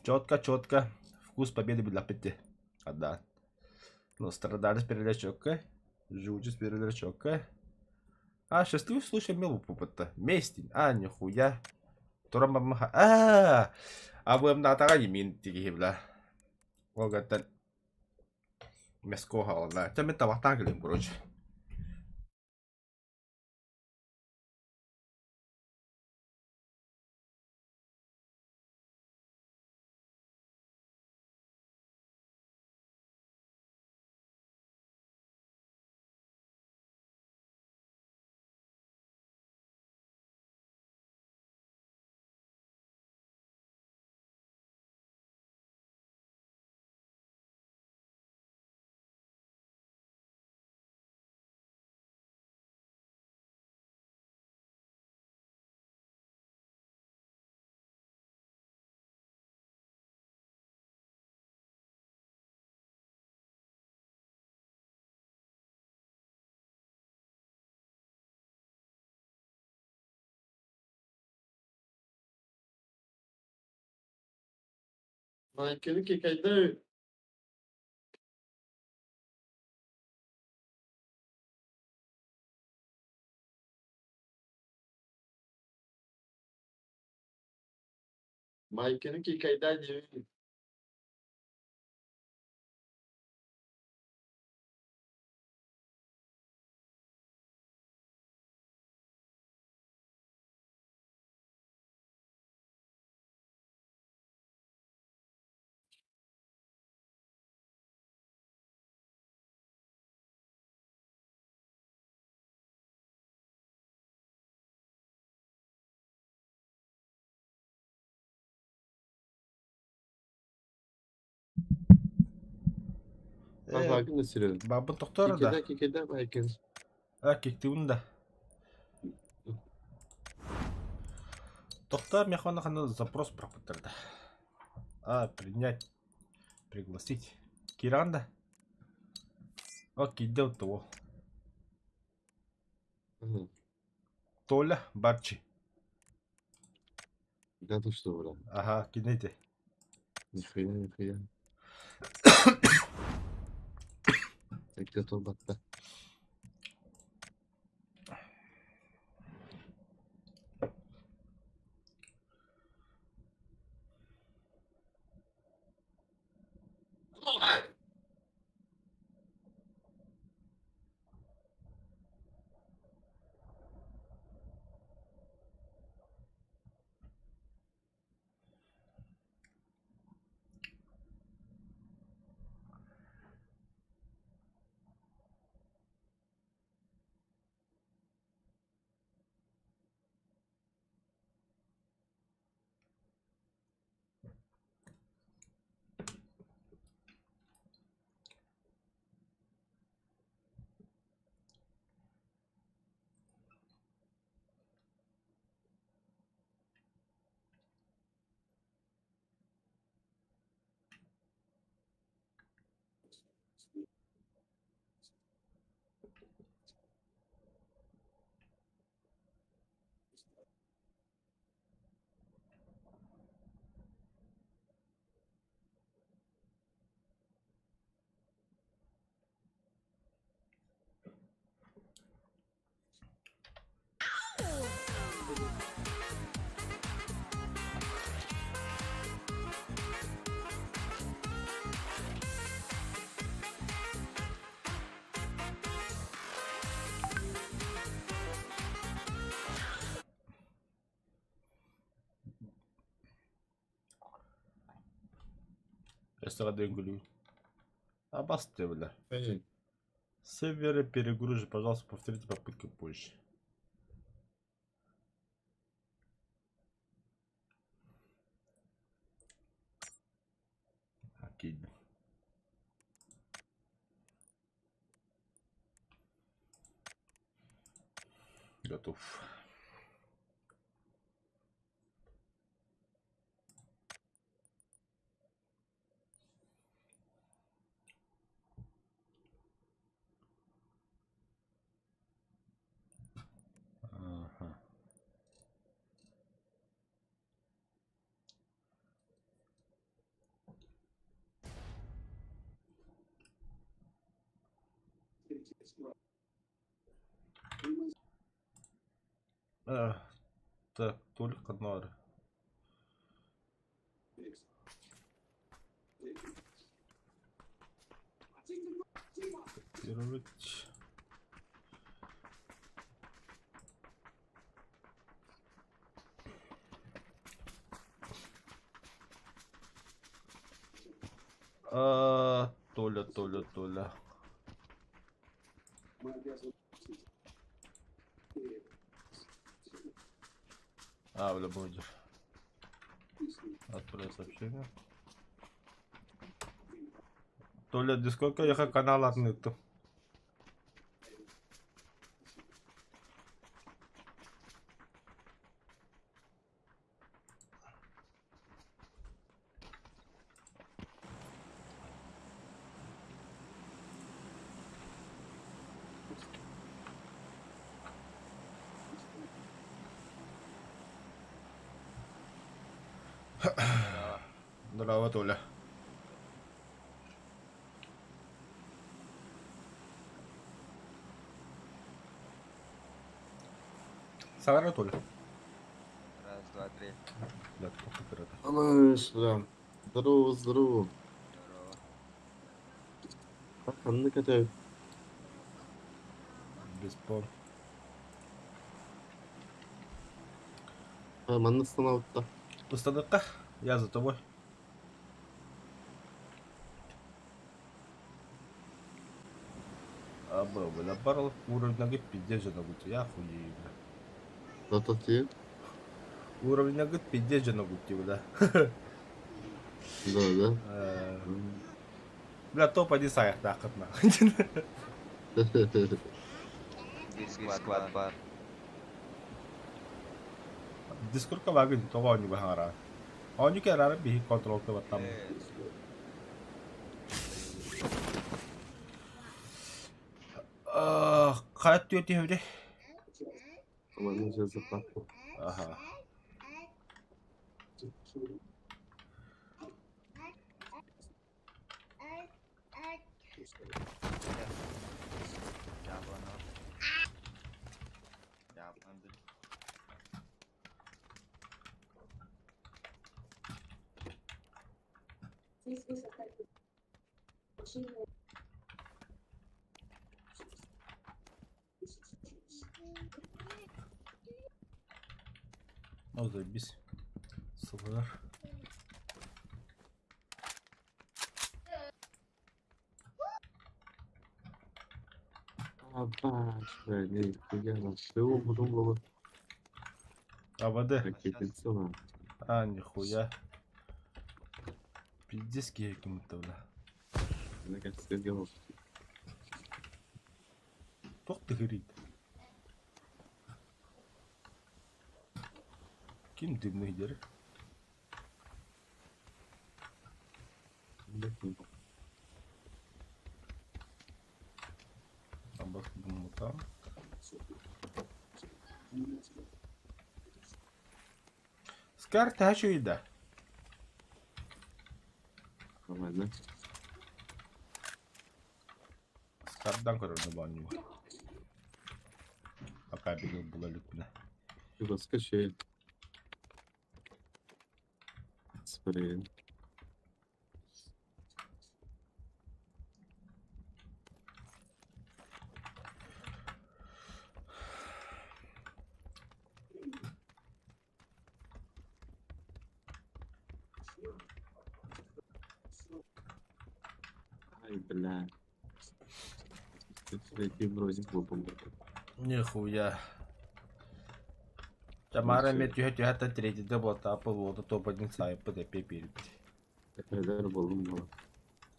Четко. Вкус победы для пяти. Да. Ну, страдали с перелечокой. Жуди с перелечокой. А, счастливый случай милу пупыта. Местень. А, нихуя. Турамбамаха. А будем на тараги минтиги, бля. Огатан. Меско хална. Там это ватаглим, короче. Майкель кайда. Майкель кайда не. Bakın ısırıyor. Бабы тоқтар да. Kikeda Майкель. Кекті да. Тоқтар механа хана запрос пропутырда. Принять. Пригласить. Киранда. Окей, дел того. Толя Барчи. Да ты что, брат? Ага, кинете. Нихуя. Так готов бата. Эстраду гулю. Обосты, бля. Эй, Северы перегружи, пожалуйста, повторите попытку позже. Окей. Готов. Ага. Так, только нары. Копировать. Толя. Бля, будешь. Отправить сообщение. Толя, дискорка яха канал отнытый. Здорово, Толя. Сагара, Толя. Раз, два, три. Да, кто оператор. Алыш, бля. Здорово. Здорово. Как анны катают? Без пор. Манны станавтта. Установка. Я за тобой. Бля, барлық уровняга пиздец жана гути, я охуею, бля. Зато ти? Уровняга пиздец жана гути, бля. Да. Бля, топ-1 саяқ тақыт на. Дисквад бар. Дискорка вагын, тоға ойны бахаңара. Ойны кәрәрі бейі контролты баттам. Қайт өте өте. Манны жазып баттым. Аха. О, заебись. Супер. Бач, бля, нихуя, на всего потом было. АВД. Какие пиццела. Нихуя. Пиздец каким-то, бля. Мне кажется, я делал. Тох ты горит. Ким дымный дер. Абас думаю там. Скарта хочу еда. Нормально. Скардан корона баню. Пока бегал была лютна. Типа скачай. Смотри. Ай, бля. Третий бросик выпал. Нихуя. Тамара мет третий дабл тапы болды топ-1 сайпы деп беріп. Когда был мало.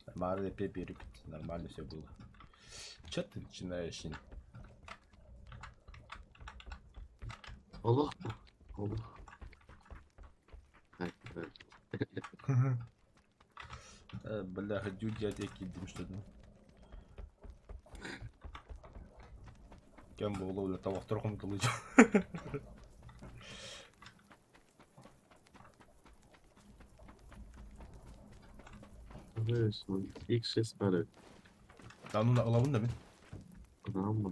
Тамара деп беріп. Нормально все было. Че ты начинаешь? Allah. Allah. Ай, бля. Бля, дюди я тебе кидим что-то. Кем бы уловлю того втором кылычу. Evet, ilk ses var. Lan onu alavın da ben. Ama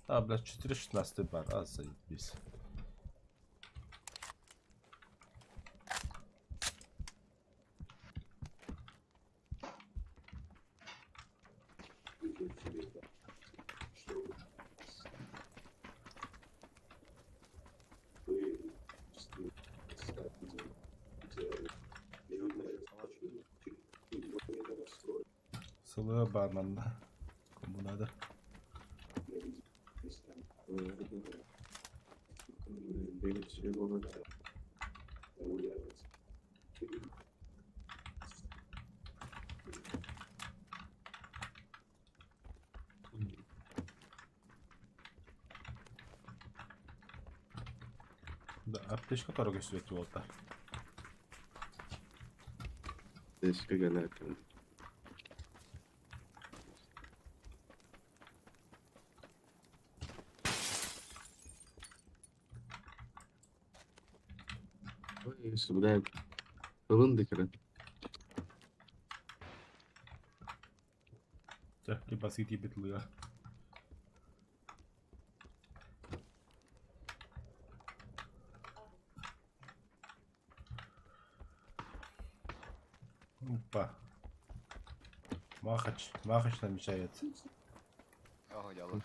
А, блядь, 416 бар, а, заебись. Сылы барманда. Кому надо? benim şey olur. Да, аптечка дорого стоит волта. Teşekkür ederim. Ой, блядь. Kılın dikkat. Так, либо сиди бетлыга. Опа. Махач намечается. Ahogy alır.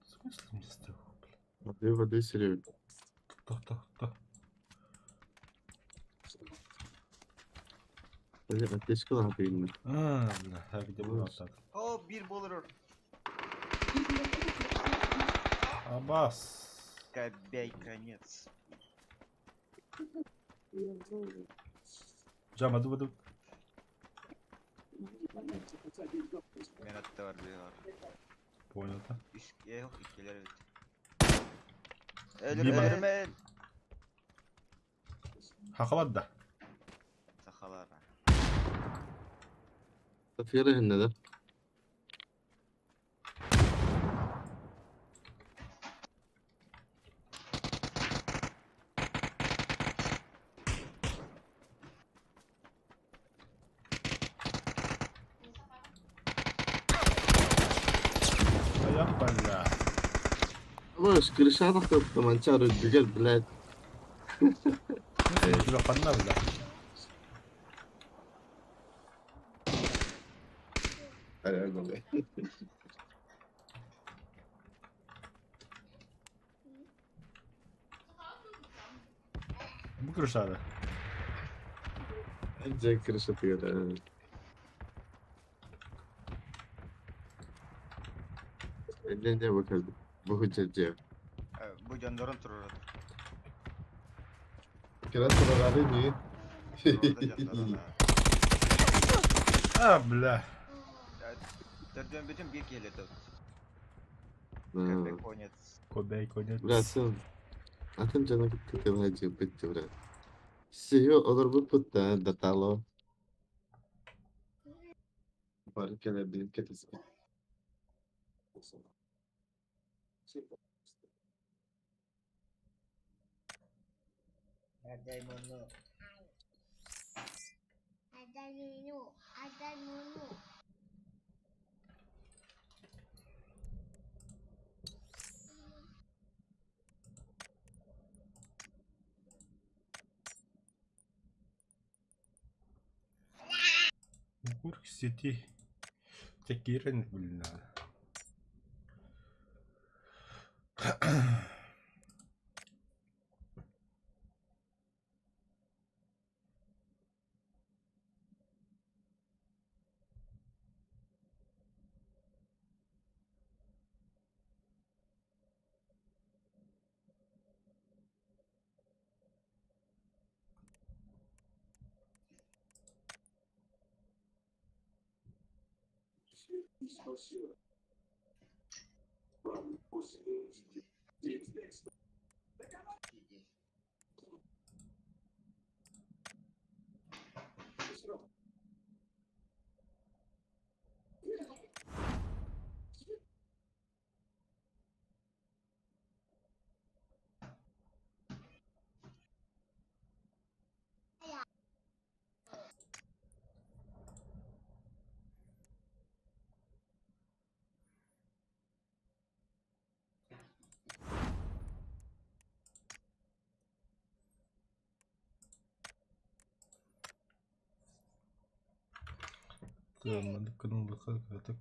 В смысле не сделал, блядь? Воды серьезно. Кто? Ateş kıl abi eline. А, бля, а где был вот так? O bir bulur. Абас. Кобяй конец. Cam hadi. Menatte var biri var. Понял, да? Yok ikiler evet. Lima. Ölürmen. Hakalat da. Sakalar. Tafiyara henne de. Ayak balla. Ama kırışa da tamam çağırıyor. Güzel bled. Şurada kanına bile. Hayır öyle. Bu kırış abi. Bence kırış atıyor. Evet. Eğlence bakalım. Bu hüccetçi. Bu canların turları. Kira turları mı? Orada canların. Ah bля. Tercüme bütün bir kere de. Ha. Köpek konец. Konec. Bıraksın. Atın cana gitti kılacı bitti bırak. Siyo olur bu putta da talo. Bari kere bir ketesi. Ada mono. Ada Nunu. Ada Nunu. Угор сети. Текирен блин. Tamam, kanalda kalktık.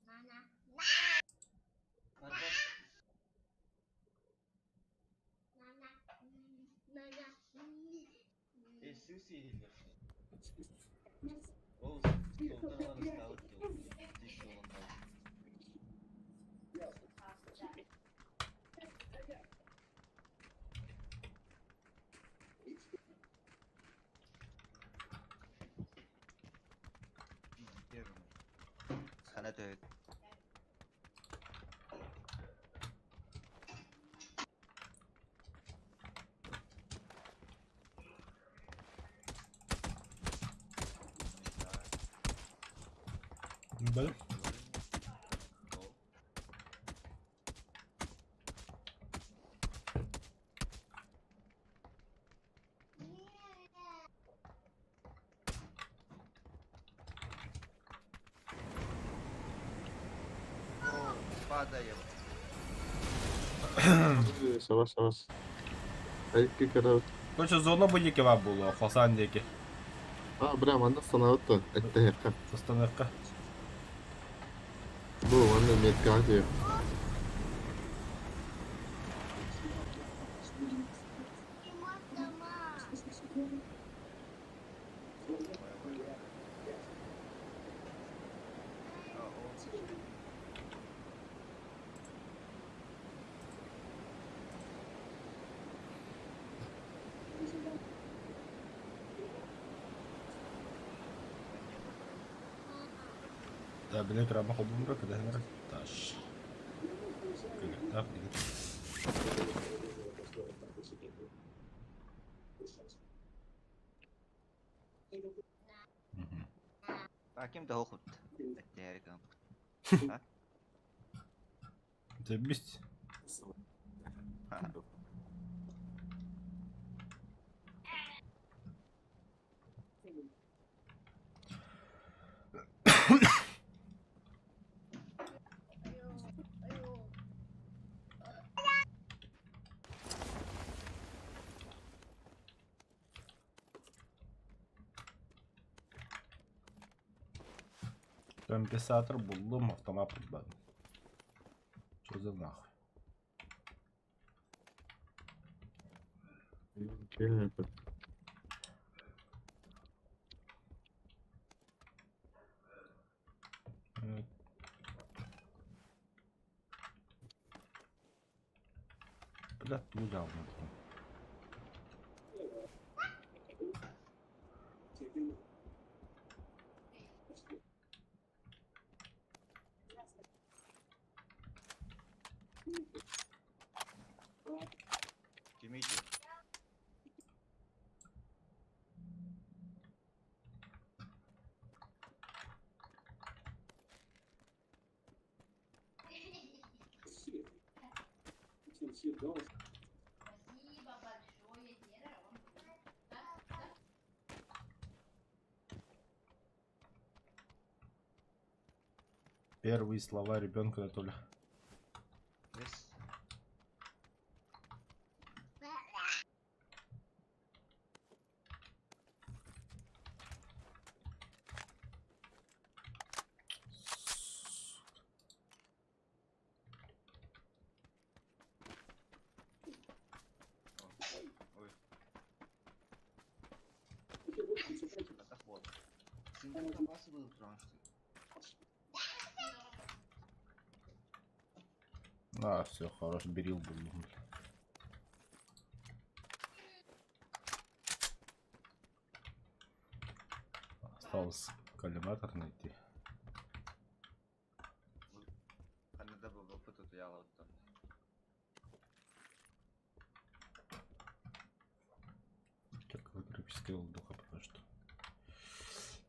Nana. Nana. Nana. Susi. Oh, soltan alanı sağlık yok. Ciddi olan da. Sana dövdü. Böyle. Падаем. Savaş savaş. Ayık kadar. Короче, зона буде кева було, Хосандеки. Прям анда санаатта. Этте якка. Остановка. Bu anda metka diyor. Да, блин, краб ходим рак, да, нарак. Таш. Так, Hakim de okut. Değeri kan. Заебись. Компенсатор buldum, автомат bulmadım. Çözül nahуй. Evet. Блядь, ну да, вот. Первые слова ребенка Анатолия. Здесь. Ой. Так вот. Синтез запасы будут, потому что... А, все, хорош, берил был. Осталось коллиматор найти. А надо было опыт от яла вот там. Только графический воздуха пока что.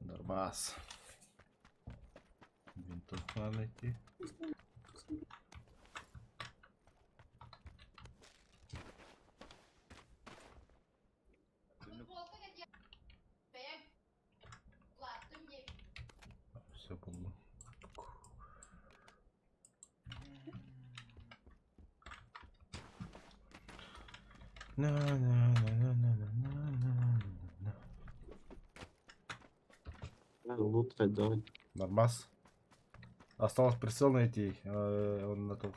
Нормас. Винтовку надо найти. Все было. Лут давай. Нормас. Осталось прицел найти. Он на то.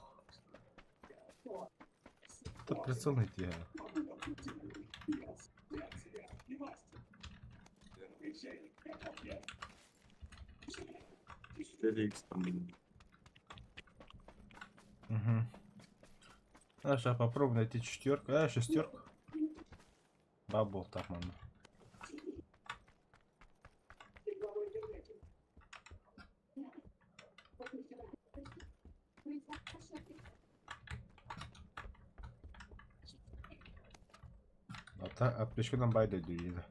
Тут прицел найти. Там. Угу. А сейчас попробуем найти четверку. А, шестерку. Бабл там она. Aplication'dan bayda diyor yine.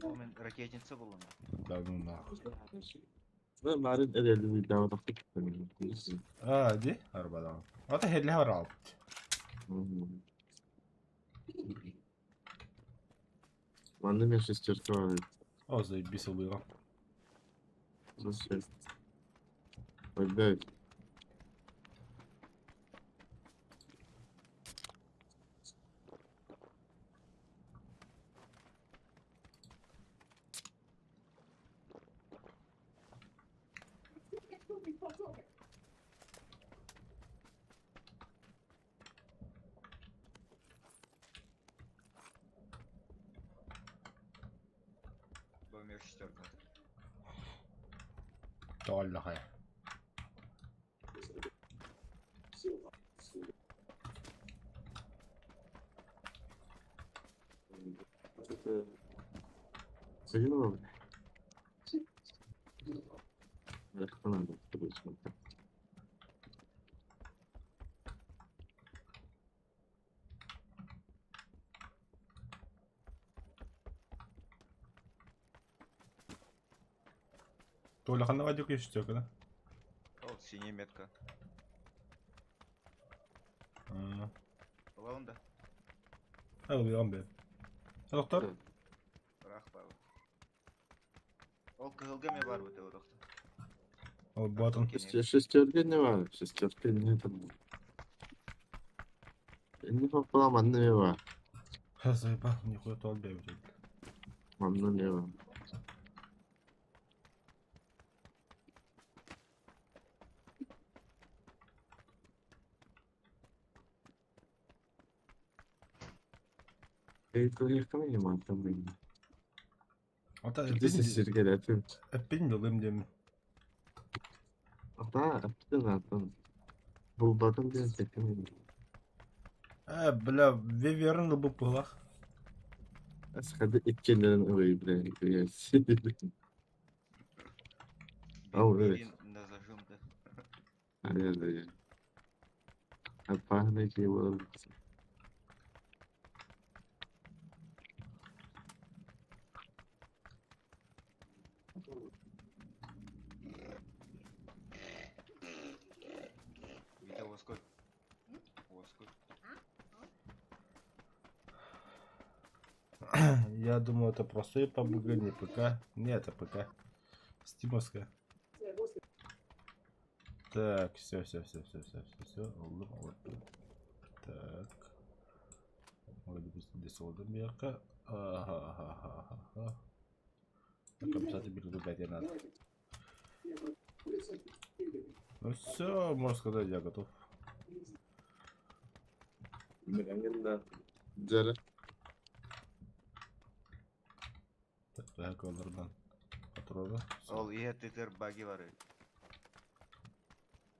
Мен ракетница буламын. Да ну нахуй. Ben bari edelim bir daha baktık. Hadi arabadan. O da helle var alt. Ладно, мне шестерка. O zajebiście było. За 6. Опять. Бомер шестерка. Vallahi. Соединил? Легко надо, короче. Толя ханавадик есть шестерка, да? Вот синяя метка. Была он, да? Alıyorum ben. Doktor. Рах бабы. Ол кылгаме бар бу те доктор. O bottom. Шестерка не var. Шестерка не там. Не попала манна var. Заебал, нихуя то отбил. Манна не var. Это легко не мать там. Ata Здесь сиргелетим. bilmiyorum diye mi? Ata yaptın zaten. Buldadım diye çektim. Bля, Виверн bu pulak. Hadi etkilerin orayı bile. Oh, evet. Бензин на зажим-то. Наверное. Опахнуть его. Vita was good. Was good. Я думаю, это простой PUBG, не ПК. Не, это ПК. Стимовская. Так, все. Так. Вроде бы здесь олдым бияққа. Ага. Так, обязательно беру, блядь, я надо. Ну все, можно сказать, я готов. Jara. Так, так, олардан патроны. Ол ihe тетер баги var.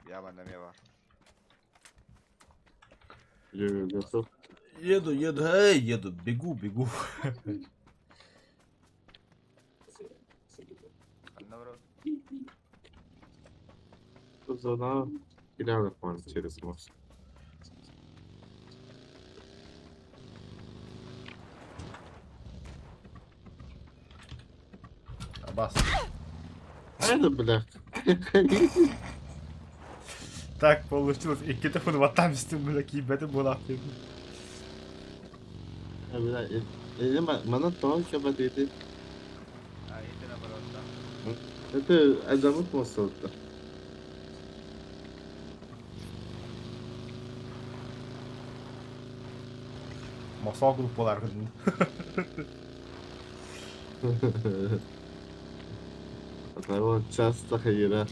Yaman ne var? Готов. Еду, эй, еду, бегу. Наоборот. Зона кидала план через мост. Абас. Это, бля. Так получилось. И какие-то фунватамисты, бля, кибеты была. Бля, ini mana tahu siapa itu? Ah, itu naobорот. Это Азамут Мосолта. Масал группалар. Потому часто ходила.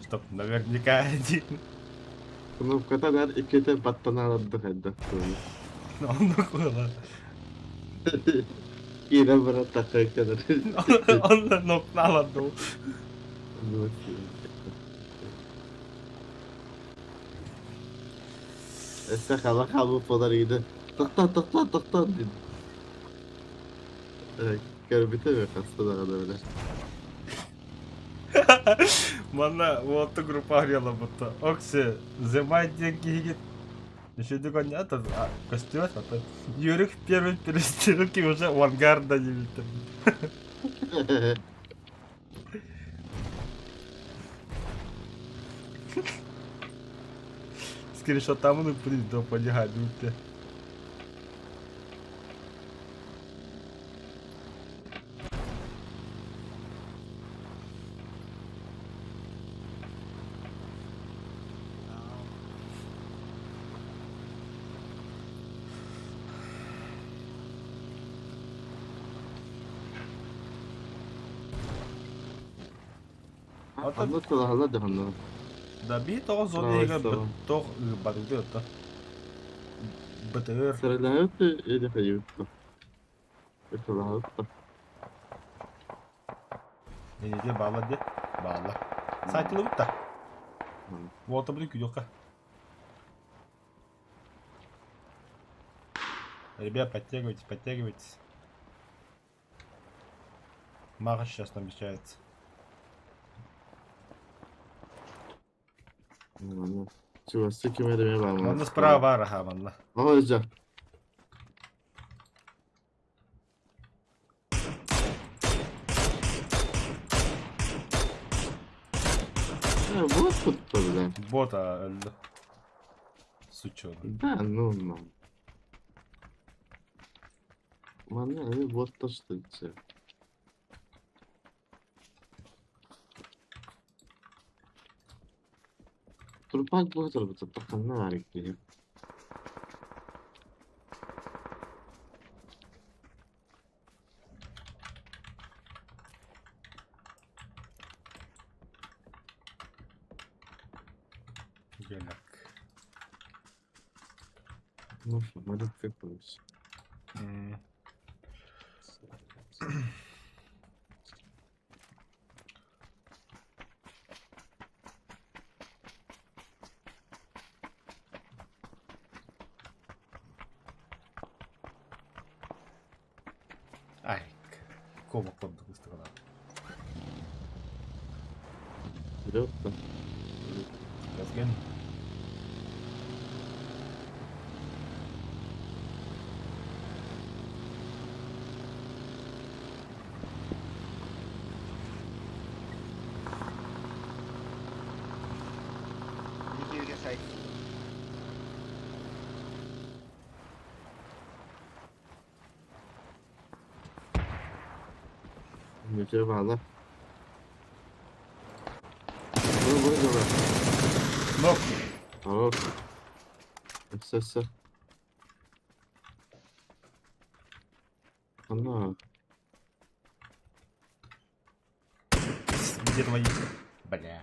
Чтоб наверняка один. Ну, в котором ikide battana отдыхать. Он такой, Kira berat tak kadar. он нокнал одну. Esa hava kabu falan iyiydi. Tıktan dedi. Görüntü mü kastı da kadar öyle. Мана, вот эта группа говорила, будто Окси, взимай деньги и гид. Еще догоня, это костюм, а то Юрик в первой перестрелке уже авангарда не видит. Скриншот там ну прийти до подягать, видите. Anlatıyorlar da onu. Да би то зонега то бадуде то. БТР. Стреляют или дают-то? Это ладно. Не бала де. Бала. Сайтилы бутта. Вот обрик юка. Ребят, подтягивайтесь. Марш сейчас намечается. Чего, с таким временем вам? Он справа, ага, ванна. Ой, да. Вот тут-то, бля. Бота, сучок. Да, ну. Мана, вот то, что это. Turpak bu kadar betul terkenal hari ini. Гелик. Ну, может, как получится. Ай, кого под другой стороны. Вперед-то. Разгон. Götüre bağla. Vur vur. Nok. Tamam. Ses. Ana. Где твои? Бля.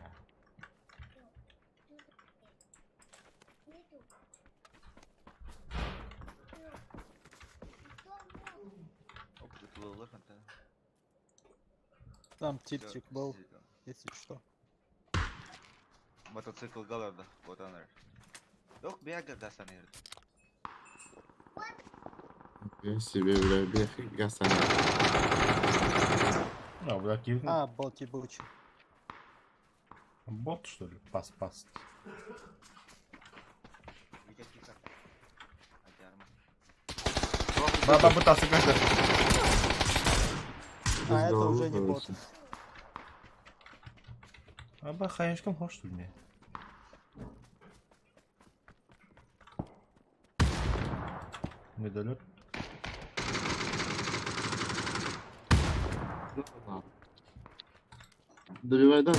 Оп, тут было это. Там Всё, типчик был, сидел. если что. Мотоцикл галарда. Вот она. Yok bir yer geldi sanıyorum. Я себе, бля, бег гаса. А, бля, какие... А, болти-бучи. Бот, что ли? Пас. Видите тихо. Acayip. Баба пытался как-то. А это уже не бот. Аба хаешкам хош что ли? Медалет. Добивай, да.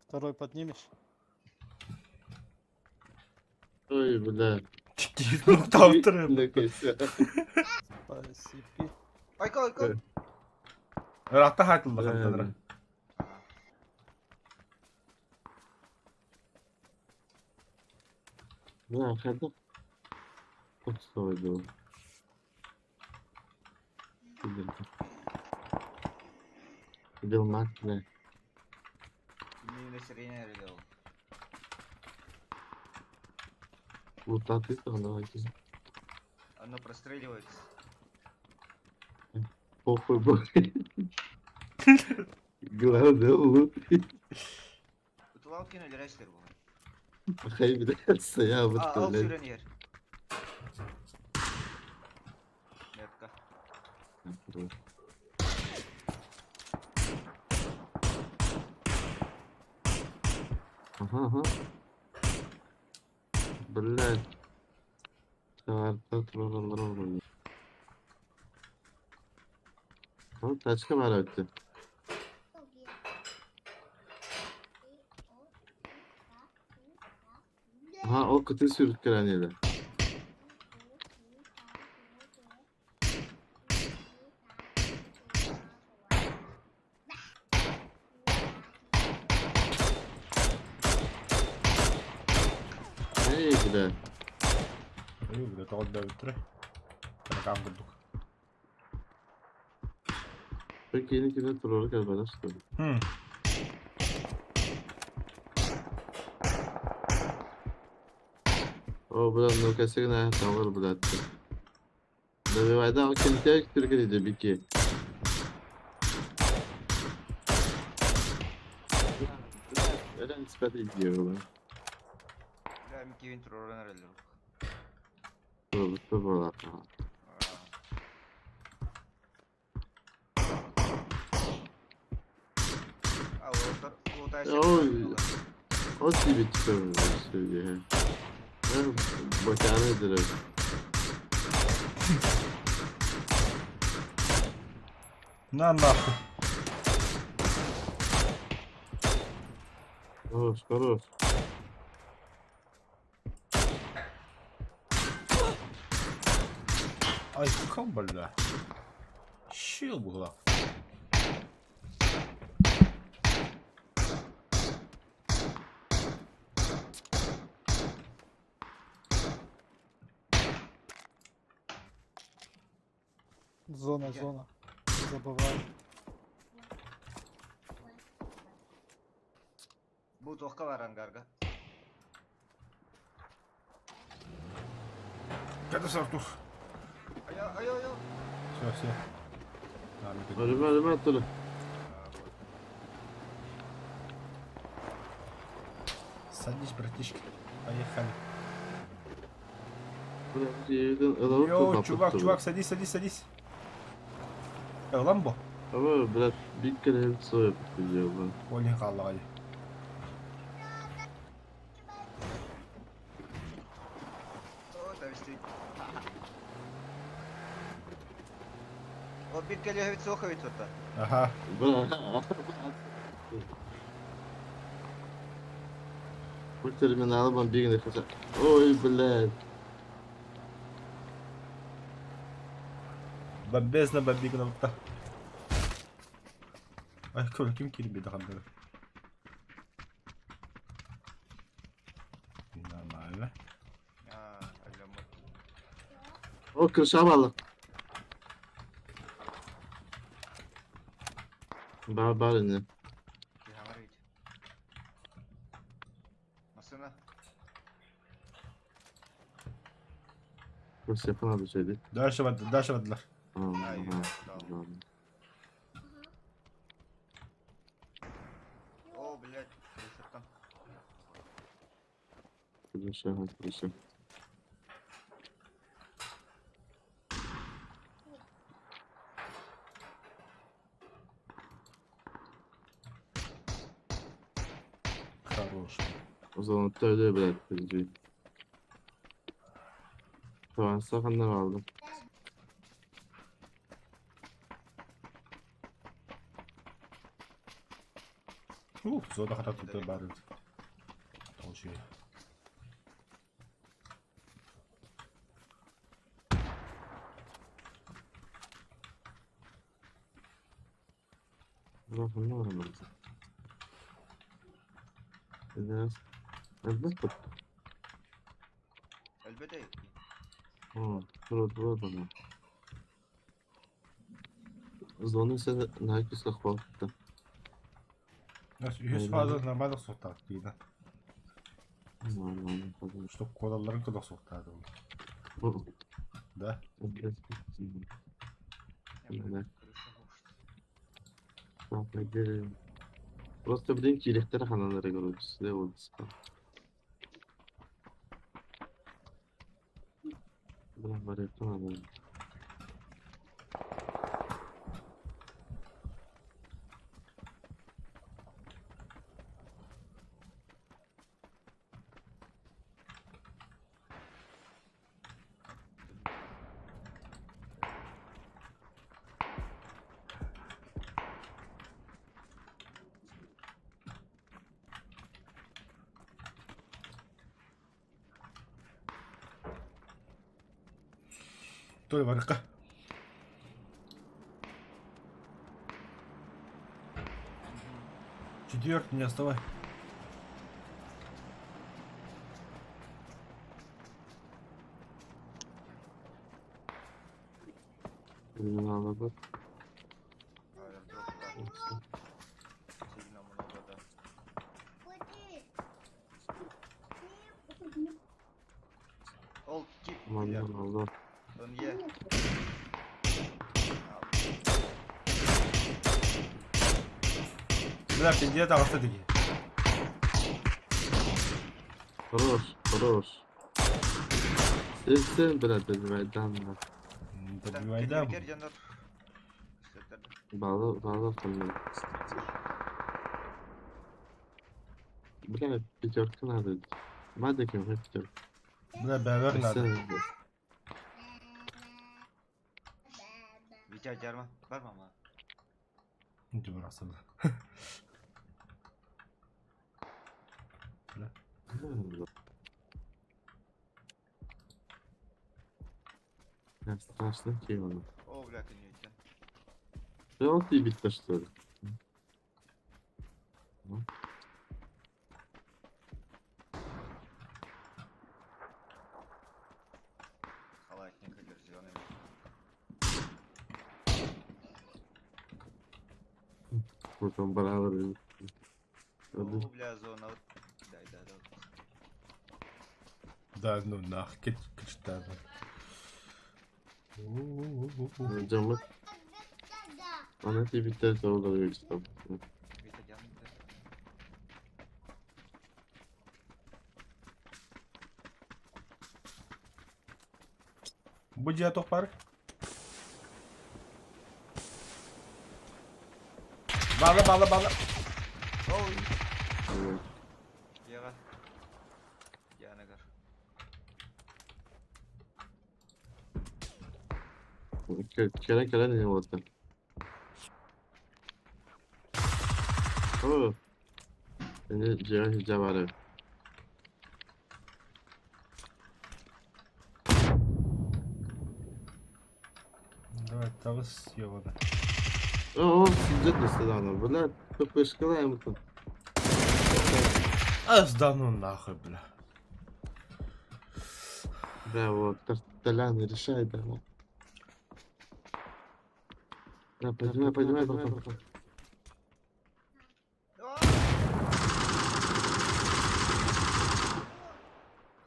Второй поднимешь? Ой, бля. Ну там трэп. Спасибо. Ayko. Рахта хакл Бля. бахантадра. Бля, хада. Вот что делал. Бил мак, бля. Не на сирене релел. Лута ты там, давайте. Оно простреливается. Похуй, бля. Главное, лут. Тут лавки или райстер был? Хай, бля, стоял, вот Al блядь. süren yer. Metka. Ага. Блядь. Карта троллолол. Вот тачка var ötü. Ha o kutu sürükleyen yeri. Ey bile. Ой, бля, это вот давит трэп. Там буду. Peki yeni kine trollü galiba nasıl? O блядь, ну косяк там var блядь. Добивай, да, окей, тебя перегорите, бики. Öyle nispet ediyor lan. Ya Mickey Winter oradan rellel. Dur bana. А вот Ой. O gibi çıkıyor söylüyor. Ben bacağını direkt. На нахуй. Хорош. Ай, бля. Щил была. Зона. Забываю. Bu tohka var hangarga. Kada Артур. Ай. Все. Ölüme atılır. Садись, братишка. Поехали. Burası yerden alalım. Йоу, чувак, садись. Ламбо. Ama biraz bir kere hep so yapıyor bu. Олин қаллағай. О, там стоит. Вот бит Галевец Оховец вот так. Aha. Bu terminalı ben bir gün kaçar. Oy bled. Бомбезно бомбигнул. Ay kim bir daha böyle. Normal. А, алё, O kırşa bağlı. Bari ne? говорите. Машина. Kırş yapamadı şeydi. Дальше вадlar. Ай, Tamam. О, блядь, высота. Kırşa. Хорош. O zaman öyle bled kırıcı. Tamam sakınlar aldım. Зона хата тут барит. Очень. Bakın ne var orada. Biraz. Elbette. Elbette. Burada bana. Zonu ise herkese korktu. Yüz fazla normal сортат дейді. Нормально, потому Что колаларын куда сортады ол. что... Да. Просто блин, килектер ханалары көрөбүз. Сиде болду. Блин, бар экен. Той барыққа. Четвертый, не оставай. Криминалы бар. Аэродроп, да. Сильно много, да. Ол тип, Мандан блядь, алды. он е. Бля, пиздец, а что такие? Хорош. Sen biraz eldivenden var. Добивай, да. Бекер жандар. Bağlı sanırım. Bir kere bir dört nerede? Madem ki hep dört. Бля, бәвер надо. Витя жарма. Бар ма? Ты бросил. Я страшно киваю. О, бля, ты не Витя. Да вот ты бить-то что ли? Халатненько зеленый. Потом бравый. О, бля, зона. Дай. Да, ну нах, кичтар. Camı ana tibitler doğruyor işte. Витя жарма. Будь я топар. Bağla. Ой, Evet. яға. Янагар. Kere ne oldu? Oo. Beni cihaz var. Давай, тавыз ёбана. О, сидит на стадане. Бля, тупо шкалаем тут. Да ну нахуй, бля. Бля, вот, Толян решай, давай. Да, поднимай, потом.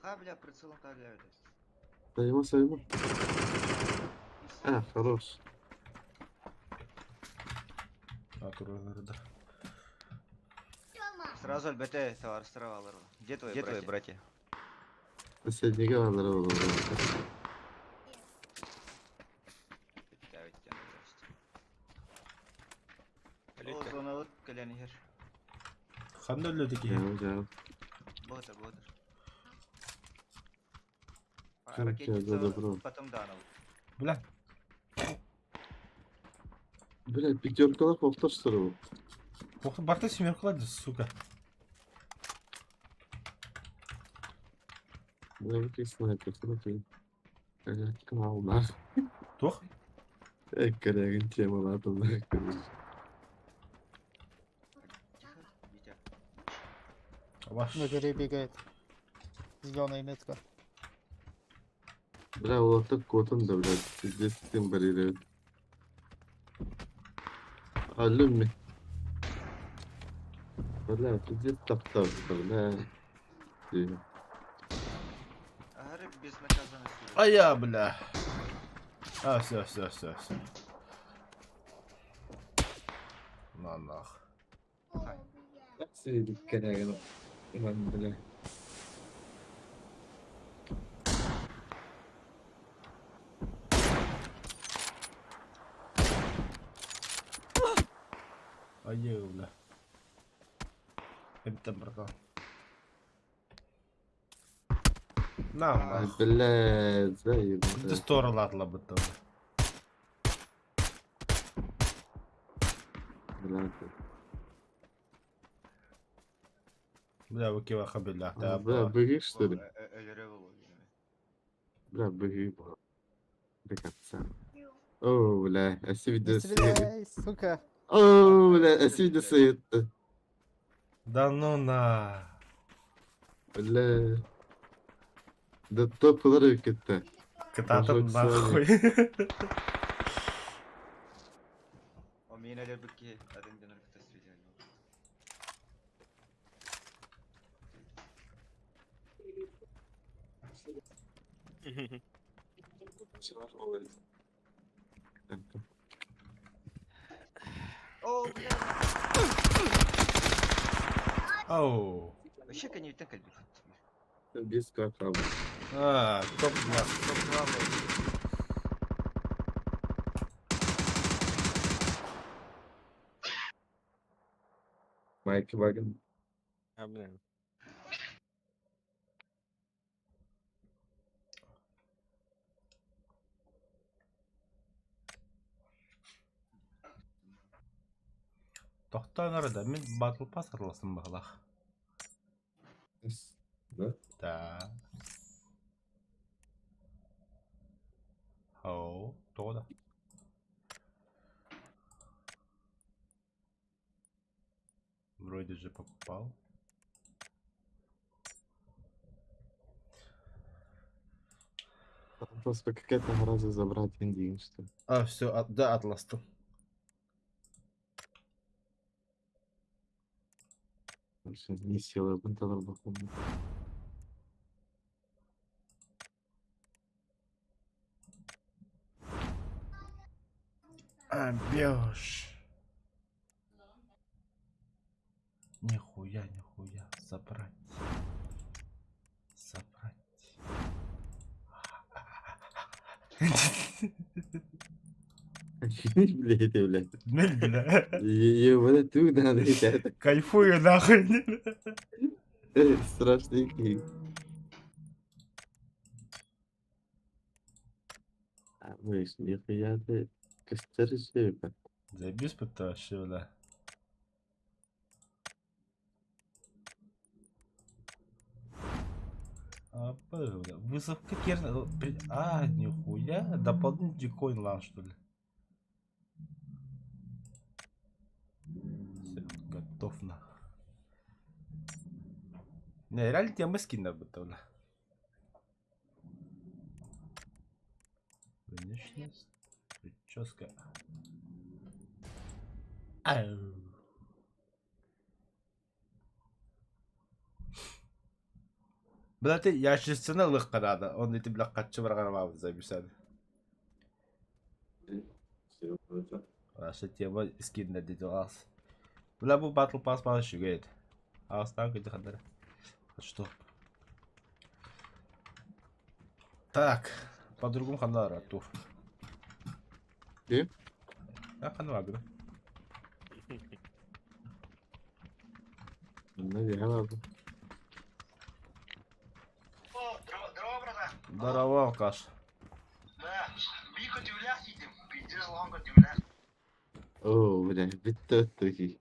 Ха, бля, прицелом кагляю. Своему. А, хорош. Атураларда. Тёма. Сразу альбете товарстыралар. Где твои братья? Соседнего надо было. О, зоналык каляни хер. Қандай өледі ке? Я. Богатыр. Чё, Ракетница добро. потом данал. Бля, Бля, пятерка повтор сыру. бақта семеркалады, сука. Бля, какой снайпер, смотри. Кім алды? Тоқ? Корягин тема ладно, короче. Витя. Ваш. На горе бегает. Зеленая метка. Бля, вот так котом да, блядь. Здесь тем барирует. Алюми. Бля, ты здесь топтал, бля. Агары безнаказанности. А я, бля. А, все. На нах. Среди корягин. Бля. А я, бля. Это братан. На, Ай, нах. блядь, Ты заебал. сторалатла бы там. Блядь. Бля, выкиваха, бля. А, бля, быги, что ли? Эль-Револу. Бля, быги, бля. До конца. О, бля, а си Не видео стреляй, сука. О, бля, а си видео стоит. Да ну на. Бля. Да топ-лары кетті. Кататын нахуй. O mineler bükki adın döner kıtası video. О, бля. Оу. Вообще коньюктен кальбиф. Без какао. А, топ нах. Майки Ваген. А, блин. Тоқтаңыр да, мен батыл пас араласым бағлақ. Да? Да. Оу, тоғда. Вроде же покупал. Просто какая-то раза забрать индиен, что ли. А, все, да, атласту. Вообще не села бунтовар бахом. А, бьешь. Нихуя, забрать. Блядь, блядь. Мель, бля. Ебаный ты надо, ребята. Кайфую нахуй. Страшный кейк. Мышь, нихуя ты костерщика. Заебись вообще, бля. Бля. Вызовка керна. Нихуя. Дополнительный коин лан, что ли? Всё, готов на. Не, реально тема скина будто, бля. Внешность. Прическа. Ау. Бля, ты яшчысына ылык канада. Он эти, бля, катчы барганамабыз, заебисады. Всё, это. Раша тема скинна дейді алс. Бля, бұл батл пас бала шүгейді. Алыстан көйді қандары. Что? Так, по-другому қандары, Артур. Где? Қаны магы. Наверное. Здорово, брата. Здорово, алкаш. Да, Бико дюля сидим, пиздец лонго дюля. О, блядь, битто такие.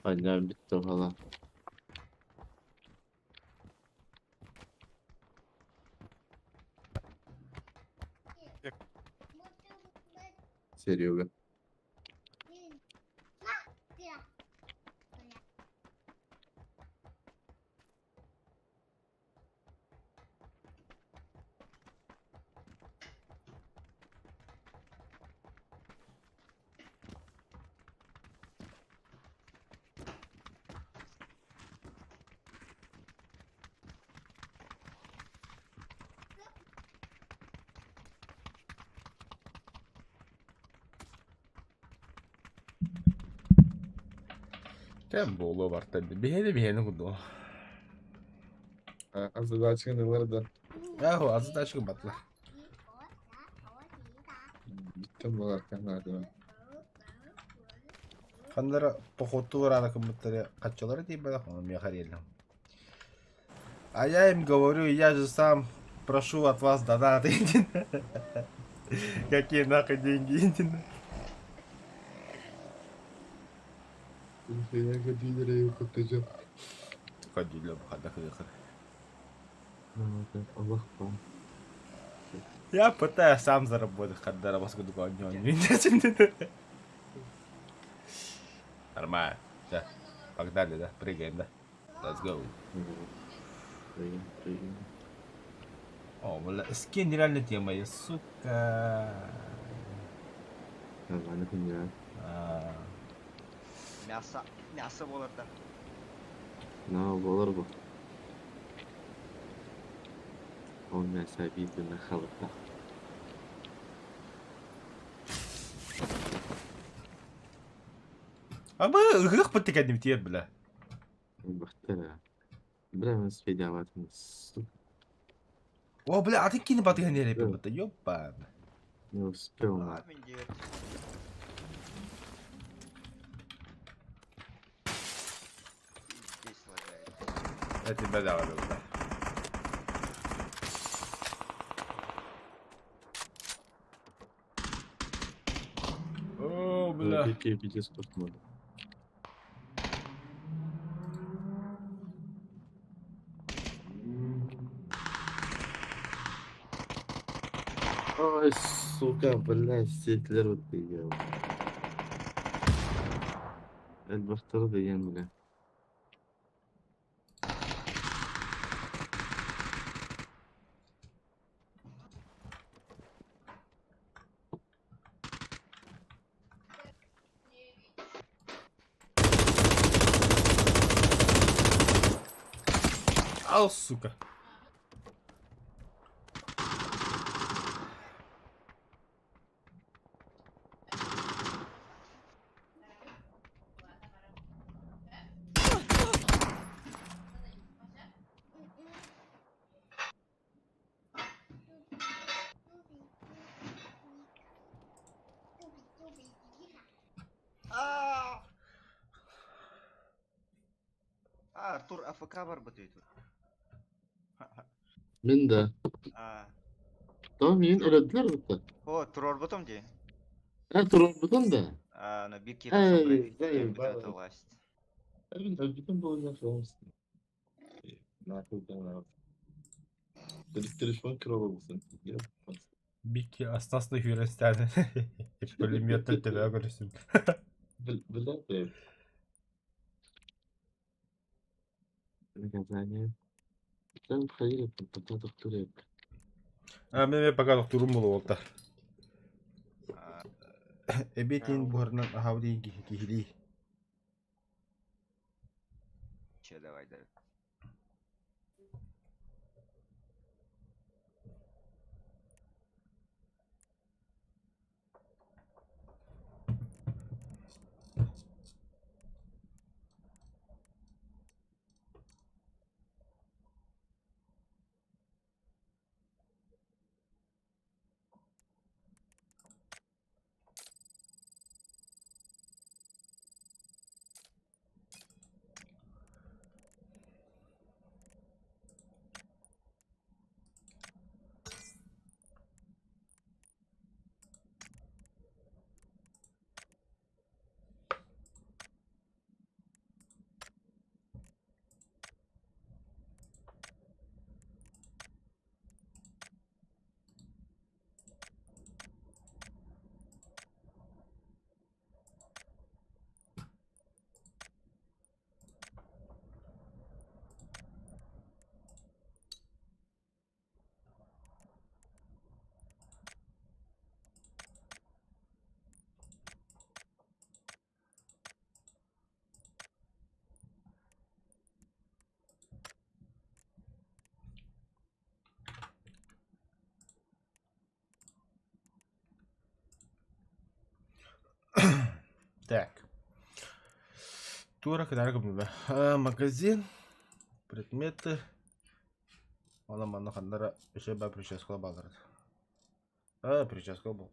Понятно, битто гала. Серега. Кем болу бар тәнді. Бейені құды. Задачканыларда Яху, азы да шығын батылар. битто болар канада. Қандары походу рано кымыттары қатчалары дейін бәді қоны мен қарелім. А я им говорю, я же сам прошу от вас донаты. Какие нахуй деньги? Я година его покажу. Ходили бы, хода хыхыр. Аллах вам. Я пытаюсь сам заработать, когда раз году не Нормально. Да. Погнали, да? Прыгаем, да? Let's go. О, бля, скин нереально тема есть, сука. Нормально хуйня. Мясо болар да. Болар bu. Он мясо видно на халатах. Ama ıhık pıttık kendim tiyet bile. Baktara. Biraz spedavatımız. О, бля, а ты кинь баты не репи, бата, ёпан. Не успел. Амин девять. Здесь лагает. Я тебя дал, бля. О, бля. Какие пиздец посмотрим. Ой, сука, блядь, сетler ötüyor. El baktara da yem bile. Al, сука. Артур АФК бар бытыйту. Мен de. Tamam yine elediler mi? О, турор бутом ди. Turun da. На бик кита собрать. Zayıf. Это власть. Bütün bu oyunlar olmuşsun. Ne yapacağım? Telefon kırılır mısın? Бики остался юристами. Пулемет тебя говорю. Bilal Наказание. Там ходили, потом доктор. Мен пока докторум болуп атты. Эбетин борнан хавди кихили. Че, давай. Так. Тура, когда магазин, предметы. Мана хандара еще ба прическа балдырды. Прическа был.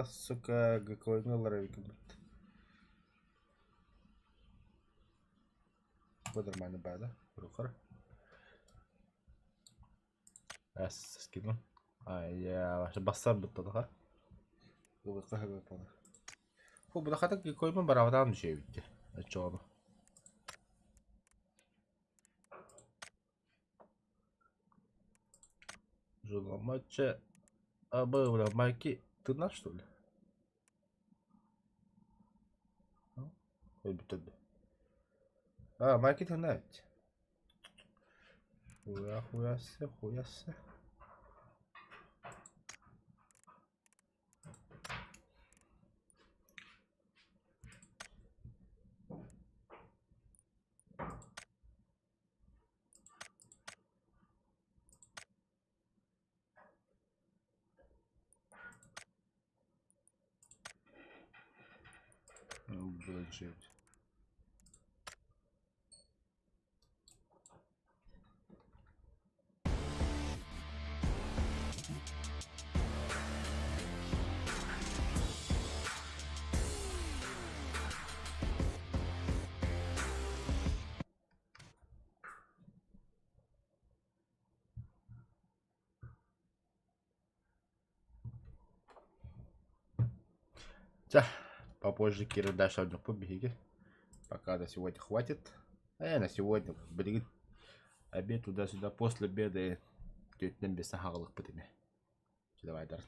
Сука, гакойнылар екен. Bu нормально бада. Рухар. Скину. Я вообще бассар бутта да. Bu kahve falan. Bu da hatta koyma baravadan şey bitti. Açalım. Жуломача. Было майки. Ты наш что ли? Майки ты навіть. Хуясе. Будет жить. Попозже Кира дальше одну побеги. Пока на сегодня хватит. На сегодня, блин, обед туда-сюда. После обеда тетя без сахарных пытами. Давай, Дар.